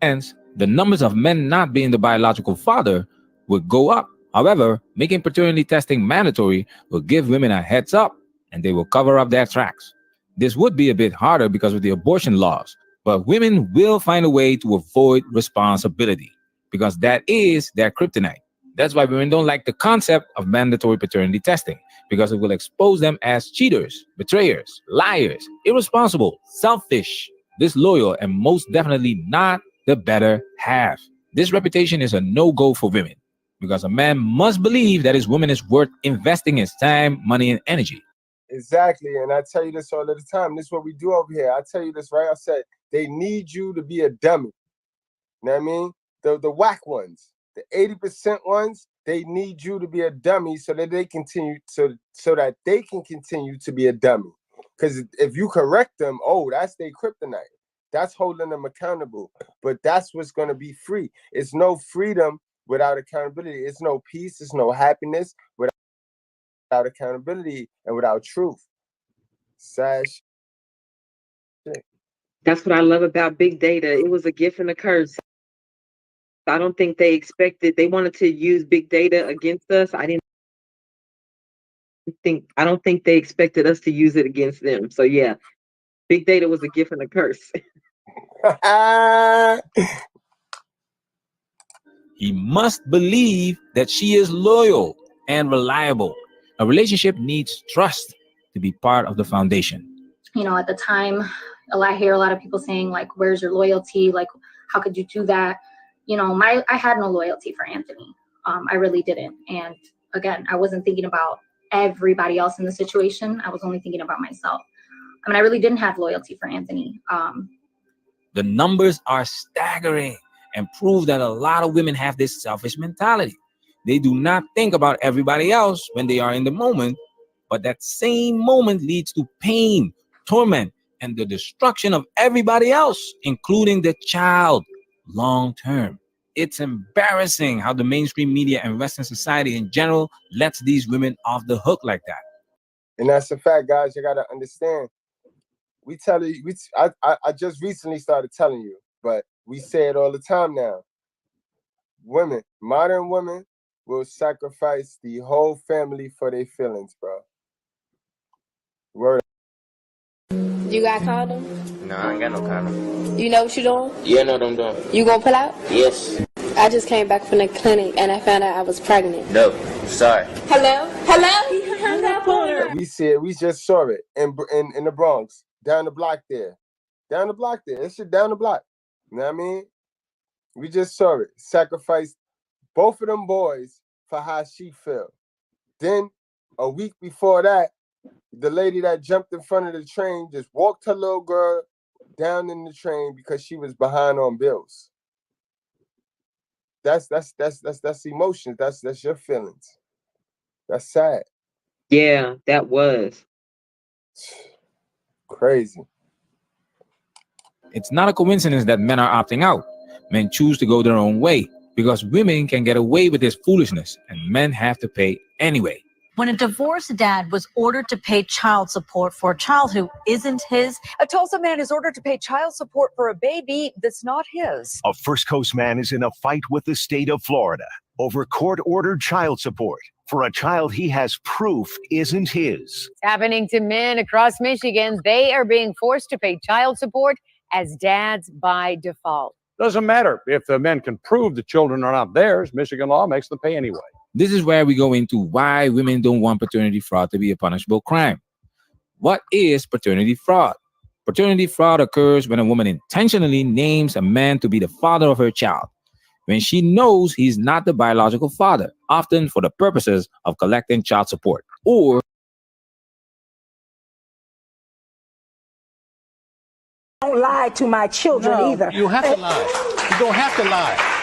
Hence, the numbers of men not being the biological father would go up. However, making paternity testing mandatory will give women a heads up and they will cover up their tracks. This would be a bit harder because of the abortion laws, but women will find a way to avoid responsibility because that is their kryptonite. That's why women don't like the concept of mandatory paternity testing because it will expose them as cheaters, betrayers, liars, irresponsible, selfish, disloyal, and most definitely not the better half. This reputation is a no-go for women because a man must believe that his woman is worth investing his time, money, and energy. Exactly. And I tell you this all the time. This is what we do over here. I tell you this, right? I said, they need you to be a dummy. You know what I mean? The whack ones, the 80% ones, they need you to be a dummy so that they continue so that they can continue to be a dummy. Because if you correct them, that's their kryptonite. That's holding them accountable. But that's what's going to be free. It's no freedom without accountability. It's no peace. It's no happiness without accountability and without truth. Sad shit. That's what I love about big data. It was a gift and a curse. I don't think they wanted to use big data against us. I don't think they expected us to use it against them. So yeah, big data was a gift and a curse. He must believe that she is loyal and reliable. A relationship needs trust to be part of the foundation. At the time, I hear a lot of people saying, like, where's your loyalty? Like, how could you do that? I had no loyalty for Anthony. I really didn't. And again, I wasn't thinking about everybody else in the situation. I was only thinking about myself. I mean, I really didn't have loyalty for Anthony. The numbers are staggering. and prove that a lot of women have this selfish mentality. They do not think about everybody else when they are in the moment, but that same moment leads to pain, torment, and the destruction of everybody else, including the child, long term. It's embarrassing how the mainstream media and Western society in general lets these women off the hook like that. And that's a fact, guys. You gotta understand. We tell you, I just recently started telling you, but we say it all the time now. Women, modern women, will sacrifice the whole family for their feelings, bro. Word. You got condom? No, I ain't got no condom. You know what you doing? Yeah, I know what I'm doing. You gonna pull out? Yes. I just came back from the clinic and I found out I was pregnant. No, sorry. Hello? Hello? He hung up on her. We see it. We just saw it in the Bronx, down the block there. Down the block there. It's shit down the block. You know what I mean? We just saw it. Sacrificed both of them boys for how she felt. Then, a week before that, the lady that jumped in front of the train just walked her little girl down in the train because she was behind on bills. That's emotions. That's your feelings. That's sad. Yeah, that was crazy. It's not a coincidence that men are opting out. Men choose to go their own way because women can get away with this foolishness and men have to pay anyway. When a divorced dad was ordered to pay child support for a child who isn't his. A Tulsa man is ordered to pay child support for a baby that's not his. A First Coast man is in a fight with the state of Florida over court-ordered child support for a child he has proof isn't his. It's happening to men across Michigan. They are being forced to pay child support as dads by default. Doesn't matter. If the men can prove the children are not theirs, Michigan law makes them pay anyway. This is where we go into why women don't want paternity fraud to be a punishable crime. What is paternity fraud? Paternity fraud occurs when a woman intentionally names a man to be the father of her child, when she knows he's not the biological father, often for the purposes of collecting child support, or don't lie to my children either. You have to lie. You don't have to lie.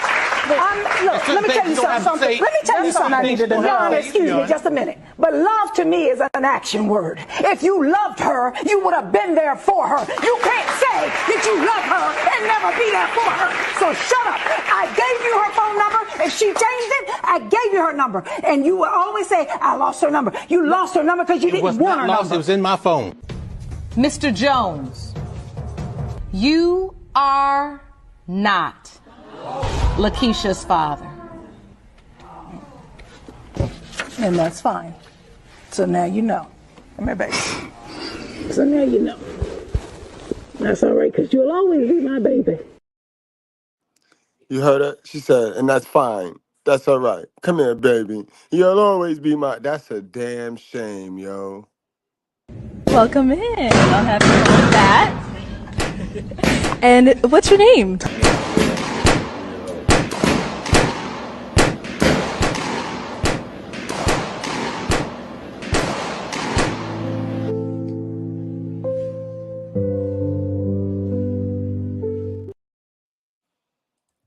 Look, let me tell you something. Let me tell you something I needed to know. Excuse me just a minute. But love to me is an action word. If you loved her, you would have been there for her. You can't say that you love her and never be there for her. So shut up. I gave you her phone number. If she changed it, I gave you her number. And you will always say, I lost her number. You lost her number because you didn't want her number. It was in my phone. Mr. Jones, you are not Lakeisha's father. And that's fine. So now you know. Come here, baby. So now you know. That's all right, because you'll always be my baby. You heard her? She said, and that's fine. That's all right. Come here, baby. You'll always be my... That's a damn shame, yo. Welcome in. I'll have you with that. And what's your name?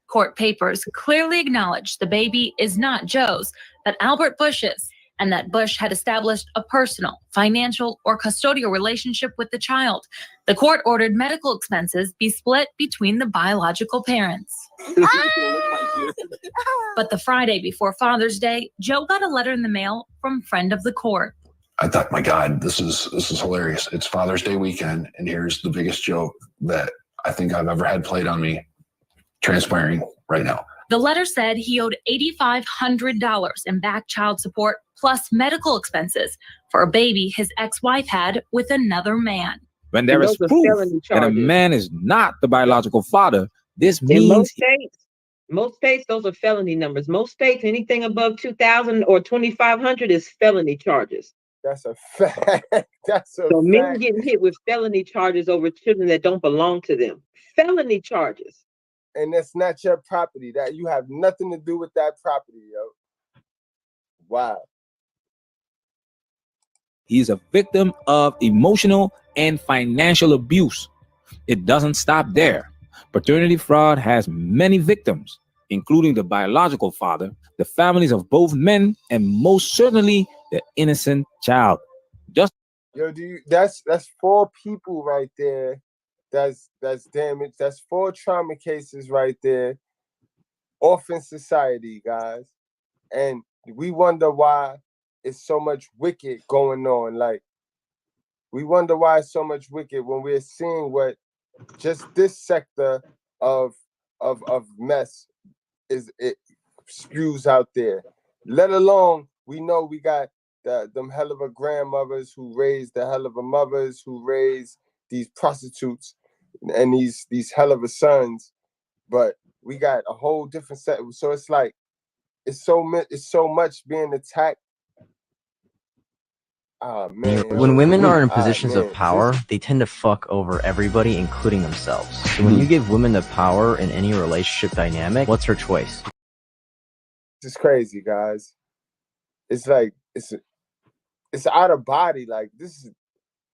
Court papers clearly acknowledge the baby is not Joe's, but Albert Bush's, and that Bush had established a personal, financial, or custodial relationship with the child. The court ordered medical expenses be split between the biological parents. But the Friday before Father's Day, Joe got a letter in the mail from friend of the court. I thought, my God, this is hilarious. It's Father's Day weekend, and here's the biggest joke that I think I've ever had played on me transpiring right now. The letter said he owed $8,500 in back child support plus medical expenses for a baby his ex-wife had with another man. When there is proof that a man is not the biological father, this means... Most states, those are felony numbers. Most states, anything above 2,000 or 2,500 is felony charges. That's a fact. So men getting hit with felony charges over children that don't belong to them. Felony charges. And that's not your property. That you have nothing to do with that property, yo. Wow. He's a victim of emotional and financial abuse. It doesn't stop there. Paternity fraud has many victims, including the biological father, the families of both men, and most certainly the innocent child. Just Yo, that's 4 people right there. That's damage. That's 4 trauma cases right there. Off in society, guys. And we wonder why it's so much wicked going on. Like, we wonder why it's so much wicked when we're seeing what just this sector of mess it spews out there. Let alone we know we got them hell of a grandmothers who raised the hell of a mothers who raised these prostitutes and these hell of a sons, but we got a whole different set. So it's like it's so much being attacked. When women are in positions of power, they tend to fuck over everybody, including themselves. So when you give women the power in any relationship dynamic, what's her choice? This is crazy, guys. It's like it's out of body. Like this is,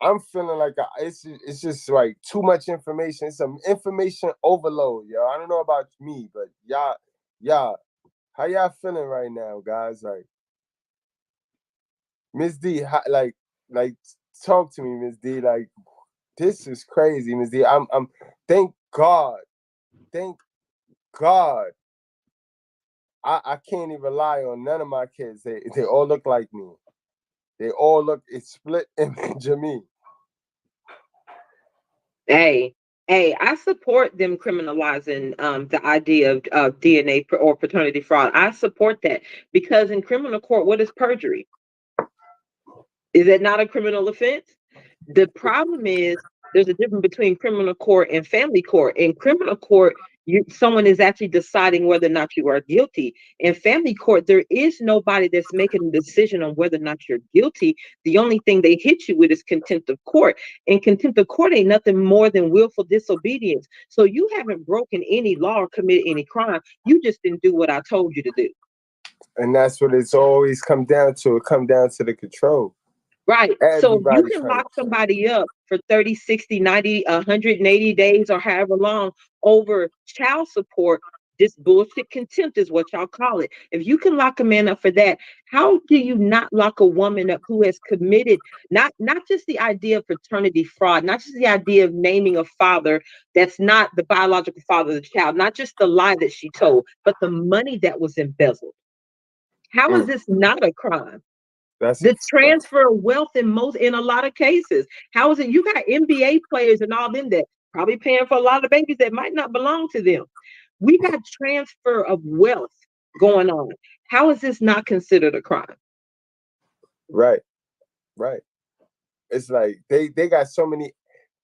I'm feeling like it's just like too much information. It's some information overload, yo. I don't know about me, but y'all, how y'all feeling right now, guys? Like, Miss D, like, talk to me, Miss D. Like, this is crazy, Miss D. I'm. Thank God. I can't even rely on none of my kids. They all look like me. They all look. It's split image of me. Hey, I support them criminalizing the idea of DNA or paternity fraud. I support that because in criminal court, what is perjury? Is it not a criminal offense? The problem is there's a difference between criminal court and family court. In criminal court, someone is actually deciding whether or not you are guilty. In family court, there is nobody that's making a decision on whether or not you're guilty. The only thing they hit you with is contempt of court. And contempt of court ain't nothing more than willful disobedience. So you haven't broken any law or committed any crime. You just didn't do what I told you to do. And that's what it's always come down to. It come down to the control. Right. So you can lock somebody up for 30, 60, 90, 180 days or however long over child support. This bullshit contempt is what y'all call it. If you can lock a man up for that, how do you not lock a woman up who has committed not just the idea of paternity fraud, not just the idea of naming a father that's not the biological father of the child, not just the lie that she told, but the money that was embezzled? How is this not a crime? The transfer of wealth in a lot of cases. How is it? You got NBA players and all them that probably paying for a lot of babies that might not belong to them. We got transfer of wealth going on. How is this not considered a crime? Right. It's like they got so many.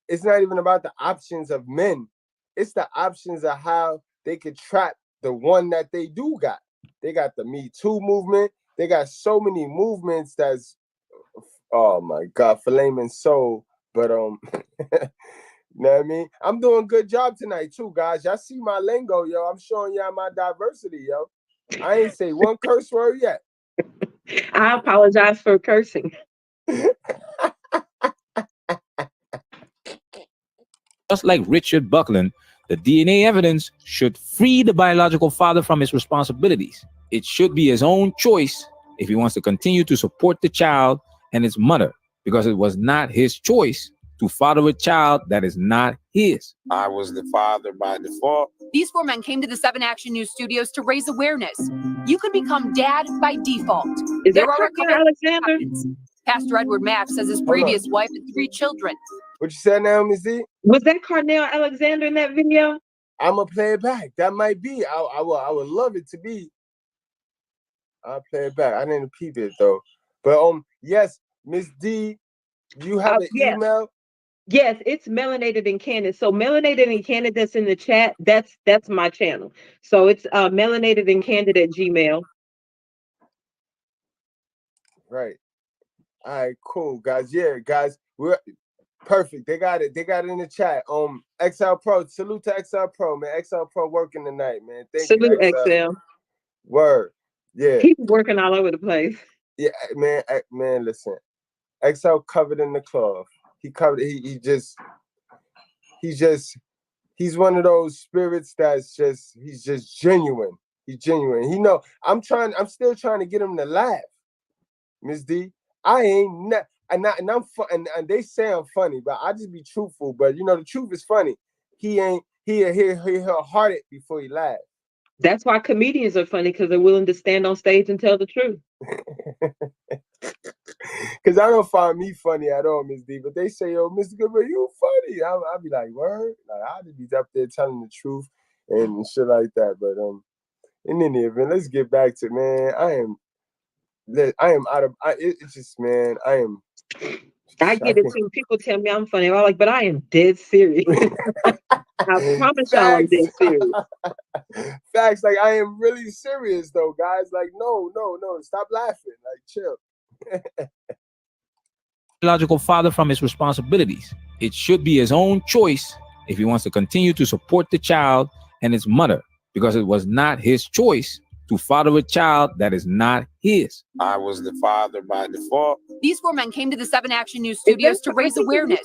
It's not even about the options of men. It's the options of how they could trap the one that they do got. They got the Me Too movement. They got so many movements that's, oh my God, flaming soul. But you know what I mean? I'm doing a good job tonight too, guys. Y'all see my lingo, yo. I'm showing y'all my diversity, yo. I ain't say one curse word yet. I apologize for cursing. Just like Richard Buckland, the DNA evidence should free the biological father from his responsibilities. It should be his own choice if he wants to continue to support the child and its mother, because it was not his choice to father a child that is not his. I was the father by default. These 4 men came to the 7 Action News studios to raise awareness. You can become dad by default. Is there that Alexander? Pastor Edward Mack says his previous wife had 3 children. What you said now, Miss D? Was that Carnell Alexander in that video? I'm gonna play it back. That might be. I would love it to be. I'll play it back. I didn't peep it though. But yes, Miss D, you have an email? Yes, it's Melanated and Candid. So Melanated and Candid that's in the chat, that's my channel. So it's Melanated and Candid at Gmail. Right. All right, cool, guys. Yeah, guys, we're perfect. They got it. They got it in the chat. XL Pro. Salute to XL Pro, man. XL Pro working tonight, man. Salute XL. Word. Yeah. He's working all over the place. Yeah, man. Listen. XL covered in the cloth. He covered. He he's one of those spirits he's just genuine. He's genuine. He know I'm still trying to get him to laugh. Miss D, I ain't not, and they say I'm funny, but I just be truthful. But you know the truth is funny. He'll heart it before he laughs. That's why comedians are funny, because they're willing to stand on stage and tell the truth. Because I don't find me funny at all, Miss D. But they say, yo, Mr. Goodman, you funny. I'll be like, word? Like, I'll just be up there telling the truth and shit like that. But in any event, let's get back to, man, I am out of, it's just, man, I get it too. People tell me I'm funny. I'm like, but I am dead serious. I promise y'all I'm dead serious. Facts, like I am really serious though, guys. Like, no, stop laughing. Like, chill. Biological father from his responsibilities. It should be his own choice if he wants to continue to support the child and his mother, because it was not his choice to father a child that is not his. I was the father by default. These 4 men came to the 7 Action News studios to raise awareness.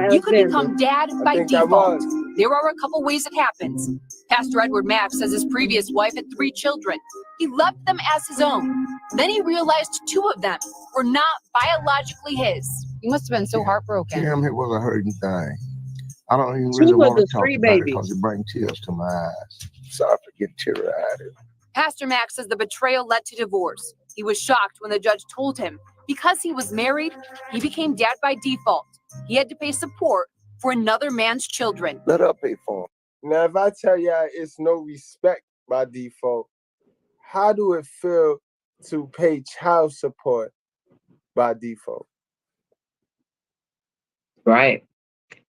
You could become dad by default. There are a couple ways it happens. Pastor Edward Mack says his previous wife had 3 children. He loved them as his own. Then he realized 2 of them were not biologically his. He must have been so heartbroken. Damn, it was a hurting thing. I don't even really want to talk about it because it brings tears to my eyes. Sorry for getting teary-eyed. Pastor Mack says the betrayal led to divorce. He was shocked when the judge told him because he was married, he became dad by default. He had to pay support for another man's children. Let her pay for him. Now, if I tell y'all it's no respect by default, how do it feel to pay child support by default? Right.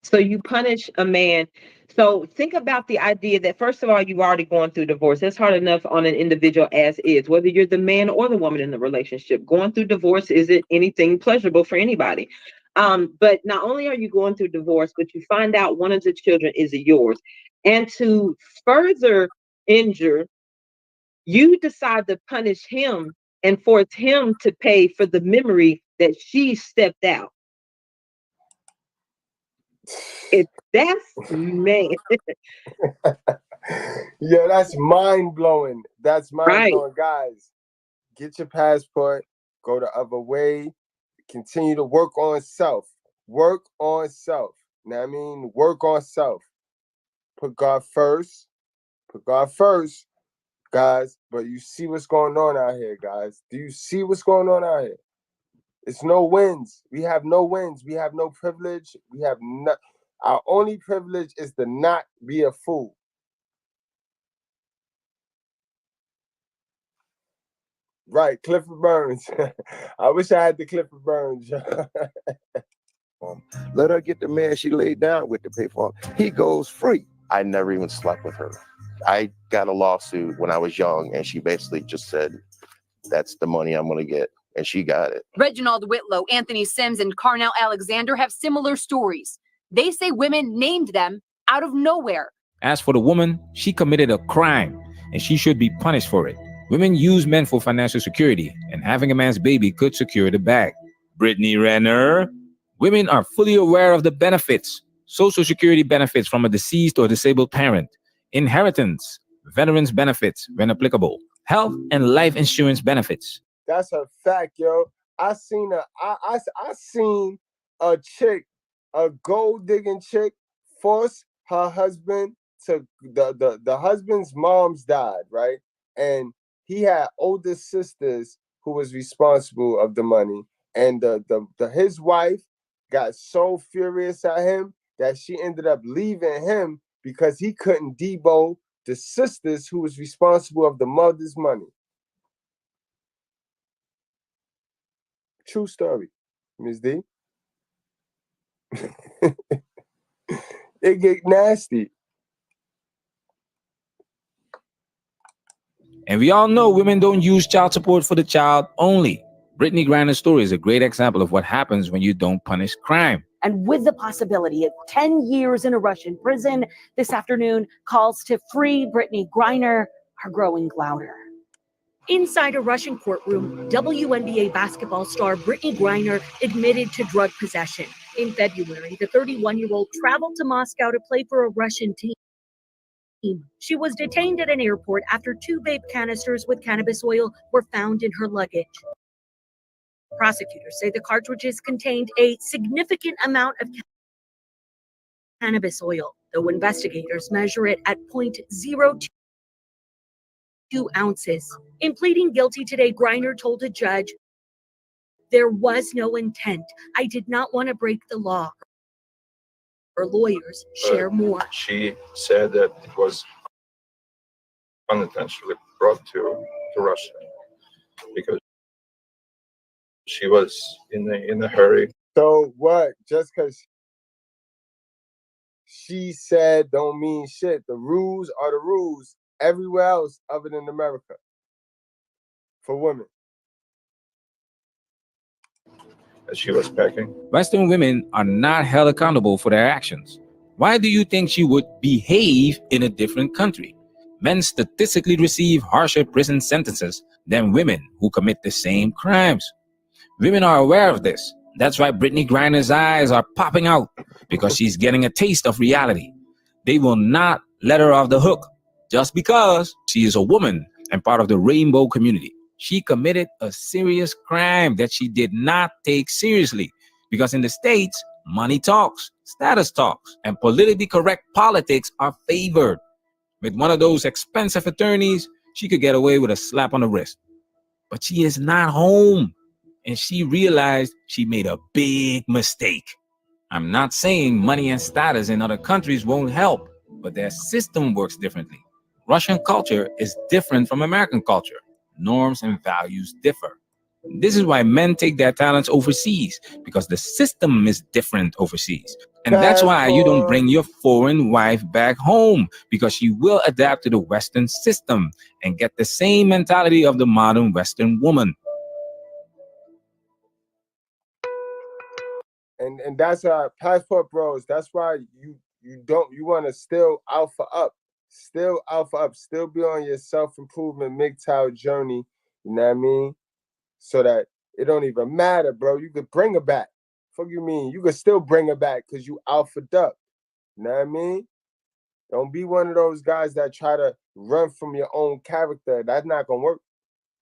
So you punish a man. So think about the idea that, first of all, you've already gone through divorce. That's hard enough on an individual as is, whether you're the man or the woman in the relationship. Going through divorce isn't anything pleasurable for anybody. But not only are you going through divorce, but you find out one of the children is yours. And to further injure, you decide to punish him and force him to pay for the memory that she stepped out. That's man. Yeah, that's mind-blowing. That's mind-blowing. Right. Guys, get your passport, go the other way, continue to work on self. Work on self. You know what I mean? Work on self. Put God first. Put God first, guys. But you see what's going on out here, guys. Do you see what's going on out here? It's no wins. We have no wins. We have no privilege. We have no. Our only privilege is to not be a fool. Right, Clifford Burns. I wish I had the Clifford Burns. Let her get the man she laid down with to pay for him. He goes free. I never even slept with her. I got a lawsuit when I was young, and she basically just said, that's the money I'm going to get. And she got it. Reginald Whitlow, Anthony Sims, and Carnell Alexander have similar stories. They say women named them out of nowhere. As for the woman, she committed a crime, and she should be punished for it. Women use men for financial security, and having a man's baby could secure the bag. Brittany Renner. Women are fully aware of the benefits. Social security benefits from a deceased or disabled parent. Inheritance. Veterans benefits, when applicable. Health and life insurance benefits. That's a fact, yo. I seen a chick, a gold digging chick, force her husband to the husband's mom's died, right? And he had older sisters who was responsible of the money. And his wife got so furious at him that she ended up leaving him because he couldn't debo the sisters who was responsible of the mother's money. True story, Ms. D. It get nasty. And we all know women don't use child support for the child only. Brittany Griner's story is a great example of what happens when you don't punish crime. And with the possibility of 10 years in a Russian prison, this afternoon, calls to free Brittany Griner are growing louder. Inside a Russian courtroom, WNBA basketball star Brittany Griner admitted to drug possession. In February, the 31-year-old traveled to Moscow to play for a Russian team. She was detained at an airport after 2 vape canisters with cannabis oil were found in her luggage. Prosecutors say the cartridges contained a significant amount of cannabis oil, though investigators measure it at 0.02 ounces. In pleading guilty today, Griner told a judge, "There was no intent. I did not want to break the law." Her lawyers share more. She said that it was unintentionally brought to Russia because she was in a hurry. So what? Just because she said don't mean shit. The rules are the rules everywhere else other than America for women. As she was packing. Western women are not held accountable for their actions. Why do you think she would behave in a different country? Men statistically receive harsher prison sentences than women who commit the same crimes. Women are aware of this. That's why Brittany Griner's eyes are popping out, because she's getting a taste of reality. They will not let her off the hook just because she is a woman and part of the rainbow community. She committed a serious crime that she did not take seriously, because in the States, money talks, status talks, and politically correct politics are favored. With one of those expensive attorneys, she could get away with a slap on the wrist. But she is not home, and she realized she made a big mistake. I'm not saying money and status in other countries won't help, but their system works differently. Russian culture is different from American culture. Norms and values differ. This is why men take their talents overseas, because the system is different overseas. And that's why you don't bring your foreign wife back home, because she will adapt to the Western system and get the same mentality of the modern Western woman. And that's our passport bros. That's why you want to still alpha up, still be on your self-improvement MGTOW journey, you know what I mean? So that it don't even matter, bro. You could bring her back. Fuck you mean? You could still bring her back because you alpha up. You know what I mean? Don't be one of those guys that try to run from your own character. That's not gonna work.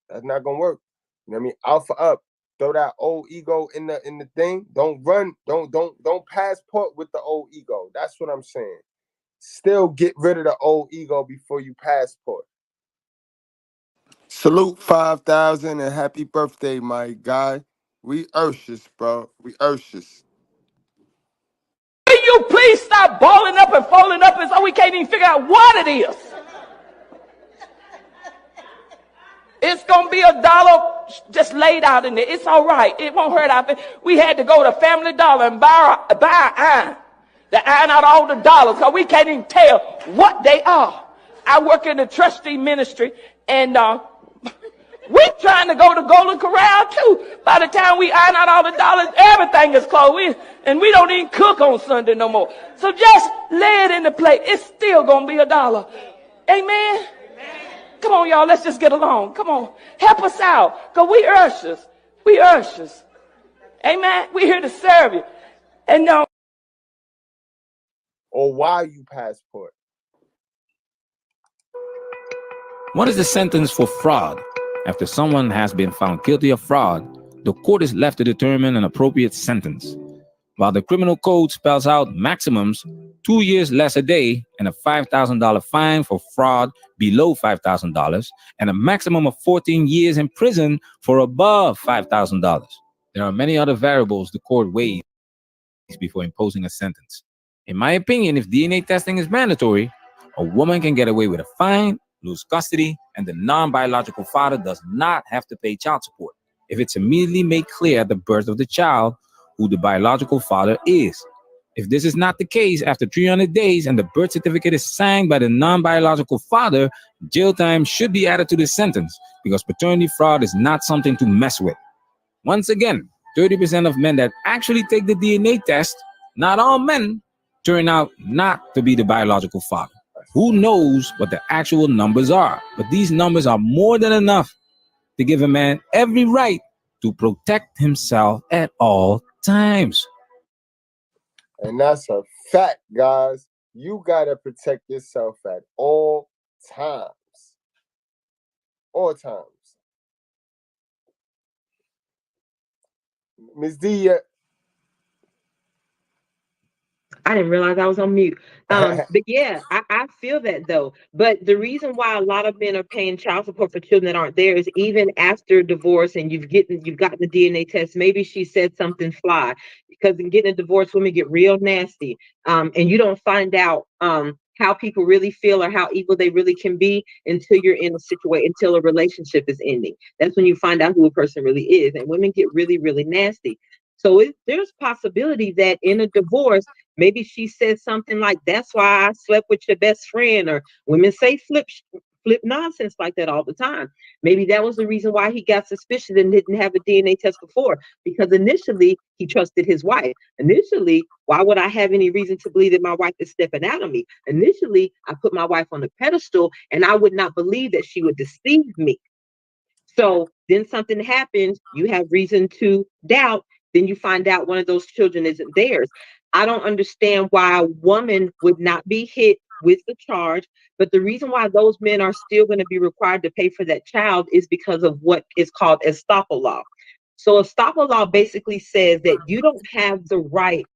That's not gonna work. You know what I mean? Alpha up. Throw that old ego in the thing. Don't run. Don't passport with the old ego. That's what I'm saying. Still get rid of the old ego before you passport. Salute 5,000 and happy birthday, my guy. We Urshus, bro. We Urshus. Will you please stop balling up and folding up and so we can't even figure out what it is? It's going to be $1 just laid out in there. It's all right. It won't hurt our feelings. We had to go to Family Dollar and buy iron. To iron out all the dollars because we can't even tell what they are. I work in the trustee ministry and we're trying to go to Golden Corral too. By the time we iron out all the dollars, everything is closed. And we don't even cook on Sunday no more. So just lay it in the plate. It's still going to be $1. Amen? Come on, y'all. Let's just get along. Come on. Help us out. Because we Urshus. We Urshus. Amen? We're here to serve you. And no. Or why you passport? What is the sentence for fraud? After someone has been found guilty of fraud, the court is left to determine an appropriate sentence. While the criminal code spells out maximums, 2 years less a day and a $5,000 fine for fraud below $5,000 and a maximum of 14 years in prison for above $5,000. There are many other variables the court weighs before imposing a sentence. In my opinion, if DNA testing is mandatory, a woman can get away with a fine, lose custody, and the non-biological father does not have to pay child support if it's immediately made clear at the birth of the child who the biological father is. If this is not the case after 300 days and the birth certificate is signed by the non-biological father, jail time should be added to the sentence because paternity fraud is not something to mess with. Once again, 30% of men that actually take the DNA test, not all men, turn out not to be the biological father. Who knows what the actual numbers are? But these numbers are more than enough to give a man every right to protect himself at all times. And that's a fact, guys. you gotta protect yourself at all times. All times. Ms. D, I didn't realize I was on mute. But yeah, I feel that though. But the reason why a lot of men are paying child support for children that aren't there is even after divorce and you've gotten the DNA test, maybe she said something fly. Because in getting a divorce, women get real nasty. And you don't find out how people really feel or how evil they really can be until you're in a situation, until a relationship is ending. That's when you find out who a person really is. And women get really, really nasty. So there's possibility that in a divorce, maybe she said something like, "That's why I slept with your best friend," or women say flip nonsense like that all the time. Maybe that was the reason why he got suspicious and didn't have a DNA test before, because initially he trusted his wife. Initially, why would I have any reason to believe that my wife is stepping out on me? Initially, I put my wife on a pedestal and I would not believe that she would deceive me. So then something happens, you have reason to doubt, then you find out one of those children isn't theirs. I don't understand why a woman would not be hit with the charge, but the reason why those men are still going to be required to pay for that child is because of what is called estoppel law. So estoppel law basically says that you don't have the right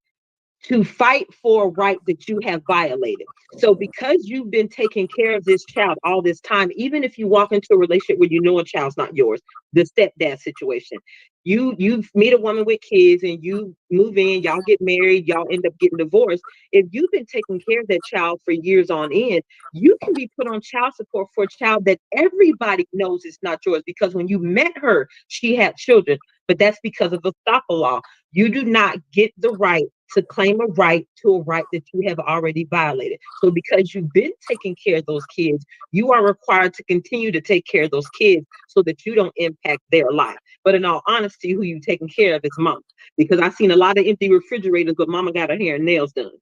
to fight for a right that you have violated. So because you've been taking care of this child all this time, even if you walk into a relationship where you know a child's not yours, the stepdad situation, you meet a woman with kids and you move in, y'all get married, y'all end up getting divorced. If you've been taking care of that child for years on end, you can be put on child support for a child that everybody knows is not yours, because when you met her, she had children, but that's because of the estoppel law. You do not get the right to claim a right to a right that you have already violated. So because you've been taking care of those kids, you are required to continue to take care of those kids so that you don't impact their life. But in all honesty, who you taking care of is mom. Because I've seen a lot of empty refrigerators, but mama got her hair and nails done.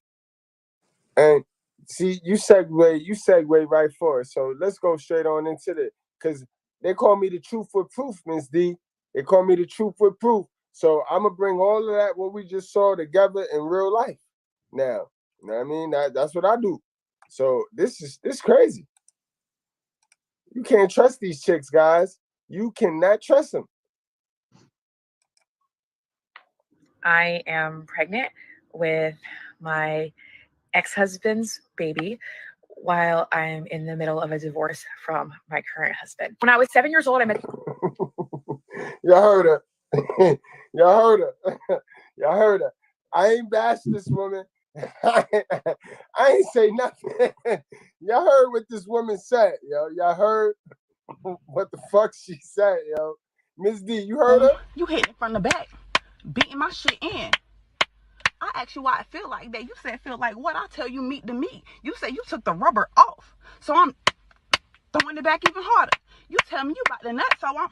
And see, you segue right for it. So let's go straight on into it. Because they call me the truth with proof, Ms. D. They call me the truth with proof. So I'm going to bring all of that, what we just saw, together in real life now. You know what I mean? That's what I do. So this crazy. You can't trust these chicks, guys. You cannot trust them. I am pregnant with my ex-husband's baby while I'm in the middle of a divorce from my current husband. When I was 7 years old, I met... Y'all heard her. Y'all heard her. Y'all heard her. I ain't bash this woman. I ain't say nothing. Y'all heard what this woman said, yo. Y'all heard what the fuck she said, yo. Ms. D, you heard her? You hitting from the back, beating my shit in. I asked you why I feel like that. You said feel like what? I tell you meat to meat. You said you took the rubber off. So I'm throwing it back even harder. You tell me you got the nut, so I'm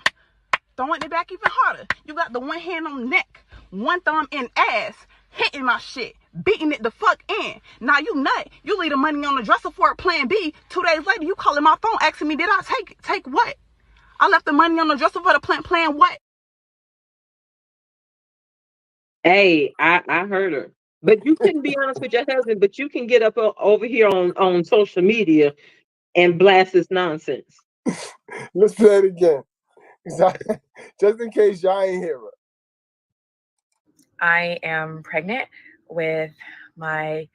throwing it back even harder. You got the one hand on the neck, one thumb in ass, hitting my shit, beating it the fuck in. Now you nut. You leave the money on the dresser for a plan B. 2 days later, you calling my phone asking me, did I take what? I left the money on the dresser for the plan what? Hey, I heard her. But you couldn't be honest with your husband, but you can get up over here on social media and blast this nonsense. Let's play it again. Just in case y'all ain't hear her. I am pregnant with my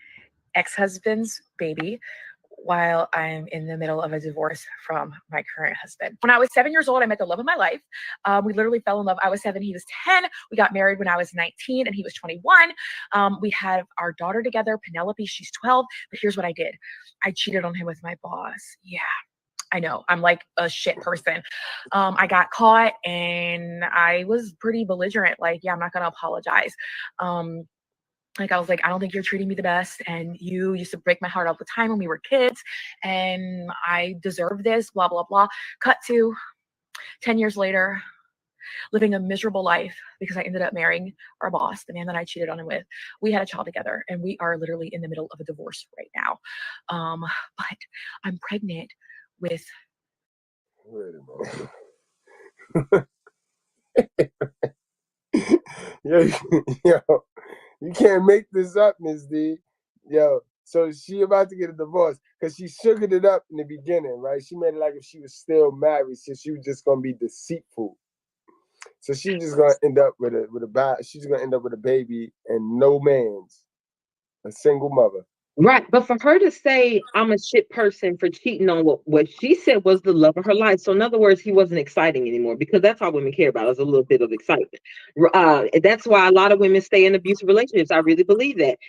ex-husband's baby while I'm in the middle of a divorce from my current husband. When I was 7 years old, I met the love of my life. We literally fell in love. I was 7, he was 10. We got married when I was 19 and he was 21. We had our daughter together, Penelope, she's 12. But here's what I did. I cheated on him with my boss. Yeah, I know. I'm like a shit person. I got caught and I was pretty belligerent. Like, yeah, I'm not going to apologize. Like, I was like, I don't think you're treating me the best. And you used to break my heart all the time when we were kids. And I deserve this, blah, blah, blah. Cut to 10 years later, living a miserable life because I ended up marrying our boss, the man that I cheated on him with. We had a child together and we are literally in the middle of a divorce right now. But I'm pregnant with... Wait a minute. Yo, you can't make this up, Ms. D. Yo, So she about to get a divorce because she sugared it up in the beginning, right? She made it like if she was still married, so she was just gonna be deceitful. So she's just gonna end up with she's gonna end up with a baby and no man's, a single mother. Right. But for her to say, I'm a shit person for cheating on what she said was the love of her life. So in other words, he wasn't exciting anymore, because that's all women care about is a little bit of excitement. That's why a lot of women stay in abusive relationships. I really believe that.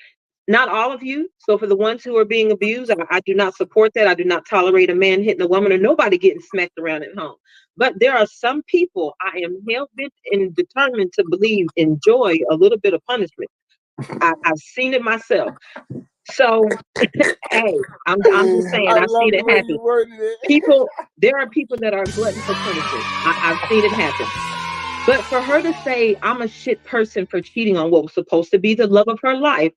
Not all of you. So for the ones who are being abused, I do not support that. I do not tolerate a man hitting a woman or nobody getting smacked around at home. But there are some people I am hell-bent and determined to believe enjoy a little bit of punishment. I've seen it myself. So, hey, I'm just saying, I've seen it happen. There are people that are gluttons for punishment. I've seen it happen. But for her to say, I'm a shit person for cheating on what was supposed to be the love of her life,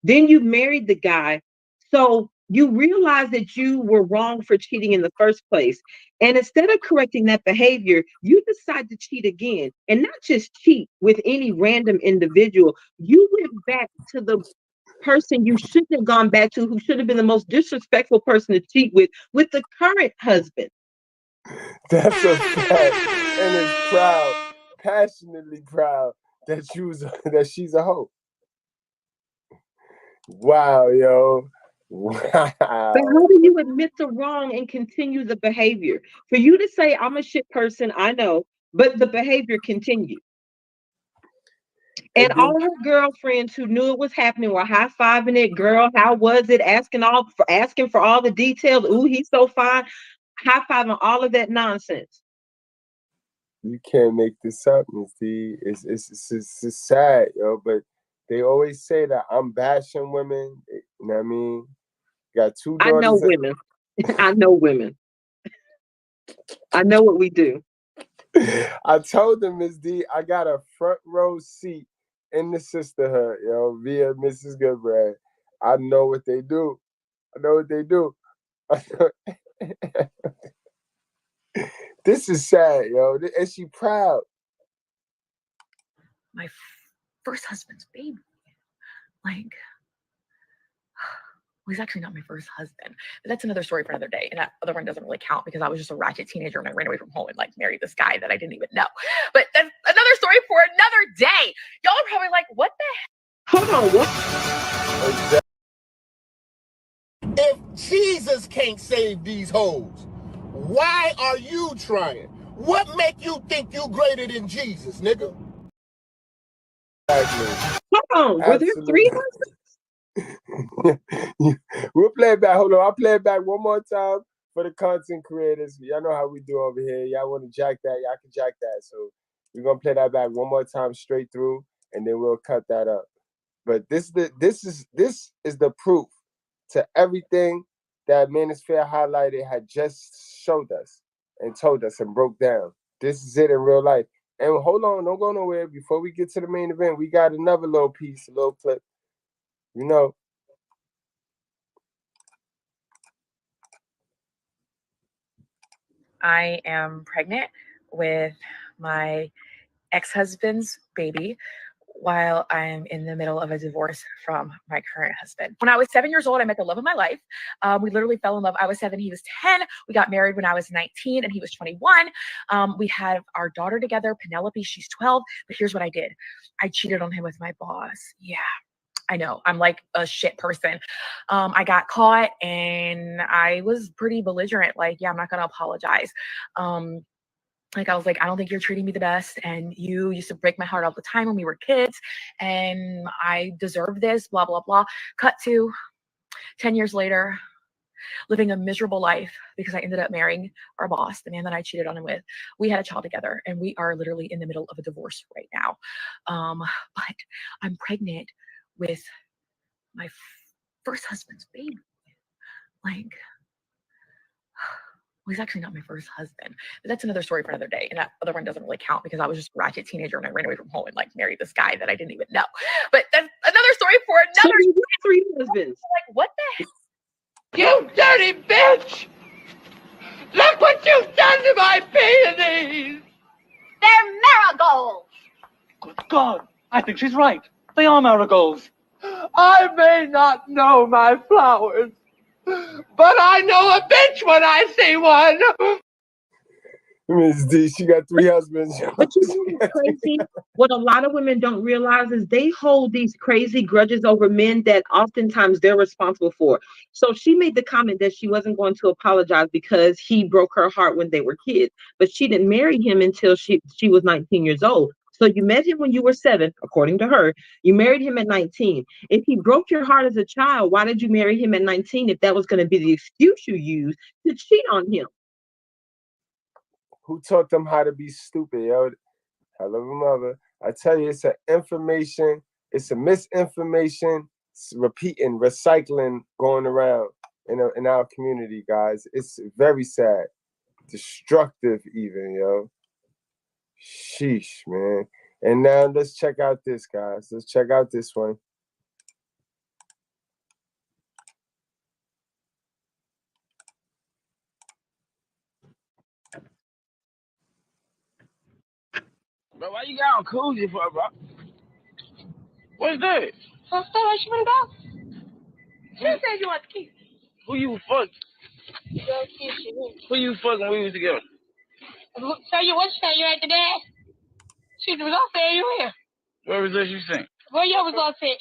then you married the guy. So you realize that you were wrong for cheating in the first place. And instead of correcting that behavior, you decide to cheat again. And not just cheat with any random individual. You went back to the person you shouldn't have gone back to, who should have been the most disrespectful person to cheat with the current husband. That's a fact. And is proud, passionately proud that she's a hoe. Wow, yo. Wow. But how do you admit the wrong and continue the behavior? For you to say, I'm a shit person, I know, but the behavior continued. And all her girlfriends who knew it was happening were high-fiving it. Girl, how was it? Asking for all the details. Ooh, he's so fine. High-fiving all of that nonsense. You can't make this up, Ms. D. It's sad, yo. But they always say that I'm bashing women. You know what I mean? Got two daughters. I know women. I know women. I know what we do. I told them, Ms. D, I got a front row seat in the sisterhood, yo, via Mrs. Goodbrand. I know what they do. I know what they do. This is sad, yo. And she proud. My first husband's baby. Like, well, he's actually not my first husband, but that's another story for another day. And that other one doesn't really count because I was just a ratchet teenager and I ran away from home and like married this guy that I didn't even know. But that's another story for another day. Y'all are probably like, what the heck? Hold on, what? If Jesus can't save these hoes, why are you trying? What make you think you greater than Jesus, nigga? Exactly. Hold on, were there three husbands? We'll play it back. Hold on, I'll play it back one more time for the content creators. Y'all know how we do over here. Y'all want to jack that, y'all can jack that. So we're gonna play that back one more time straight through, and then we'll cut that up. But this is the proof to everything that Manosphere Highlighted had just showed us and told us and broke down. This is it in real life. And hold on, don't go nowhere. Before we get to the main event, we got another little piece, a little clip. You know. I am pregnant with my ex-husband's baby while I'm in the middle of a divorce from my current husband. When I was 7 years old, I met the love of my life. We literally fell in love. I was 7, he was 10. We got married when I was 19 and he was 21. We had our daughter together, Penelope, she's 12. But here's what I did. I cheated on him with my boss. Yeah. I know, I'm like a shit person. I got caught and I was pretty belligerent. Like, yeah, I'm not gonna apologize. Like, I was like, I don't think you're treating me the best. And you used to break my heart all the time when we were kids. And I deserve this, blah, blah, blah. Cut to 10 years later, living a miserable life because I ended up marrying our boss, the man that I cheated on him with. We had a child together and we are literally in the middle of a divorce right now. But I'm pregnant with my first husband's baby. Like, well, he's actually not my first husband, but that's another story for another day. And that other one doesn't really count because I was just a ratchet teenager and I ran away from home and like married this guy that I didn't even know. But that's another story for another. So three husbands. Like, what the heck? You dirty bitch! Look what you've done to my peonies! They're marigolds! Good God, I think she's right. They are marigolds. I may not know my flowers, but I know a bitch when I see one. Miss D, she got 3 husbands. But you know what's crazy? What a lot of women don't realize is they hold these crazy grudges over men that oftentimes they're responsible for. So she made the comment that she wasn't going to apologize because he broke her heart when they were kids, but she didn't marry him until she was 19 years old. So you met him when you were 7, according to her. You married him at 19. If he broke your heart as a child, why did you marry him at 19 if that was going to be the excuse you used to cheat on him? Who taught them how to be stupid, yo? Hell of a mother. I tell you, it's it's a misinformation, repeating, recycling going around in our community, guys. It's very sad. Destructive even, yo. Sheesh, man. And now let's check out this, guys. Let's check out this one. Bro, why you got on koozie for, bro? What's that? So she wanna go? She said you want to kiss. Who you fuck? Go kiss you. Who you fucking when we was together? So you what you say? You at the dad? She was gonna say you here. What was that she sing? What you was gonna say?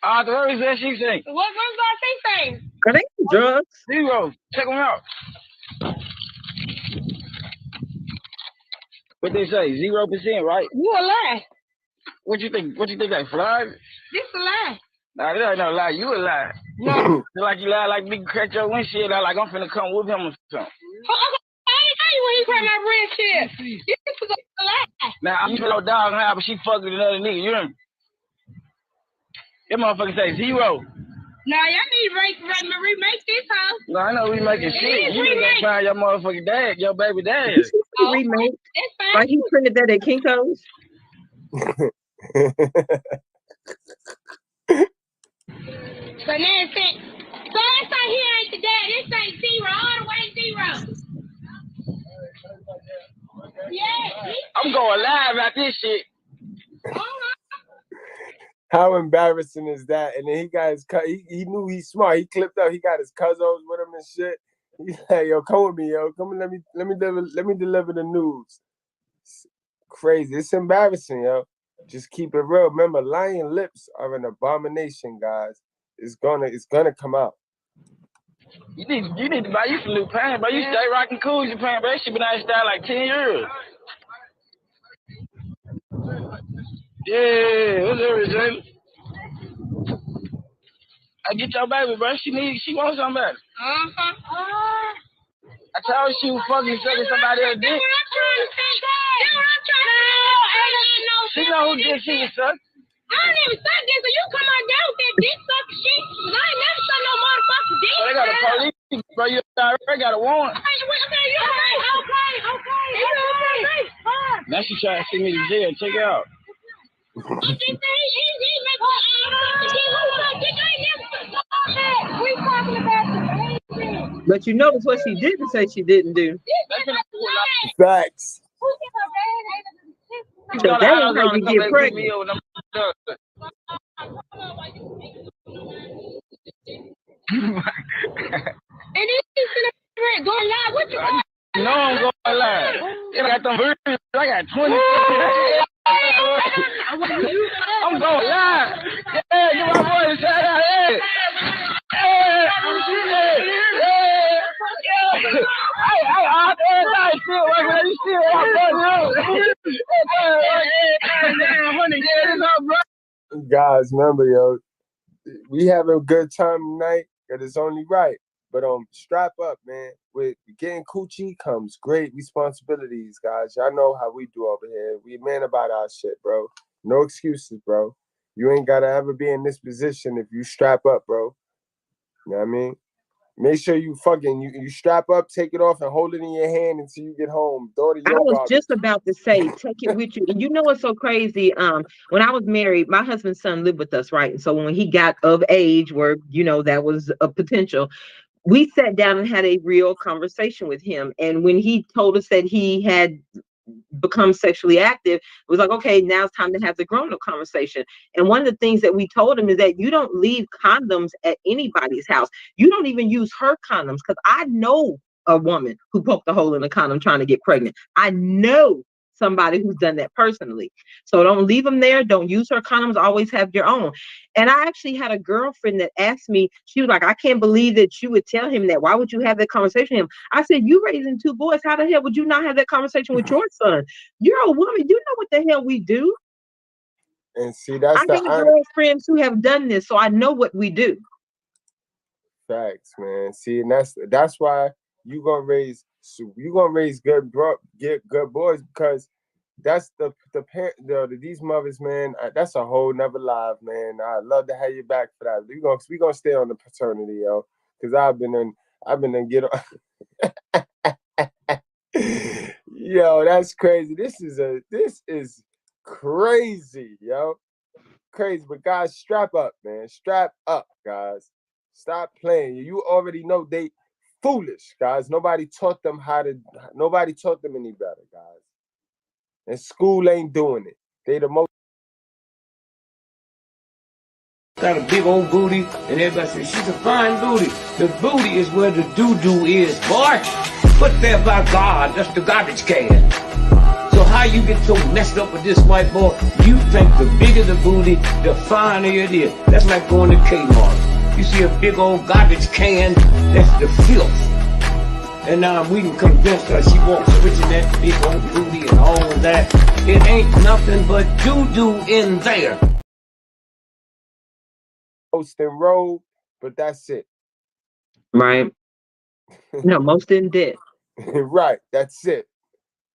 What was that she sing? What was gonna say? Are they drugs? Zero. Check them out. What they say? 0%, right? You a lie. What you think? What you think that fly? This a lie. Nah, that ain't no lie. You a lie. No. Like you lie, like me crack your windshield out like I'm finna come whoop him or something. I didn't tell you when he cracked my windshield. This was a lie. Now I'm no dog now, but she fucked with another nigga. You hear me? That motherfucker say 0. Nah, y'all need to remake this house. No, I know we making shit. You need to find your motherfucking dad, your baby dad. Remake. Like he printed that at Kinko's. So now it's it. So let's say he ain't the dad. This ain't 0, all the way 0. Yeah. I'm going live at this shit. How embarrassing is that? And then he got his he knew he's smart. He clipped up. He got his cousins with him and shit. He's like, yo, come with me, yo. Come and let me deliver the news. It's crazy. It's embarrassing, yo. Just keep it real. Remember, lying lips are an abomination, guys. It's gonna come out. You need to buy you some new pants, bro. You stay rocking cool, your pants, bro. That shit been out of style like 10 years. Yeah, what's everything? I get your baby, bro. She wants somebody. I told her she was fucking sucking somebody else's dick. She know who dick she was sucking. I don't even suck this, so you come out there with that dick sucking shit. I ain't never suck no motherfucking dick. Well, they got a police, bro. You already got a warrant. Okay. Now she trying to send me to jail. Check it out. But you notice what she didn't say she didn't do. Facts. So that ain't how you get pregnant. And he's going live. What you want? No, I'm going live. I got them versions. I got 20. I'm going live. Yeah, get my boy to shout out. Guys, remember, yo, we having a good time tonight, because it's only right. But strap up, man. With getting coochie comes great responsibilities, guys. Y'all know how we do over here. We man about our shit, bro. No excuses, bro. You ain't gotta ever be in this position if you strap up, bro. You know what I mean? Make sure you you strap up, take it off, and hold it in your hand until you get home. I was just about to say, take it with you. And you know what's so crazy? When I was married, my husband's son lived with us, right? And so when he got of age, where that was a potential, we sat down and had a real conversation with him. And when he told us that he had become sexually active, it was like, okay, now it's time to have the grown-up conversation. And one of the things that we told him is that you don't leave condoms at anybody's house. You don't even use her condoms, because I know a woman who poked a hole in a condom trying to get pregnant. I know somebody who's done that personally. So don't leave them there. Don't use her condoms. Always have your own. And I actually had a girlfriend that asked me, she was like, I can't believe that you would tell him that. Why would you have that conversation with him? I said, you raising 2 boys. How the hell would you not have that conversation with your son? You're a woman. You know what the hell we do. And see, that's I have girlfriends who have done this, so I know what we do. Facts, man. See, and that's why you're gonna raise good boys, because that's these mothers, man. That's a whole nother live, man. I'd love to have you back for that. We gonna stay on the paternity, yo, because I've been in get on. Yo, that's crazy. This is crazy, yo, crazy. But guys, strap up, man. Strap up, guys. Stop playing. You already know they foolish, guys. Nobody taught them any better, guys. And school ain't doing it. They the most. Got a big old booty, and everybody says she's a fine booty. The booty is where the doo-doo is, boy. Put there by God, that's the garbage can. So how you get so messed up with this white boy? You think the bigger the booty, the finer it is. That's like going to Kmart. You see a big old garbage can, that's the filth. And now we can convince her she wants switching that big old booty and all of that. It ain't nothing but doo-doo in there. Most in road, but that's it. Right. No, most in debt. Right, that's it.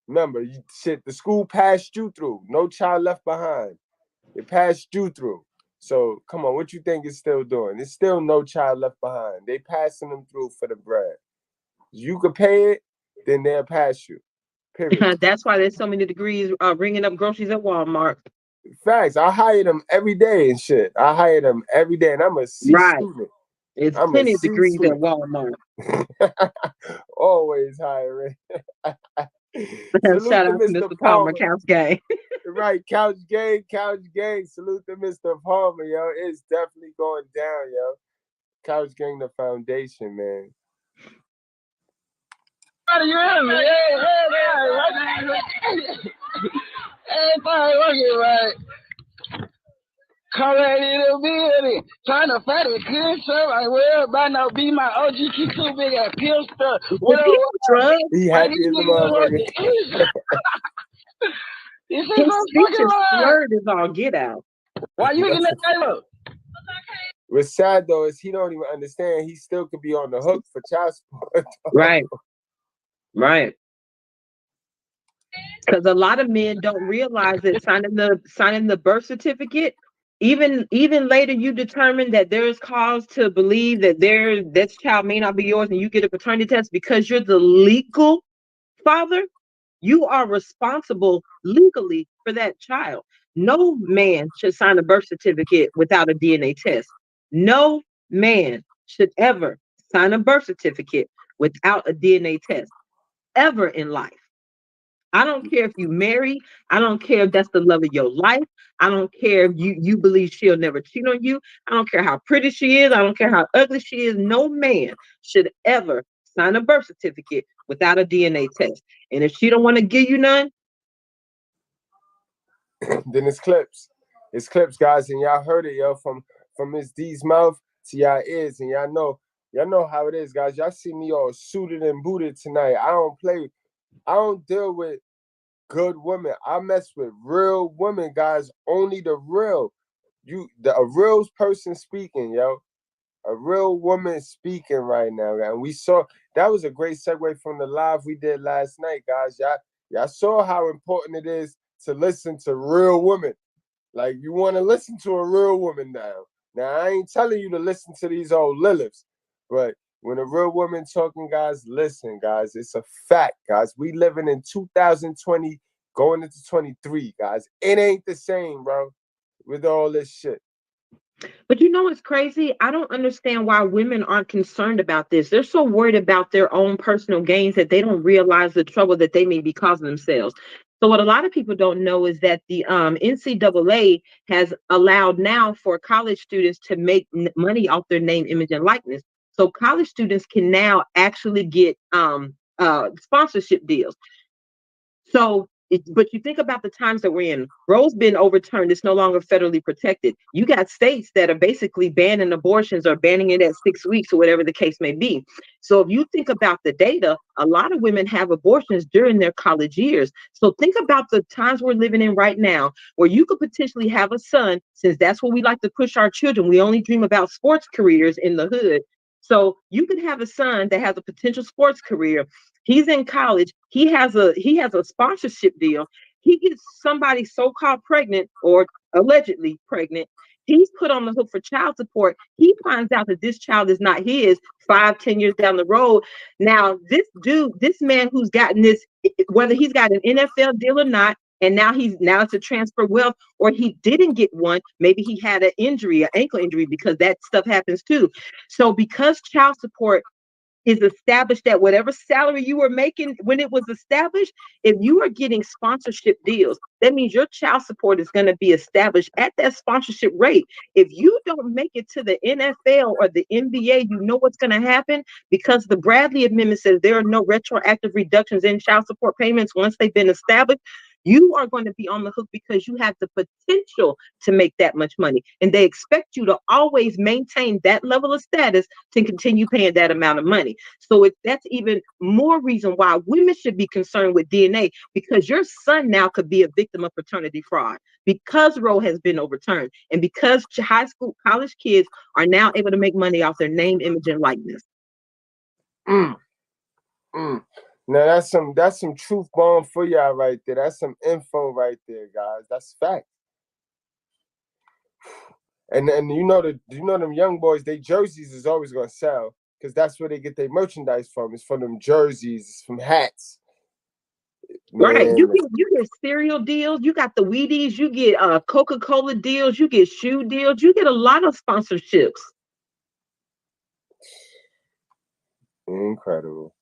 Remember, the school passed you through. No child left behind. It passed you through. So come on, what you think it's still doing? It's still no child left behind. They passing them through for the bread. You could pay it, then they'll pass you. Period. That's why there's so many degrees ringing up groceries at Walmart. Facts. I hire them every day and shit. I hire them every day, and I'm a C student. It's plenty of degrees at Walmart. Always hiring. Shout out to Mr. Palmer, Couch Gang. Right, Couch Gang. Salute to Mr. Palmer, yo. It's definitely going down, yo. Couch Gang, the foundation, man. You hear me? Everybody working right. Come ready to be in it. Trying to fight a good stuff. I will by now be my OG keep too big at pill stuff. He happy as a motherfucker. His speech is slurred as all get out. Why you getting that title? What's sad though is he don't even understand he still could be on the hook for child support. Right. Because a lot of men don't realize that signing the birth certificate, even later you determine that there is cause to believe that this child may not be yours, and you get a paternity test because you're the legal father. You are responsible legally for that child. No man should sign a birth certificate without a DNA test. No man should ever sign a birth certificate without a DNA test ever in life. I don't care if you marry. I don't care if that's the love of your life. I don't care if you believe she'll never cheat on you. I don't care how pretty she is. I don't care how ugly she is. No man should ever sign a birth certificate without a DNA test. And if she don't want to give you none, then it's clips. It's clips, guys, and y'all heard it, yo, from Miss D's mouth to y'all ears, and y'all know how it is, guys. Y'all see me all suited and booted tonight. I don't deal with good women. I mess with real women, guys. Only the real. A real person speaking, yo. A real woman speaking right now. And we saw that was a great segue from the live we did last night, guys. Y'all saw how important it is to listen to real women. Like, you want to listen to a real woman now. Now, I ain't telling you to listen to these old Liliths, but when a real woman talking, guys, listen, guys. It's a fact, guys. We living in 2020, going into 23, guys. It ain't the same, bro, with all this shit. But you know what's crazy? I don't understand why women aren't concerned about this. They're so worried about their own personal gains that they don't realize the trouble that they may be causing themselves. So what a lot of people don't know is that the NCAA has allowed now for college students to make money off their name, image, and likeness. So college students can now actually get sponsorship deals. So, but you think about the times that we're in. Roe's been overturned. It's no longer federally protected. You got states that are basically banning abortions or banning it at 6 weeks or whatever the case may be. So if you think about the data, a lot of women have abortions during their college years. So think about the times we're living in right now where you could potentially have a son, since that's what we like to push our children. We only dream about sports careers in the hood. So you could have a son that has a potential sports career. He's in college. He has a sponsorship deal. He gets somebody so-called pregnant or allegedly pregnant. He's put on the hook for child support. He finds out that this child is not his 5-10 years down the road. Now, this man who's gotten this, whether he's got an NFL deal or not, and now it's a transfer wealth, or he didn't get one. Maybe he had an injury, an ankle injury, because that stuff happens too. So because child support is established at whatever salary you were making when it was established, if you are getting sponsorship deals, that means your child support is going to be established at that sponsorship rate. If you don't make it to the NFL or the NBA, you know what's going to happen, because the Bradley Amendment says there are no retroactive reductions in child support payments once they've been established. You are going to be on the hook because you have the potential to make that much money. And they expect you to always maintain that level of status to continue paying that amount of money. So that's even more reason why women should be concerned with DNA, because your son now could be a victim of paternity fraud because Roe has been overturned, and because high school, college kids are now able to make money off their name, image, and likeness. Now that's some truth bomb for y'all right there. That's some info right there, guys. That's fact. And you know them young boys, they jerseys is always gonna sell, because that's where they get their merchandise from. It's from them jerseys, it's from hats. Man. Right. You get cereal deals, you got the Wheaties, you get Coca-Cola deals, you get shoe deals, you get a lot of sponsorships. Incredible.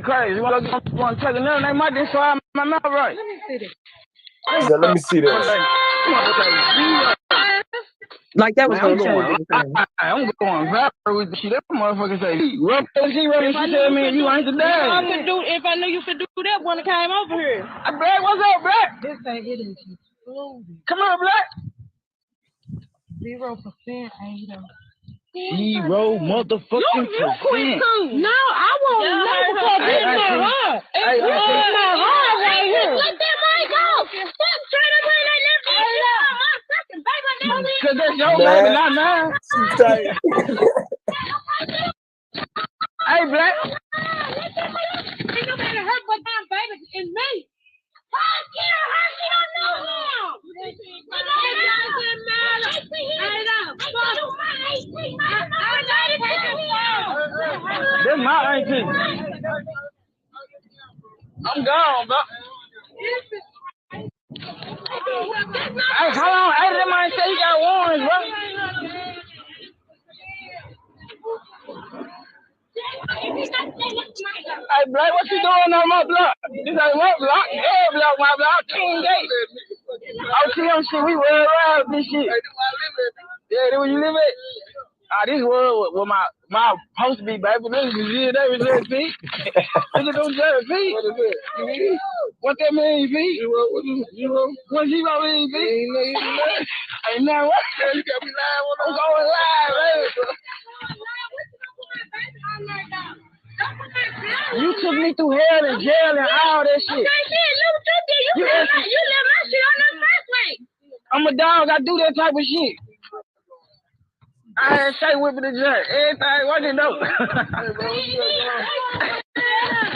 Crazy. You want to take another name? I didn't swallow my mouth right. Let me see this. Like that was I'm going viral with the shit. That motherfucker say, rub she tell me you ain't today. If I knew you could do that when it came over here. Black, what's up, Black? This ain't it. Come on, Black. 0% ain't 0 motherfucking percent. No, I won't never put in my heart. It's in my heart right here. Let that mic go. Stop trying to bring that left hand out my fucking baby. Because that's your baby, not mine. Hey, Black. Ain't nobody hurt but my baby and me. Fuck you, her, she don't know him. It doesn't matter. I know. Fuck you, my 18. That's my 18. I'm gone, bro. Hey, hold on. Hey, that might say you got warrants, bro. Hey, Blake, what you doing on my block? This ain't my block. Every block, my block. King Gate. Oh, Tim, shit, we roll around this shit. Yeah, that's where you live at? This world where my supposed to be, baby. This is it. They was there, Pete. Look at them there, Pete. What is it? What that mean, Pete? What zero mean, Pete? Ain't nothing. You got me live on I'm going live, baby. You took me through hell and jail and all that shit. You let my shit on the first way. I'm a dog. I do that type of shit. I ain't say whipping the judge. Everything, what you know?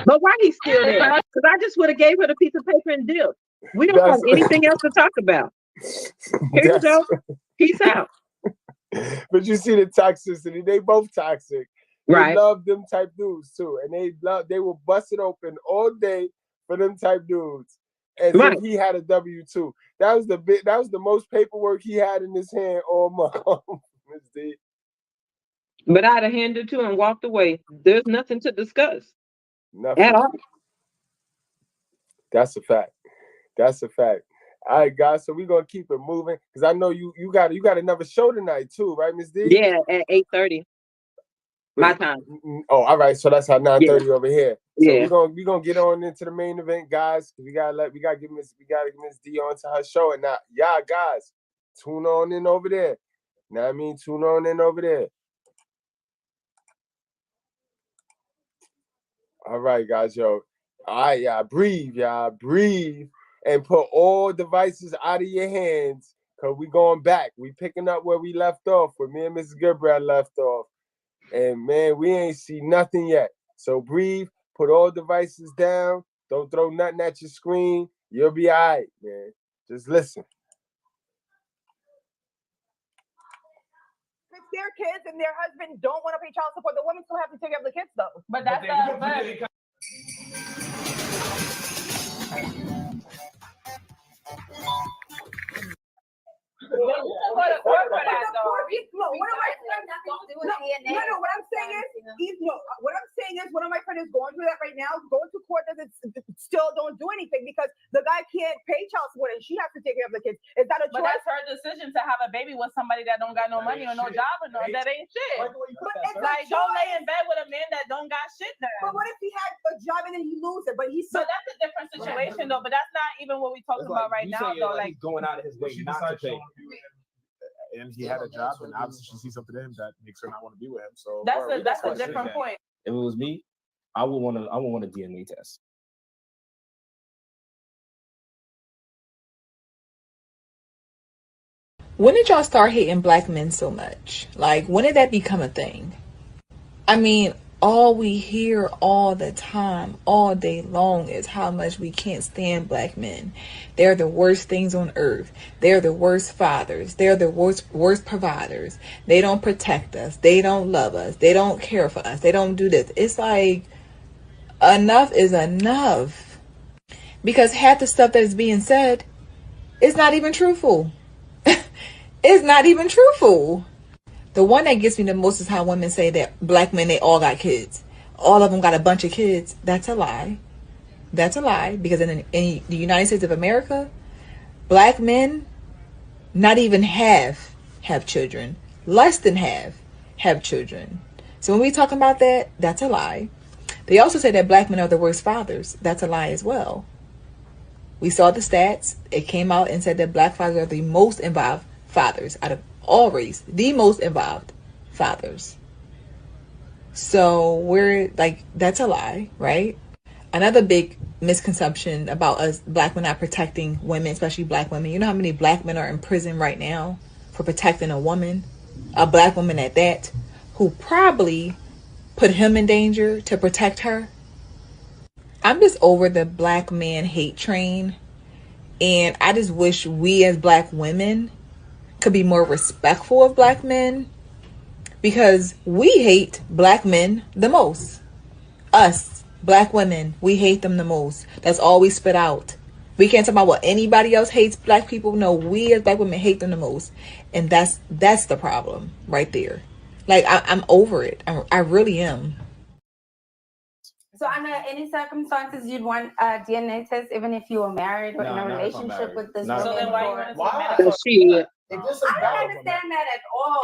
But why he's still there? Because I just would have gave her the piece of paper and deal. We don't have anything else to talk about. Here you go. Peace out. But you see the toxicity. They both toxic. They love them type dudes too. And they will bust it open all day for them type dudes. As if he had a W-2. That was the most paperwork he had in his hand all month. Ms. D. But I'd have handed it to him and walked away. There's nothing to discuss. Nothing. At all. That's a fact. That's a fact. All right, guys. So we're gonna keep it moving because I know you got another show tonight too, right, Ms. D? Yeah, at 8:30. My time. Oh, all right. So that's how 9:30 over here. So Yeah. we're gonna get on into the main event, guys. We gotta get Miss D on to her show. And now, y'all guys, tune on in over there. Know what I mean? Tune on in over there. All right, guys, yo. All right, y'all, breathe, and put all devices out of your hands, because we going back. We picking up where we left off, where me and Mrs. Goodbrad left off. And, man, we ain't see nothing yet. So breathe, put all devices down. Don't throw nothing at your screen. You'll be all right, man. Just listen. If their kids and their husband don't want to pay child support, the women still have to take care of the kids, though. But that's What I'm saying is, one of my friends is going through that right now. Going to court still don't do anything because the guy can't pay child support and she has to take care of the kids. Is that a choice? But that's her decision to have a baby with somebody that don't got no money or no job or no. That ain't shit. Like, don't lay in bed with a man that don't got shit there. But what if he had a job and then he loses it? But that's a different situation though. But that's not even what we're talking about right now though. Like going out of his way not to pay. And he had a job, and obviously she sees something in him that makes her not want to be with him. So that's a different point. If it was me, I would want a DNA test. When did y'all start hating black men so much? Like, when did that become a thing? I mean, all we hear all the time, all day long, is how much we can't stand black men. They're the worst things on earth. They're the worst fathers. They're the worst providers. They don't protect us. They don't love us. They don't care for us. They don't do this. It's like, enough is enough. Because half the stuff that is being said is not even truthful. It's not even truthful. The one that gets me the most is how women say that black men, they all got kids. All of them got a bunch of kids. That's a lie. That's a lie. Because in the United States of America, black men not even have children. Less than half have children. So when we talk about that, that's a lie. They also say that black men are the worst fathers. That's a lie as well. We saw the stats. It came out and said that black fathers are the most involved fathers out of all race, the most involved fathers. So we're like, that's a lie, right? Another big misconception about us black men not protecting women, especially black women. You know how many black men are in prison right now for protecting a woman, a black woman at that, who probably put him in danger to protect her? I'm just over the black man hate train, and I just wish we as black women could be more respectful of black men, because we hate black men the most. Us, black women, we hate them the most. That's all we spit out. We can't talk about what anybody else hates black people. No, we as black women hate them the most. And that's the problem right there. Like, I'm over it. I really am. So under any circumstances, you'd want a DNA test even if you were married or in a relationship with this woman? So then why? I don't understand that at all.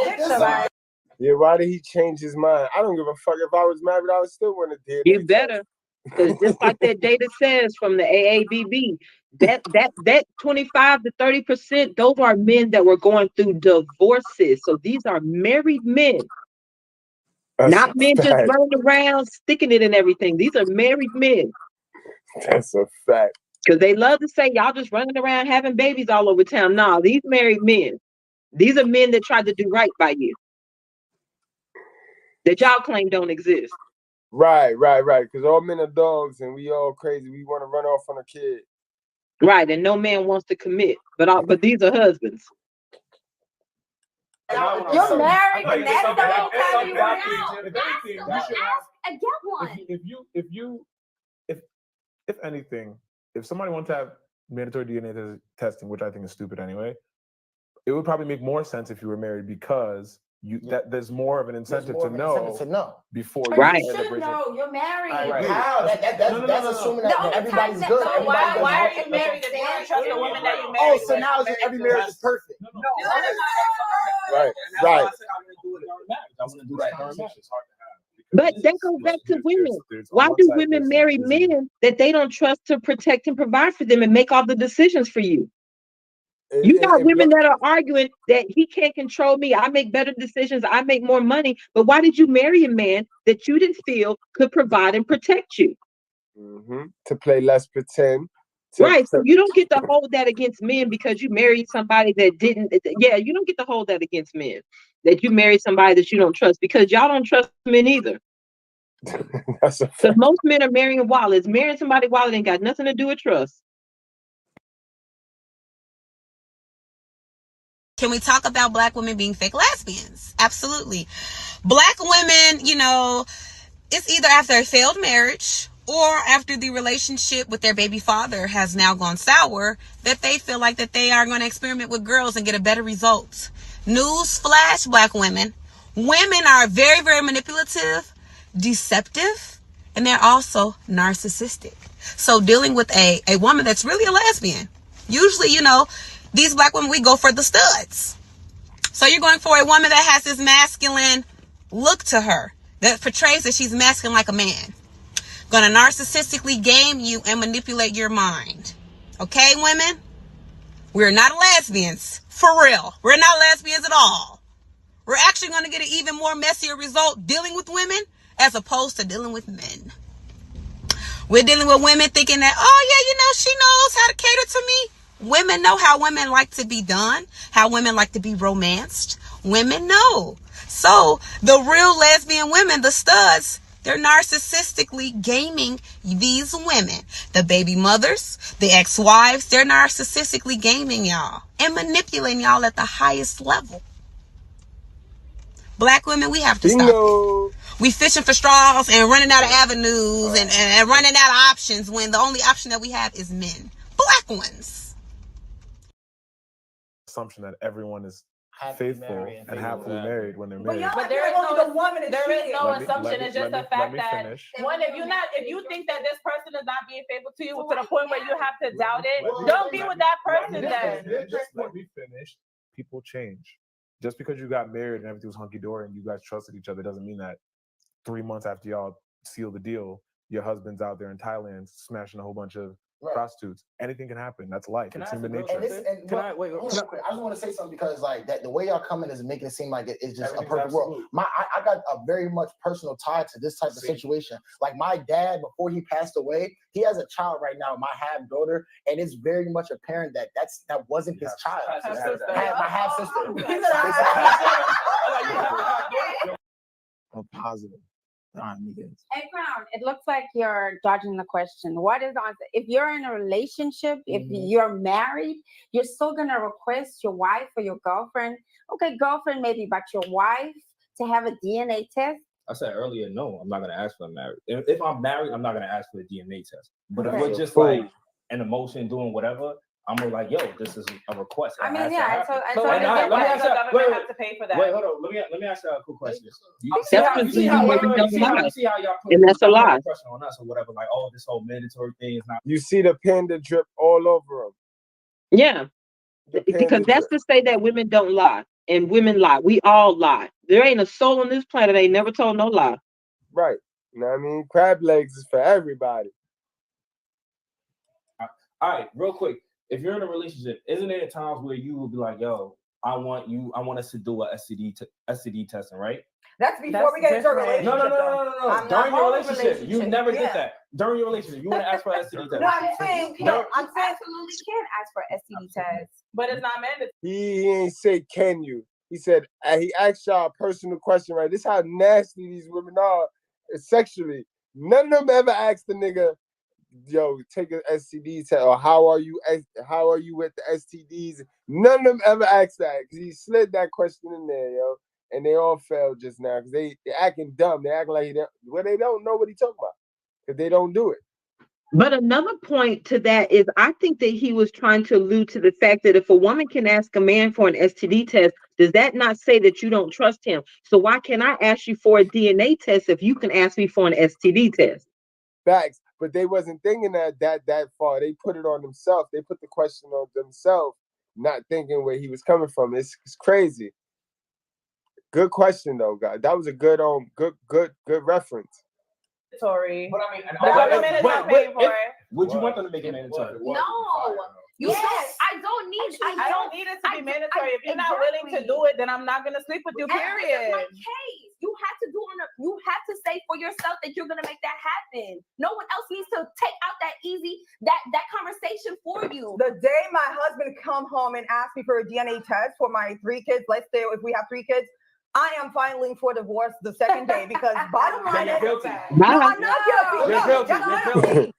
Yeah, why did he change his mind? I don't give a fuck. If I was married, I would still want a DNA. You better. Because just like that data says from the AABB, that 25 to 30%, those are men that were going through divorces. So these are married men. That's not men just running around sticking it in everything. These are married men. That's a fact. Because they love to say y'all just running around having babies all over town. No, these married men. These are men that tried to do right by you, that y'all claim don't exist. Right. Because all men are dogs and we all crazy. We want to run off on a kid. Right, and no man wants to commit. But these are husbands. You're married, and that's the whole time you were out. Get one. If anything, if somebody wants to have mandatory DNA testing, which I think is stupid anyway. It would probably make more sense if you were married because there's more of an incentive to know before you Right. end up You should raising. know. You're married. Right. How? That's assuming that everybody's good. Why are you married if you don't trust the woman that you married? Oh, so now it's just every marriage is perfect. No. Right. I want to do that. But that goes back to women. Why do women marry men that they don't trust to protect and provide for them and make all the decisions for you? You got women that are arguing that he can't control me. I make better decisions. I make more money. But why did you marry a man that you didn't feel could provide and protect you? To play less pretend. Right. So you don't get to hold that against men because you married somebody that didn't. Yeah, you don't get to hold that against men that you married somebody that you don't trust because y'all don't trust men either. That's a fact. Because most men are marrying wallets. Marrying somebody wallet ain't got nothing to do with trust. Can we talk about Black women being fake lesbians? Absolutely. Black women, you know, it's either after a failed marriage or after the relationship with their baby father has now gone sour that they feel like that they are going to experiment with girls and get a better result. News flash, Black women. Women are very, very manipulative, deceptive, and they're also narcissistic. So dealing with a woman that's really a lesbian, usually, you know, these Black women, we go for the studs. So you're going for a woman that has this masculine look to her that portrays that she's masculine like a man. Gonna narcissistically game you and manipulate your mind. Okay, women? We're not lesbians. For real. We're not lesbians at all. We're actually going to get an even more messier result dealing with women as opposed to dealing with men. We're dealing with women thinking that, oh yeah, you know, she knows how to cater to me. Women know how women like to be done, how women like to be romanced. Women know. So the real lesbian women, the studs, they're narcissistically gaming these women. The baby mothers, the ex-wives, they're narcissistically gaming y'all and manipulating y'all at the highest level. Black women, we have to stop it. We fishing for straws and running out of avenues and running out of options when the only option that we have is men. Black ones. Assumption that everyone is faithful and happily married when they're married. But there is no assumption. It's just the fact that one, if you think that this person is not being faithful to you to the point where you have to doubt it, don't be with that person then. Just let me finish. People change. Just because you got married and everything was hunky-dory and you guys trusted each other doesn't mean that 3 months after y'all seal the deal, your husband's out there in Thailand smashing a whole bunch of prostitutes. Anything can happen. That's life. It's human nature. I just want to say something because like that the way y'all coming is making it seem like it's just a perfect world. I got a very much personal tie to this type of situation. Like my dad, before he passed away, he has a child right now, my half daughter, and it's very much apparent that that wasn't his child. My half sister. I'm positive. Hey, Crown, it looks like you're dodging the question. What is the answer? If you're in a relationship, if you're married, you're still going to request your wife or your girlfriend, okay, girlfriend maybe, but your wife to have a DNA test? I said earlier, no, I'm not going to ask for a marriage. If I'm married, I'm not going to ask for a DNA test. But if we're just like an emotion doing whatever, I'm like, yo, this is a request. I mean, yeah, I told let me ask you, government have to pay for that. Wait, hold on. Let me ask you a quick question. You see how y'all put and that's a lie. Pressure on us or whatever, like, oh, this whole mandatory thing is not. You see the panda drip all over them. Yeah, because that's to say that women don't lie and women lie. We all lie. There ain't a soul on this planet that ain't never told no lie. Right. You know what I mean? Crab legs is for everybody. All right, real quick. If you're in a relationship, isn't there times where you will be like, yo, I want us to do a STD testing, right? That's before we get into a relationship. No. During your relationship, you never did that. During your relationship, you want to ask for an STD test. No, I'm saying absolutely can ask for STD test, but it's not mandatory. He ain't say, can you? He said, he asked y'all a personal question, right? This is how nasty these women are sexually. None of them ever asked the nigga, yo, take an STD test, or how are you with the STDs? None of them ever asked that because he slid that question in there, yo, and they all failed just now because they acting dumb. They acting like they don't know what he talking about because they don't do it. But another point to that is I think that he was trying to allude to the fact that if a woman can ask a man for an STD test, does that not say that you don't trust him? So why can't I ask you for a DNA test if you can ask me for an STD test? Facts. But they wasn't thinking that far. They put it on themselves. They put the question on themselves, not thinking where he was coming from. It's crazy. Good question though, guys. That was a good good reference. Sorry. But I mean, The government is not paying for it. Would you want them to make it mandatory? No. You Yes. don't. I don't need. I don't need it to be mandatory. If you're not willing to do it, then I'm not gonna sleep with you. And this is Period. my case. You have to do you have to say for yourself that you're gonna make that happen. No one else needs to take out that conversation for you. The day my husband come home and ask me for a DNA test for my 3 kids, let's say if we have 3 kids, I am filing for divorce the second day because bottom line is guilty. No, I'm not guilty. You're guilty. You're guilty.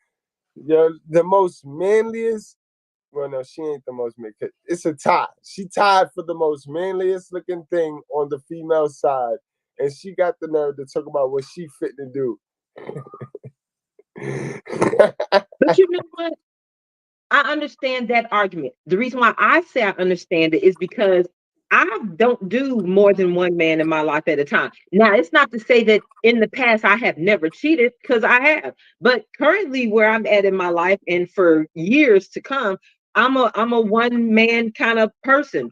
Yo, the most manliest. Well, no, she ain't the most manliest. It's a tie. She tied for the most manliest looking thing on the female side, and she got the nerve to talk about what she fit to do. But you know what? I understand that argument. The reason why I say I understand it is because I don't do more than one man in my life at a time. Now, it's not to say that in the past I have never cheated, because I have. But currently where I'm at in my life and for years to come, I'm a one man kind of person.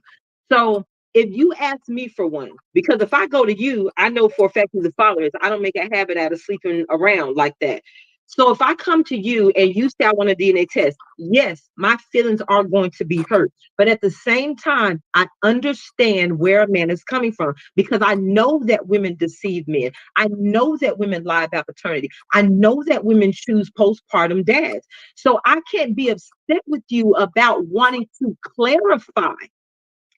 So if you ask me for one, because if I go to you, I know for a fact as a father, I don't make a habit out of sleeping around like that. So if I come to you and you say I want a DNA test, yes, my feelings are going to be hurt. But at the same time, I understand where a man is coming from because I know that women deceive men. I know that women lie about paternity. I know that women choose postpartum dads. So I can't be upset with you about wanting to clarify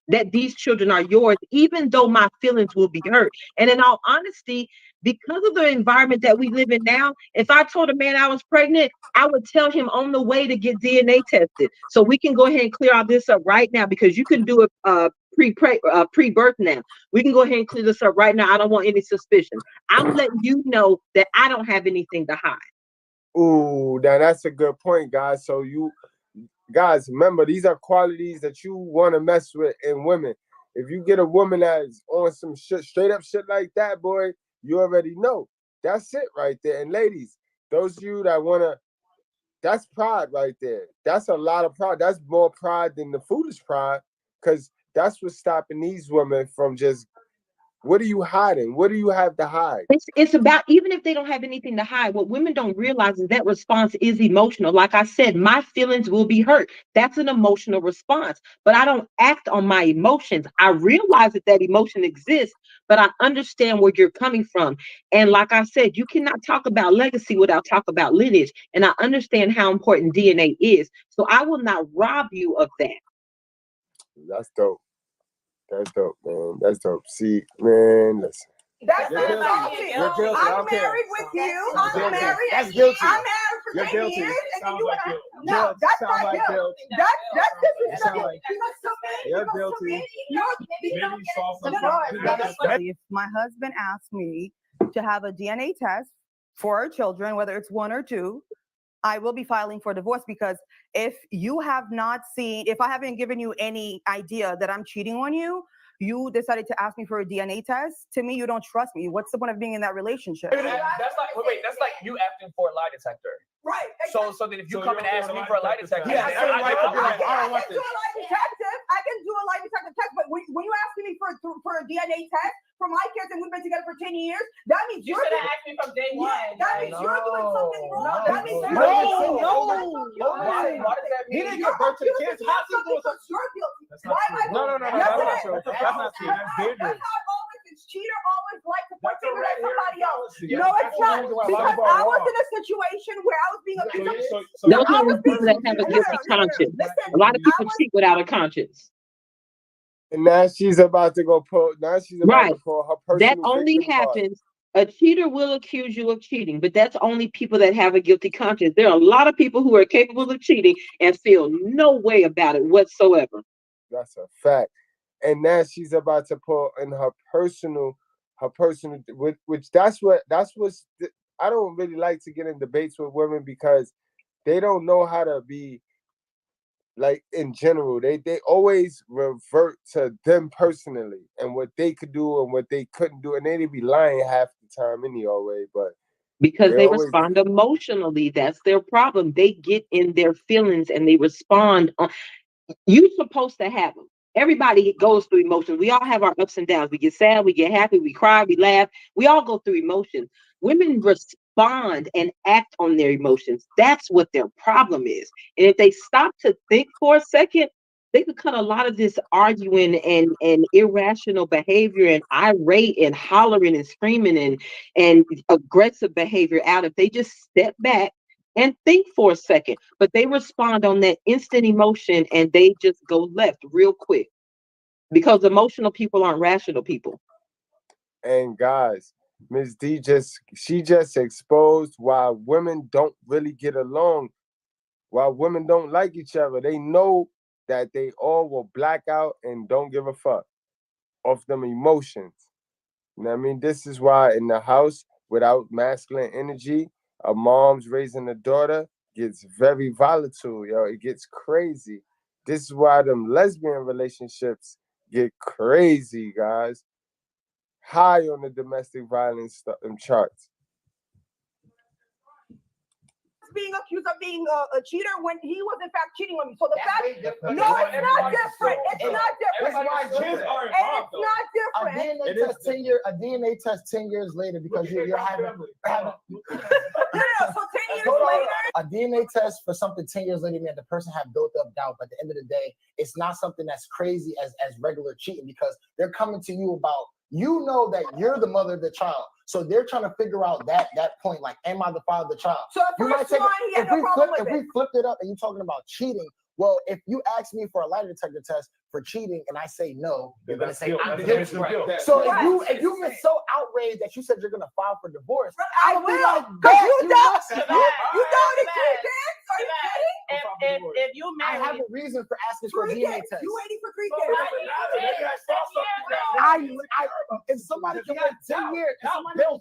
that these children are yours, even though my feelings will be hurt. And in all honesty, because of the environment that we live in now, if I told a man I was pregnant, I would tell him on the way to get DNA tested. So we can go ahead and clear all this up right now because you can do it pre-birth now. We can go ahead and clear this up right now. I don't want any suspicion. I'm letting you know that I don't have anything to hide. Ooh, now that's a good point, guys. So you guys, remember, these are qualities that you want to mess with in women. If you get a woman that's on some shit, straight up shit like that, boy, you already know. That's it right there. And ladies, those of you that want to, that's pride right there. That's a lot of pride. That's more pride than the foolish pride, because that's what's stopping these women from just, what are you hiding? What do you have to hide? It's about, even if they don't have anything to hide, what women don't realize is that response is emotional. Like I said, my feelings will be hurt. That's an emotional response, but I don't act on my emotions. I realize that emotion exists, but I understand where you're coming from. And like I said, you cannot talk about legacy without talk about lineage. And I understand how important DNA is. So I will not rob you of that. That's dope. That's dope, man. That's dope. See, man, listen. That's You're not guilty. guilty. You're guilty. I I'm don't care. married with you. You're I'm guilty. married. That's guilty. I'm married for You're 10 guilty. years. And Sounds you like wanna, guilt. no, Guilt. that's Sounds not like guilt. guilt. That's It sounds like you're guilty. If my husband asked me to have a DNA test for our children, whether it's 1 or 2, I will be filing for divorce, because if you have not seen, if I haven't given you any idea that I'm cheating on you, you decided to ask me for a DNA test. To me, you don't trust me. What's the point of being in that relationship? That's like that's like you asking for a lie detector. Right. So then if you come and ask me for a lie detector, I can do a lie want this. detective. I can do a lie detective test, but when you ask me for a DNA test for my kids and we've been together for 10 years, that means You should have asked me from day one. That means you're doing something wrong. That means Why does that mean? He didn't give birth to the kids. How's he doing something? You're guilty. Why am I No, that's not true. That's not true. That's dangerous. That's how always is. Cheater always like to put fingers at somebody else. Yeah, No, it's not. Because I was in a situation where I was being abused. Those are the people that have a guilty conscience. A lot of people cheat without a conscience. And now she's about to go pull. Now she's about Right. to pull her personal. That only victim card. happens. A cheater will accuse you of cheating, but that's only people that have a guilty conscience. There are a lot of people who are capable of cheating and feel no way about it whatsoever. That's a fact. And now she's about to pull in her personal, which that's what's. I don't really like to get in debates with women because they don't know how to be, like, in general. They always revert to them personally and what they could do and what they couldn't do, and they be lying half the time anyway. But because they always respond emotionally. That's their problem. They get in their feelings and they respond. You're supposed to have them. Everybody goes through emotions. We all have our ups and downs. We get sad, we get happy, we cry, we laugh. We all go through emotions. Women respond and act on their emotions. That's what their problem is. And if they stop to think for a second, they could cut a lot of this arguing and irrational behavior and irate and hollering and screaming and aggressive behavior out if they just step back and think for a second. But they respond on that instant emotion and they just go left real quick because emotional people aren't rational people. And guys, Ms. D just exposed why women don't really get along, why women don't like each other. They know that they all will black out and don't give a fuck off them emotions. You know what I mean? This is why in the house, without masculine energy, a mom's raising a daughter gets very volatile, yo. It gets crazy. This is why them lesbian relationships get crazy, guys. High on the domestic violence charts. Being accused of being a cheater when he was in fact cheating on me. So the fact, no, it's not different. It's not different. It's not different. A DNA test 10 years later because you're having so 10 years later, a DNA test for something 10 years later, man, the person had built up doubt. But at the end of the day, it's not something that's crazy as regular cheating because they're coming to you about, you know that you're the mother of the child. So they're trying to figure out that point, like, am I the father of the child? So if we flipped it up and you're talking about cheating, well, if you ask me for a lie detector test for cheating and I say no, you're gonna say I'm guilty. So if you get so outraged that you said you're gonna file for divorce, I will, because you don't need 3 kids. Are you kidding? If you married, I have a reason for asking for a DNA test. You waiting for 3 kids? If somebody can wait 10 years, at the end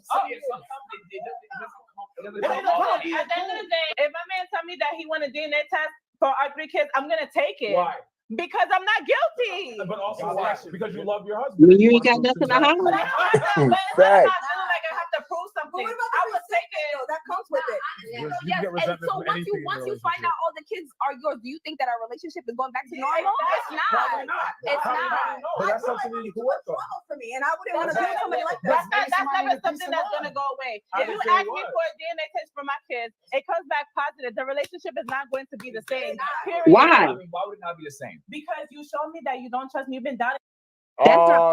of the day, if my man tell me that he want a DNA test for our 3 kids, I'm gonna take it. Why? Because I'm not guilty. But also because you love your husband. You ain't got nothing to hide. But I don't have to, like I have to prove something. I would take it. That comes with it. Yes, and so once you find out all the kids are yours, do you think that our relationship is going back to normal? It's not. It's not. But that's something that you can work on. For me, and I wouldn't want to be somebody like that. That's never something that's gonna go away. If you ask me for a DNA test for my kids, it comes back positive. The relationship is not going to be the same. Period. Why? Why would it not be the same? Because you showed me that you don't trust me. You've been doubting.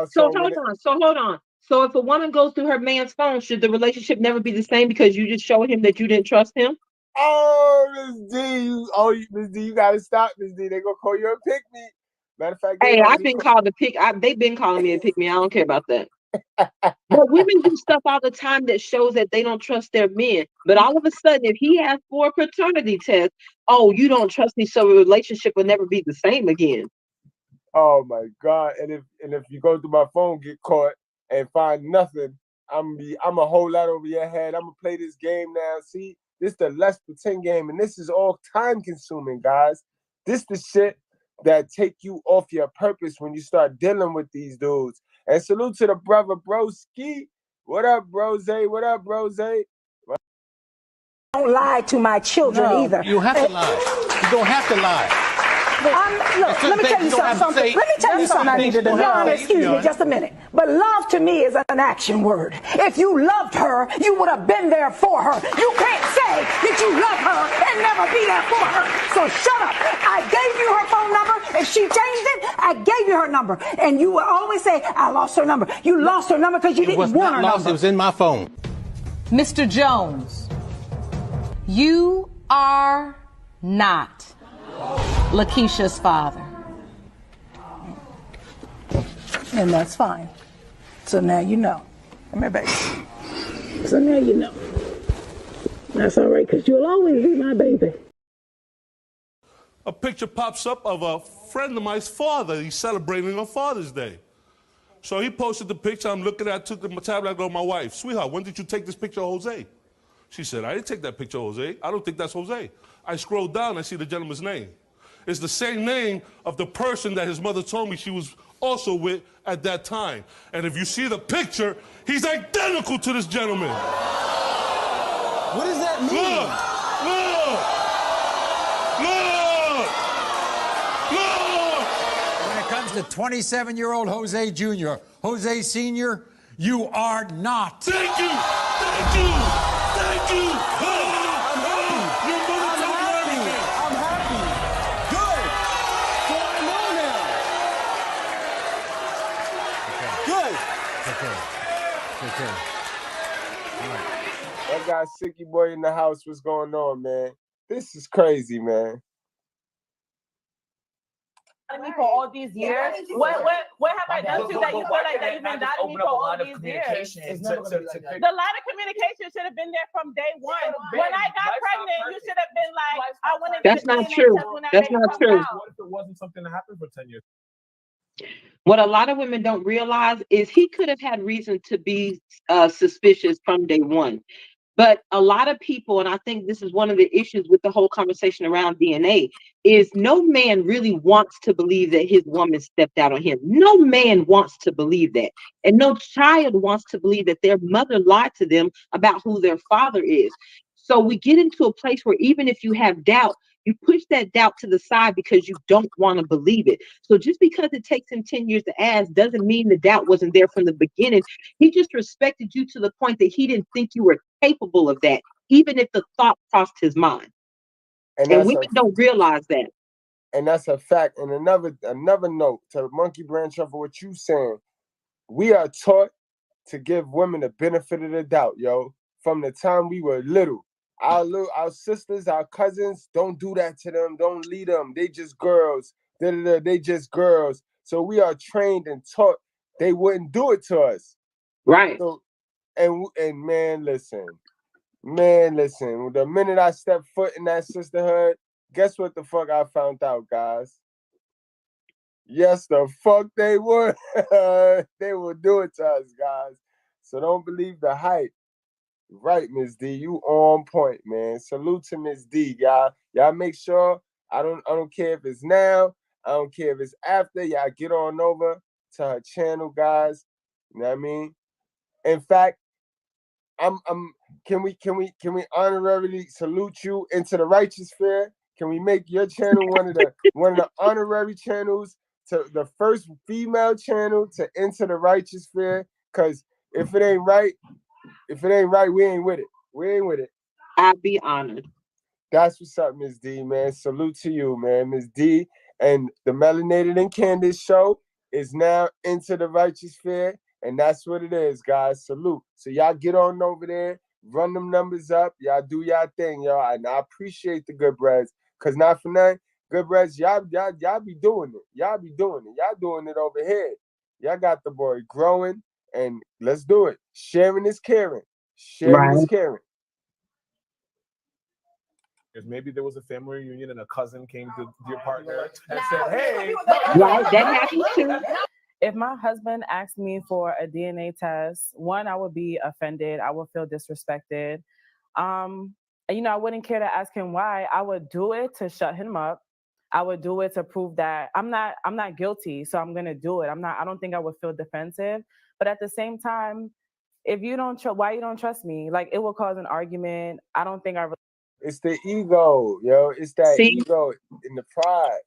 So hold on. So if a woman goes through her man's phone, should the relationship never be the same because you just showed him that you didn't trust him? Oh, Miss D, you gotta stop, Miss D. They gonna call you a pick me. Matter of fact, hey, I've been called a pick. They've been calling me a pick me. I don't care about that. But women do stuff all the time that shows that they don't trust their men. But all of a sudden, if he asks for a paternity test, oh, you don't trust me, so the relationship will never be the same again. Oh my God! And if you go through my phone, get caught and find nothing, I'm a whole lot over your head. I'm gonna play this game now. See, this the Let's Pretend game, and this is all time consuming, guys. This the shit that take you off your purpose when you start dealing with these dudes. And salute to the brother Broski. What up, Brose? What up, Brose? Don't lie to my children either. You have to lie. You don't have to lie. Look, let me tell you something. Let me tell you something. Your Honor, excuse me just a minute. But love to me is an action word. If you loved her, you would have been there for her. You can't say that you love her and never be there for her. So shut up. I gave you her phone number. If she changed it, I gave you her number. And you will always say, I lost her number. You lost her number because you didn't want her number. It was in my phone. Mr. Jones, you are not Lakeisha's father. And that's fine. So now you know. Come here, baby. So now you know. That's all right, because you'll always be my baby. A picture pops up of a friend of mine's father. He's celebrating on Father's Day. So he posted the picture. I'm looking at it, took the tablet, I go, my wife, sweetheart, when did you take this picture of Jose? She said, I didn't take that picture of Jose. I don't think that's Jose. I scrolled down, I see the gentleman's name. It's the same name of the person that his mother told me she was also with at that time. And if you see the picture, he's identical to this gentleman. What does that mean? Look! When it comes to 27-year-old Jose Jr., Jose Sr., you are not. Thank you! Thank you! Thank you! Your mother told you everything. I'm happy. Good. So I know now. Good. Okay. All right. That guy Sicky Boy in the house. What's going on, man? This is crazy, man. Me for all these years. What have I done to you that you feel like that you've been doubting me for all these years? The line of communication should have been there from day one. When I got pregnant, you should have been like, I want to. That's not true. That's not true. What if it wasn't something that happened for 10 years? What a lot of women don't realize is he could have had reason to be suspicious from day one. But a lot of people, and I think this is one of the issues with the whole conversation around DNA, is no man really wants to believe that his woman stepped out on him. No man wants to believe that. And no child wants to believe that their mother lied to them about who their father is. So we get into a place where even if you have doubt, you push that doubt to the side because you don't want to believe it. So just because it takes him 10 years to ask doesn't mean the doubt wasn't there from the beginning. He just respected you to the point that he didn't think you were capable of that, even if the thought crossed his mind. And women don't realize that. And that's a fact. And another note to Monkey Branch of what you saying, we are taught to give women the benefit of the doubt, yo, from the time we were little. Our sisters, our cousins, don't do that to them. Don't lead them. They just girls. They just girls. So we are trained and taught they wouldn't do it to us. Right. So, and man, listen. The minute I stepped foot in that sisterhood, guess what the fuck I found out, guys? Yes, the fuck they would. They will do it to us, guys. So don't believe the hype. Right, Miss D, you on point, man. Salute to Miss D, y'all. Y'all make sure, I don't care if it's now, I don't care if it's after, y'all get on over to her channel, guys. You know what I mean? In fact, can we honorarily salute you into the righteous sphere? Can we make your channel one of the honorary channels, to the first female channel to enter the righteous sphere? Because if it ain't right, we ain't with it. We ain't with it. I'd be honored. That's what's up, Miss D, man. Salute to you, man. Miss D and the Melanated and Candace show is now into the righteous sphere, and that's what it is, guys. Salute. So y'all get on over there, run them numbers up. Y'all do y'all thing, y'all. And I appreciate the good breads, because not for nothing, good breads, y'all be doing it. Y'all be doing it. Y'all doing it over here. Y'all got the boy growing. And let's do it. Sharing is caring. Sharing is caring. Because maybe there was a family reunion and a cousin came to your partner and said, hey. Right, that happens too. If my husband asked me for a DNA test, one, I would be offended. I would feel disrespected. I wouldn't care to ask him why. I would do it to shut him up. I would do it to prove that I'm not guilty, so I'm gonna do it. I don't think I would feel defensive. But at the same time, if you don't why you don't trust me? Like, it will cause an argument. I don't think It's the ego, yo. It's that ego and the pride.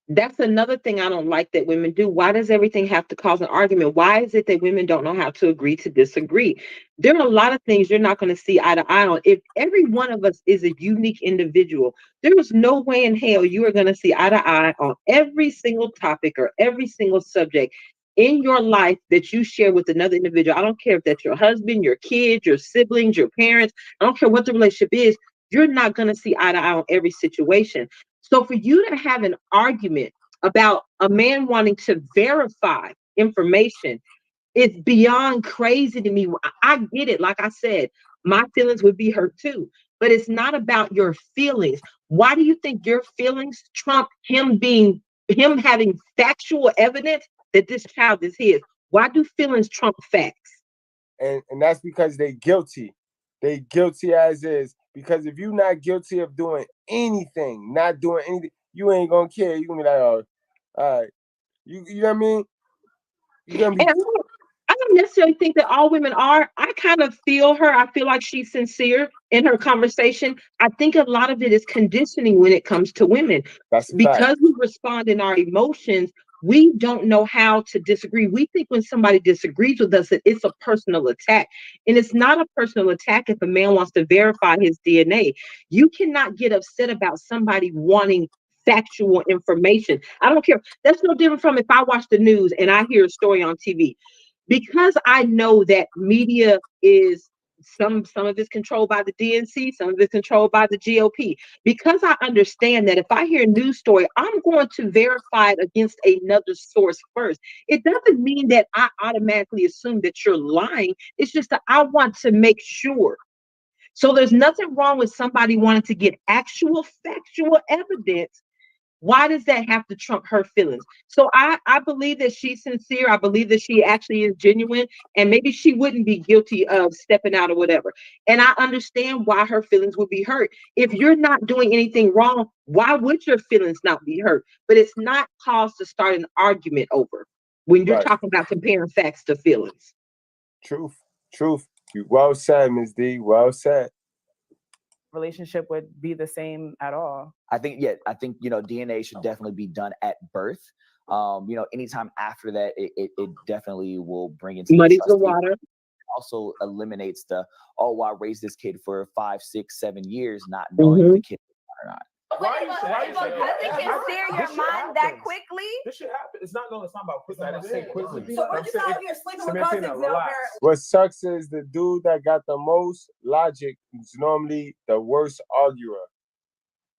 That's another thing I don't like that women do. Why does everything have to cause an argument? Why is it that women don't know how to agree to disagree? There are a lot of things you're not going to see eye to eye on. If every one of us is a unique individual, there is no way in hell you are going to see eye to eye on every single topic or every single subject in your life that you share with another individual. I don't care if that's your husband, your kids, your siblings, your parents. I don't care what the relationship is. You're not going to see eye to eye on every situation. So for you to have an argument about a man wanting to verify information is beyond crazy to me. I get it. Like I said, my feelings would be hurt too. But it's not about your feelings. Why do you think your feelings trump him having factual evidence that this child is his? Why do feelings trump facts? And that's because they're guilty. they guilty as is. Because if you're not guilty of doing anything, you ain't gonna care. You're gonna be like, oh, all right. You know what I mean? You're gonna be. And I don't necessarily think that all women are. I kind of feel her. I feel like she's sincere in her conversation. I think a lot of it is conditioning when it comes to women. That's a Because fact. we respond in our emotions, we don't know how to disagree. We think when somebody disagrees with us that it's a personal attack. And it's not a personal attack if a man wants to verify his DNA. You cannot get upset about somebody wanting factual information. I don't care. That's no different from if I watch the news and I hear a story on TV. Because I know that media is some of it's controlled by the DNC, some of it's controlled by the GOP. Because I understand that if I hear a news story, I'm going to verify it against another source first. It doesn't mean that I automatically assume that you're lying. It's just that I want to make sure. So there's nothing wrong with somebody wanting to get actual factual evidence. Why does that have to trump her feelings? So I believe that she's sincere. I believe that she actually is genuine, and maybe she wouldn't be guilty of stepping out or whatever. And I understand why her feelings would be hurt. If you're not doing anything wrong, why would your feelings not be hurt? But it's not cause to start an argument over when you're talking about comparing facts to feelings. Truth. Well said, Ms. D. Well said. Relationship would be the same at all. I think DNA should definitely be done at birth. Anytime after that, it definitely will bring into muddies the water. Also eliminates I raised this kid for 5, 6, 7 years, not knowing if the kid is or not. Why can steer your mind that quickly? This should happen. It's not about quickly. I didn't say quickly. So we're just out here sleeping with cousins now, apparently. What sucks is the dude that got the most logic is normally the worst arguer.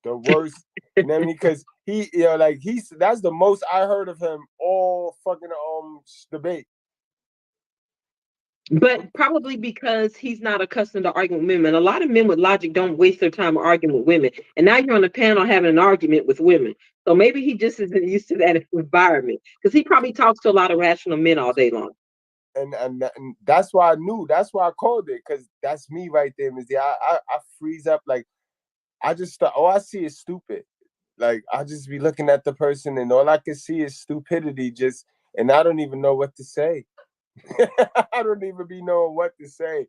The worst, you know what I mean? Because that's the most I heard of him all fucking debate. But probably because he's not accustomed to arguing with women. A lot of men with logic don't waste their time arguing with women. And now you're on the panel having an argument with women. So maybe he just isn't used to that environment. Because he probably talks to a lot of rational men all day long. And that's why I knew. That's why I called it. Because that's me right there, Ms. D. I freeze up. Like, I just thought, all I see is stupid. Like, I just be looking at the person and all I can see is stupidity and I don't even know what to say. I don't even be knowing what to say.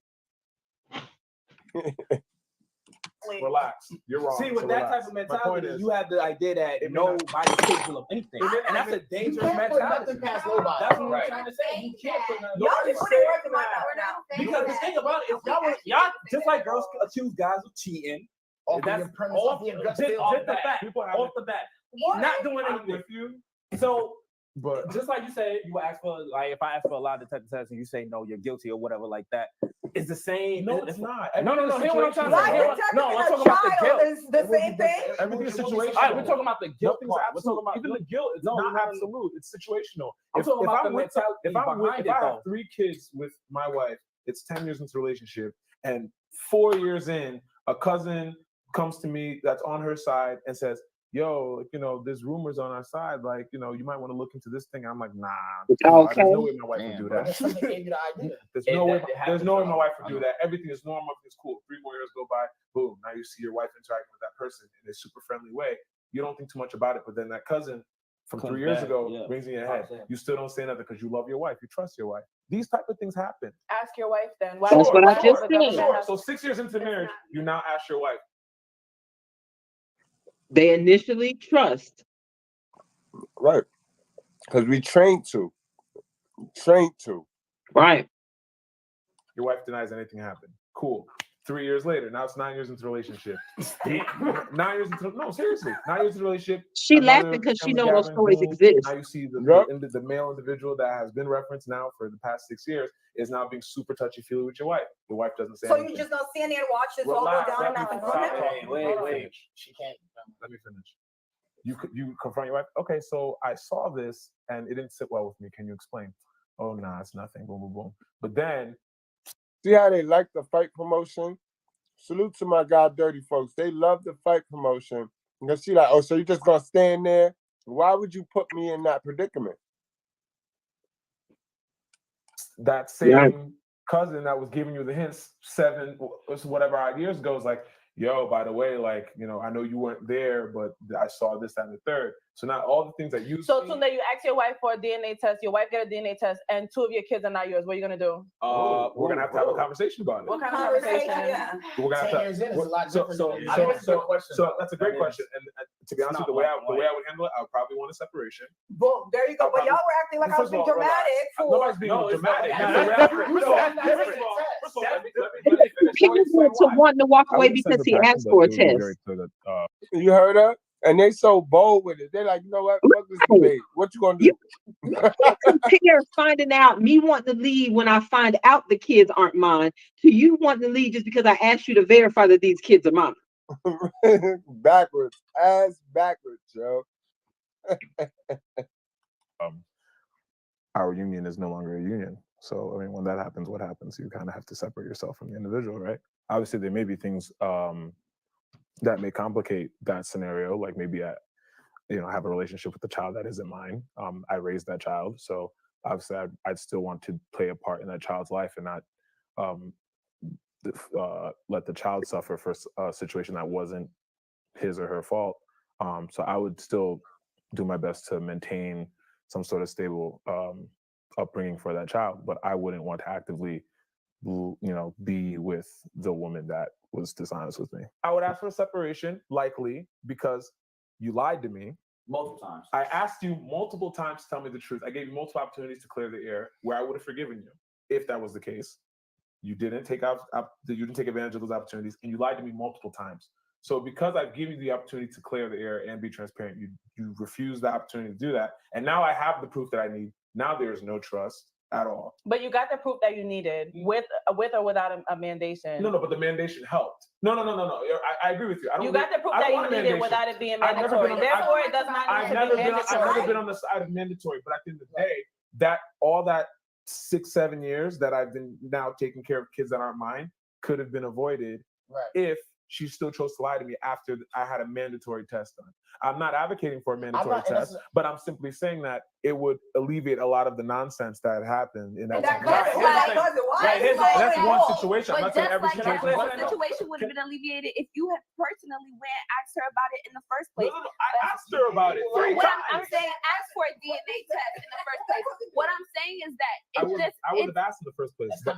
Relax. You're wrong. See, with that type of mentality, you have the idea that nobody's capable of anything. And that's a dangerous mentality. Nothing past nobody. That's what I'm trying to say. You can't put nobody's because the thing about it is y'all just like girls accuse guys of cheating. That's off the bat. Not doing anything with you. So But just like you said, you ask for if I ask for a lie detector test and you say no, you're guilty or whatever like that. It's the same. No, it's not. No. Hear what I'm trying to Lie say. detector No, let's and talk a about the child guilt. is the same thing. Everything's situational. All right, we're talking about the guilt part. We're talking about even the guilt. It's not absolute. It's situational. I'm talking about the mentality if I have 3 kids with my wife, it's 10 years into the relationship, and 4 years in, a cousin comes to me that's on her side and says, yo, there's rumors on our side, you might want to look into this thing. I'm like, nah. Okay. There's no way my wife would do that. There's no way my wife would do that. Everything is normal. It's cool. 3 more years go by. Boom. Now you see your wife interacting with that person in a super friendly way. You don't think too much about it, but then that cousin from 3 years ago brings in your head. You still don't say nothing because you love your wife. You trust your wife. These type of things happen. Ask your wife then. That's what I just said. Sure. So 6 years into marriage, you now ask your wife. They initially trust. Right. Because we trained to. Right. Your wife denies anything happened. Cool. 3 years later, now it's 9 years into the relationship. 9 years into no, seriously. 9 years into the relationship. She laughed because she knows those stories exist. Now you see the male individual that has been referenced now for the past 6 years is now being super touchy-feely with your wife. Your wife doesn't say anything. So you're just gonna stand there and watch this all go down and nothing from it? Wait. She can't. Let me finish. You confront your wife. Okay, so I saw this and it didn't sit well with me. Can you explain? Oh, nah, it's nothing. Boom, boom, boom. But then, see how they like the fight promotion? Salute to my God, dirty folks. They love the fight promotion. Because she like, oh, so you just gonna stand there? Why would you put me in that predicament? That same cousin that was giving you the hints 7 whatever odd years ago is like, yo, by the way, like, you know, I know you weren't there, but I saw this, that, and the third. So not all the things that you So Tunde, you ask your wife for a DNA test, your wife get a DNA test, and 2 of your kids are not yours. What are you gonna do? We're gonna have to have a conversation about it. What kind of conversation? We're gonna have 10 years in is a lot different. So that's a great question. And to be honest with you, the way I would handle it, I would probably want a separation. Boom, there you go. But y'all were acting like I was being dramatic. Nobody's being dramatic. People to wanting to walk away because he asked for a test. You heard her? And they so bold with it. They're like, you know what? Fuck this debate. What you gonna do? Compare finding out me wanting to leave when I find out the kids aren't mine to you wanting to leave just because I asked you to verify that these kids are mine. Backwards, ass backwards, Joe. Our union is no longer a union. So, I mean, when that happens, what happens? You kind of have to separate yourself from the individual, right? Obviously, there may be things that may complicate that scenario, like maybe I have a relationship with the child that isn't mine. I raised that child, so obviously I'd still want to play a part in that child's life and not let the child suffer for a situation that wasn't his or her fault. So I would still do my best to maintain some sort of stable upbringing for that child, but I wouldn't want to actively, be with the woman that was dishonest with me. I would ask for a separation, likely, because you lied to me. Multiple times. I asked you multiple times to tell me the truth. I gave you multiple opportunities to clear the air where I would have forgiven you if that was the case. You didn't take advantage of those opportunities, and you lied to me multiple times. So because I've given you the opportunity to clear the air and be transparent, you refused the opportunity to do that. And now I have the proof that I need. Now there's no trust at all. But you got the proof that you needed with or without a mandation. No, but the mandation helped. No. I agree with you. You got the proof that you needed without it being mandatory. Therefore, it does not need to be mandatory. I've never been on the side of mandatory, but at the end of the day, that all that 6-7 years that I've been now taking care of kids that aren't mine could have been avoided if she still chose to lie to me after I had a mandatory test done. I'm not advocating for a mandatory test, but I'm simply saying that it would alleviate a lot of the nonsense that happened in that situation. That's one situation. I'm not saying every situation. One situation would have been alleviated if you had personally went and asked her about it in the first place. No, I asked her about it 3 times. I'm saying ask for a DNA test in the first place. What I'm saying is that I would have asked in the first place, but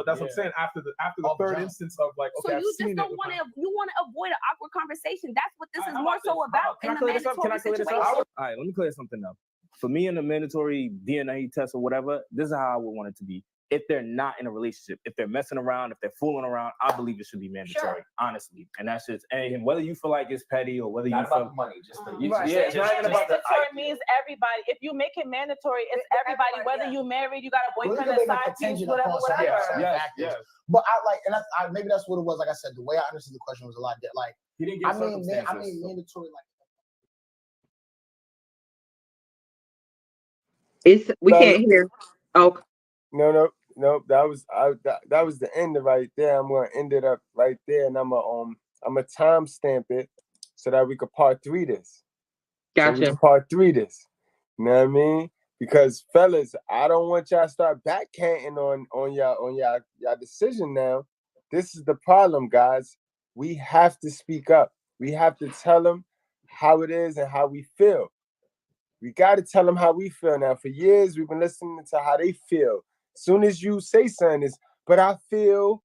that's what I'm saying. After the third instance of like, okay, so you just don't want to avoid an awkward conversation. That's what this is more so about. Can I clear this up? All right, let me clear something up. For me, in the mandatory DNA test or whatever, this is how I would want it to be. If they're not in a relationship, if they're messing around, if they're fooling around, I believe it should be mandatory, honestly. And that's just, and whether you feel like it's petty or whether you feel money, just the it's not even about mandatory means everybody. If you make it mandatory, it's everybody. Whether you married, you got a boyfriend, a side piece, whatever. Yes. But maybe that's what it was. Like I said, the way I understood the question was a lot different. Like he didn't get circumstances. I mean mandatory like. We can't hear. Oh. No. That was the end of right there. I'm gonna end it up right there, and I'm gonna timestamp it so that we could part 3 this. Gotcha. So we can part 3 this. You know what I mean? Because fellas, I don't want y'all to start backcanting on y'all decision now. This is the problem, guys. We have to speak up. We have to tell them how it is and how we feel. We got to tell them how we feel now. For years, we've been listening to how they feel. As soon as you say something, it's, but I feel.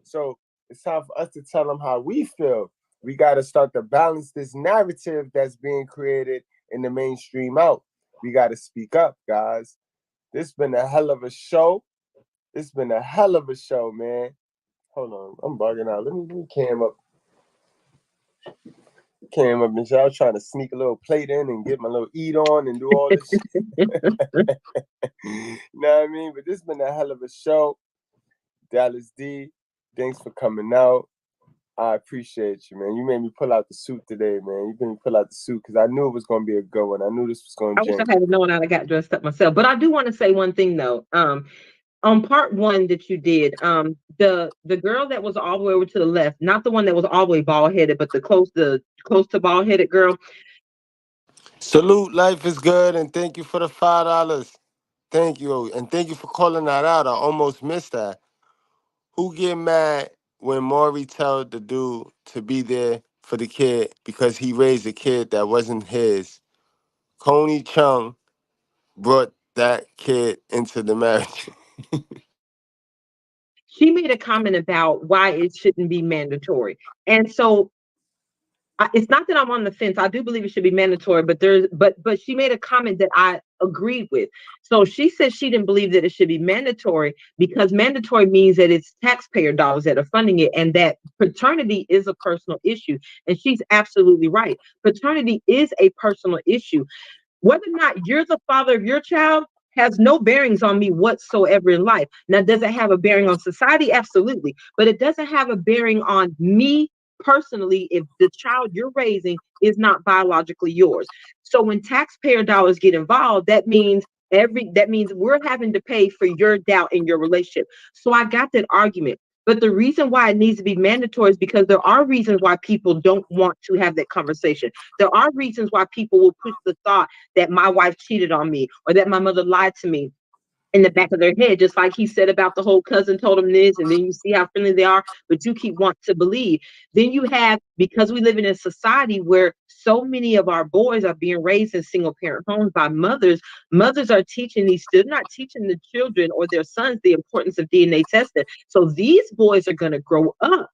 So it's time for us to tell them how we feel. We got to start to balance this narrative that's being created in the mainstream out. We got to speak up, guys. This been a hell of a show. Man. Hold on. I'm bugging out. Let me cam up. Came up and I was trying to sneak a little plate in and get my little eat on and do all this shit. You know what I mean? But this has been a hell of a show. Dallas D, thanks for coming out. I appreciate you, man. You made me pull out the suit today, man. You made me pull out the suit because I knew it was going to be a good one. I knew this was going to I wish I had known I'd have got dressed up myself. But I do want to say one thing, though. On part 1 that you did, the girl that was all the way over to the left, not the one that was all the way bald-headed, but the close to bald-headed girl. Salute, life is good, and thank you for the $5. Thank you. And thank you for calling that out. I almost missed that. Who get mad when Maury tell the dude to be there for the kid because he raised a kid that wasn't his? Coney Chung brought that kid into the marriage. She made a comment about why it shouldn't be mandatory. And so it's not that I'm on the fence. I do believe it should be mandatory, but she made a comment that I agreed with. So she said she didn't believe that it should be mandatory because mandatory means that it's taxpayer dollars that are funding it, and that paternity is a personal issue. And she's absolutely right. Paternity is a personal issue. Whether or not you're the father of your child has no bearings on me whatsoever in life. Now, does it have a bearing on society? Absolutely. But it doesn't have a bearing on me personally if the child you're raising is not biologically yours. So when taxpayer dollars get involved, that means we're having to pay for your doubt in your relationship. So I got that argument. But the reason why it needs to be mandatory is because there are reasons why people don't want to have that conversation. There are reasons why people will push the thought that my wife cheated on me or that my mother lied to me in the back of their head, just like he said about the whole cousin told him this, and then you see how friendly they are, but you keep wanting to believe. Then you have, because we live in a society where so many of our boys are being raised in single parent homes by mothers are teaching they're not teaching the children or their sons the importance of DNA testing. So these boys are going to grow up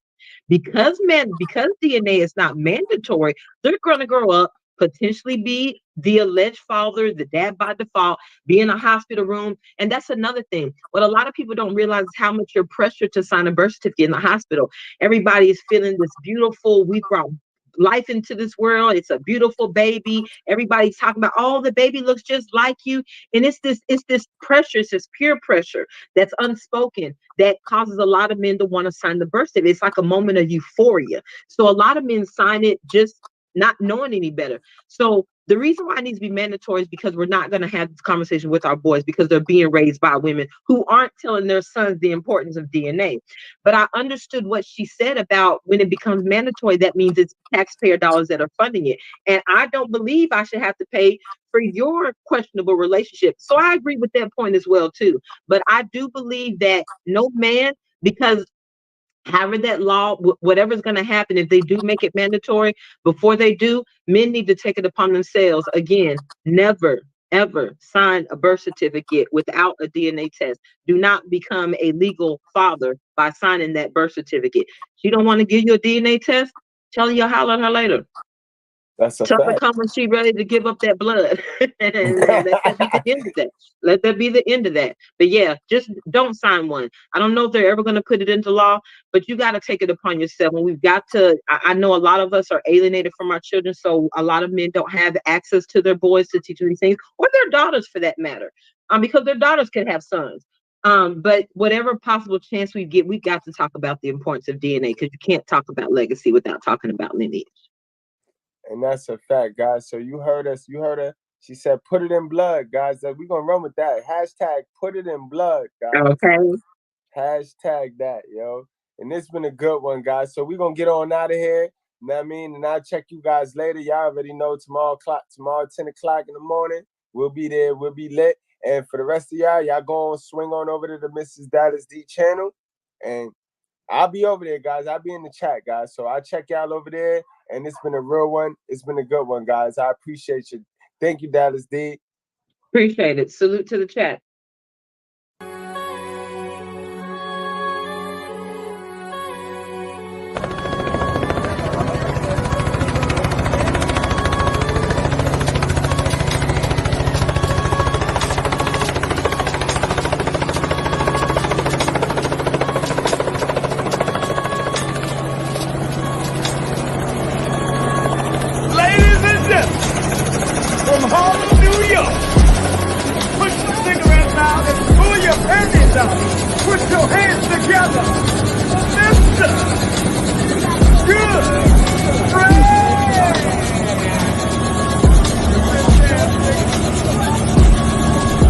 because DNA is not mandatory. They're going to grow up, potentially be the alleged father, the dad by default, be in a hospital room. And that's another thing. What a lot of people don't realize is how much you're pressured to sign a birth certificate in the hospital. Everybody is feeling this beautiful, we brought life into this world. It's a beautiful baby. Everybody's talking about, oh, the baby looks just like you. And it's this pressure, it's this peer pressure that's unspoken that causes a lot of men to want to sign the birth certificate. It's like a moment of euphoria. So a lot of men sign it just not knowing any better. So the reason why it needs to be mandatory is because we're not going to have this conversation with our boys because they're being raised by women who aren't telling their sons the importance of DNA. But I understood what she said about when it becomes mandatory, that means it's taxpayer dollars that are funding it. And I don't believe I should have to pay for your questionable relationship. So I agree with that point as well, too. But I do believe that no man, because however that law, whatever's going to happen, if they do make it mandatory, before they do, men need to take it upon themselves. Again, never, ever sign a birth certificate without a DNA test. Do not become a legal father by signing that birth certificate. She don't want to give you a DNA test? Tell her you'll holler at her later. That's a Tell her fact. come when she's ready to give up that blood. And let that be the end of that. Let that be the end of that. But yeah, just don't sign one. I don't know if they're ever going to put it into law, but you got to take it upon yourself. And we've got to, I know a lot of us are alienated from our children. So a lot of men don't have access to their boys to teach them these things, or their daughters for that matter, because their daughters could have sons. But whatever possible chance we get, we've got to talk about the importance of DNA, because you can't talk about legacy without talking about lineage. And that's a fact, guys. So you heard us. You heard her. She said, put it in blood, guys. We're going to run with that. Hashtag put it in blood, guys. Okay. Hashtag that, yo. And this been a good one, guys. So we're going to get on out of here. You know what I mean? And I'll check you guys later. Y'all already know tomorrow 10 o'clock in the morning. We'll be there. We'll be lit. And for the rest of y'all go on, swing on over to the Mrs. Dallas D channel. And I'll be over there, guys. I'll be in the chat, guys. So I'll check y'all over there. And it's been a real one. It's been a good one, guys. I appreciate you. Thank you, Dallas D. Appreciate it. Salute to the chat.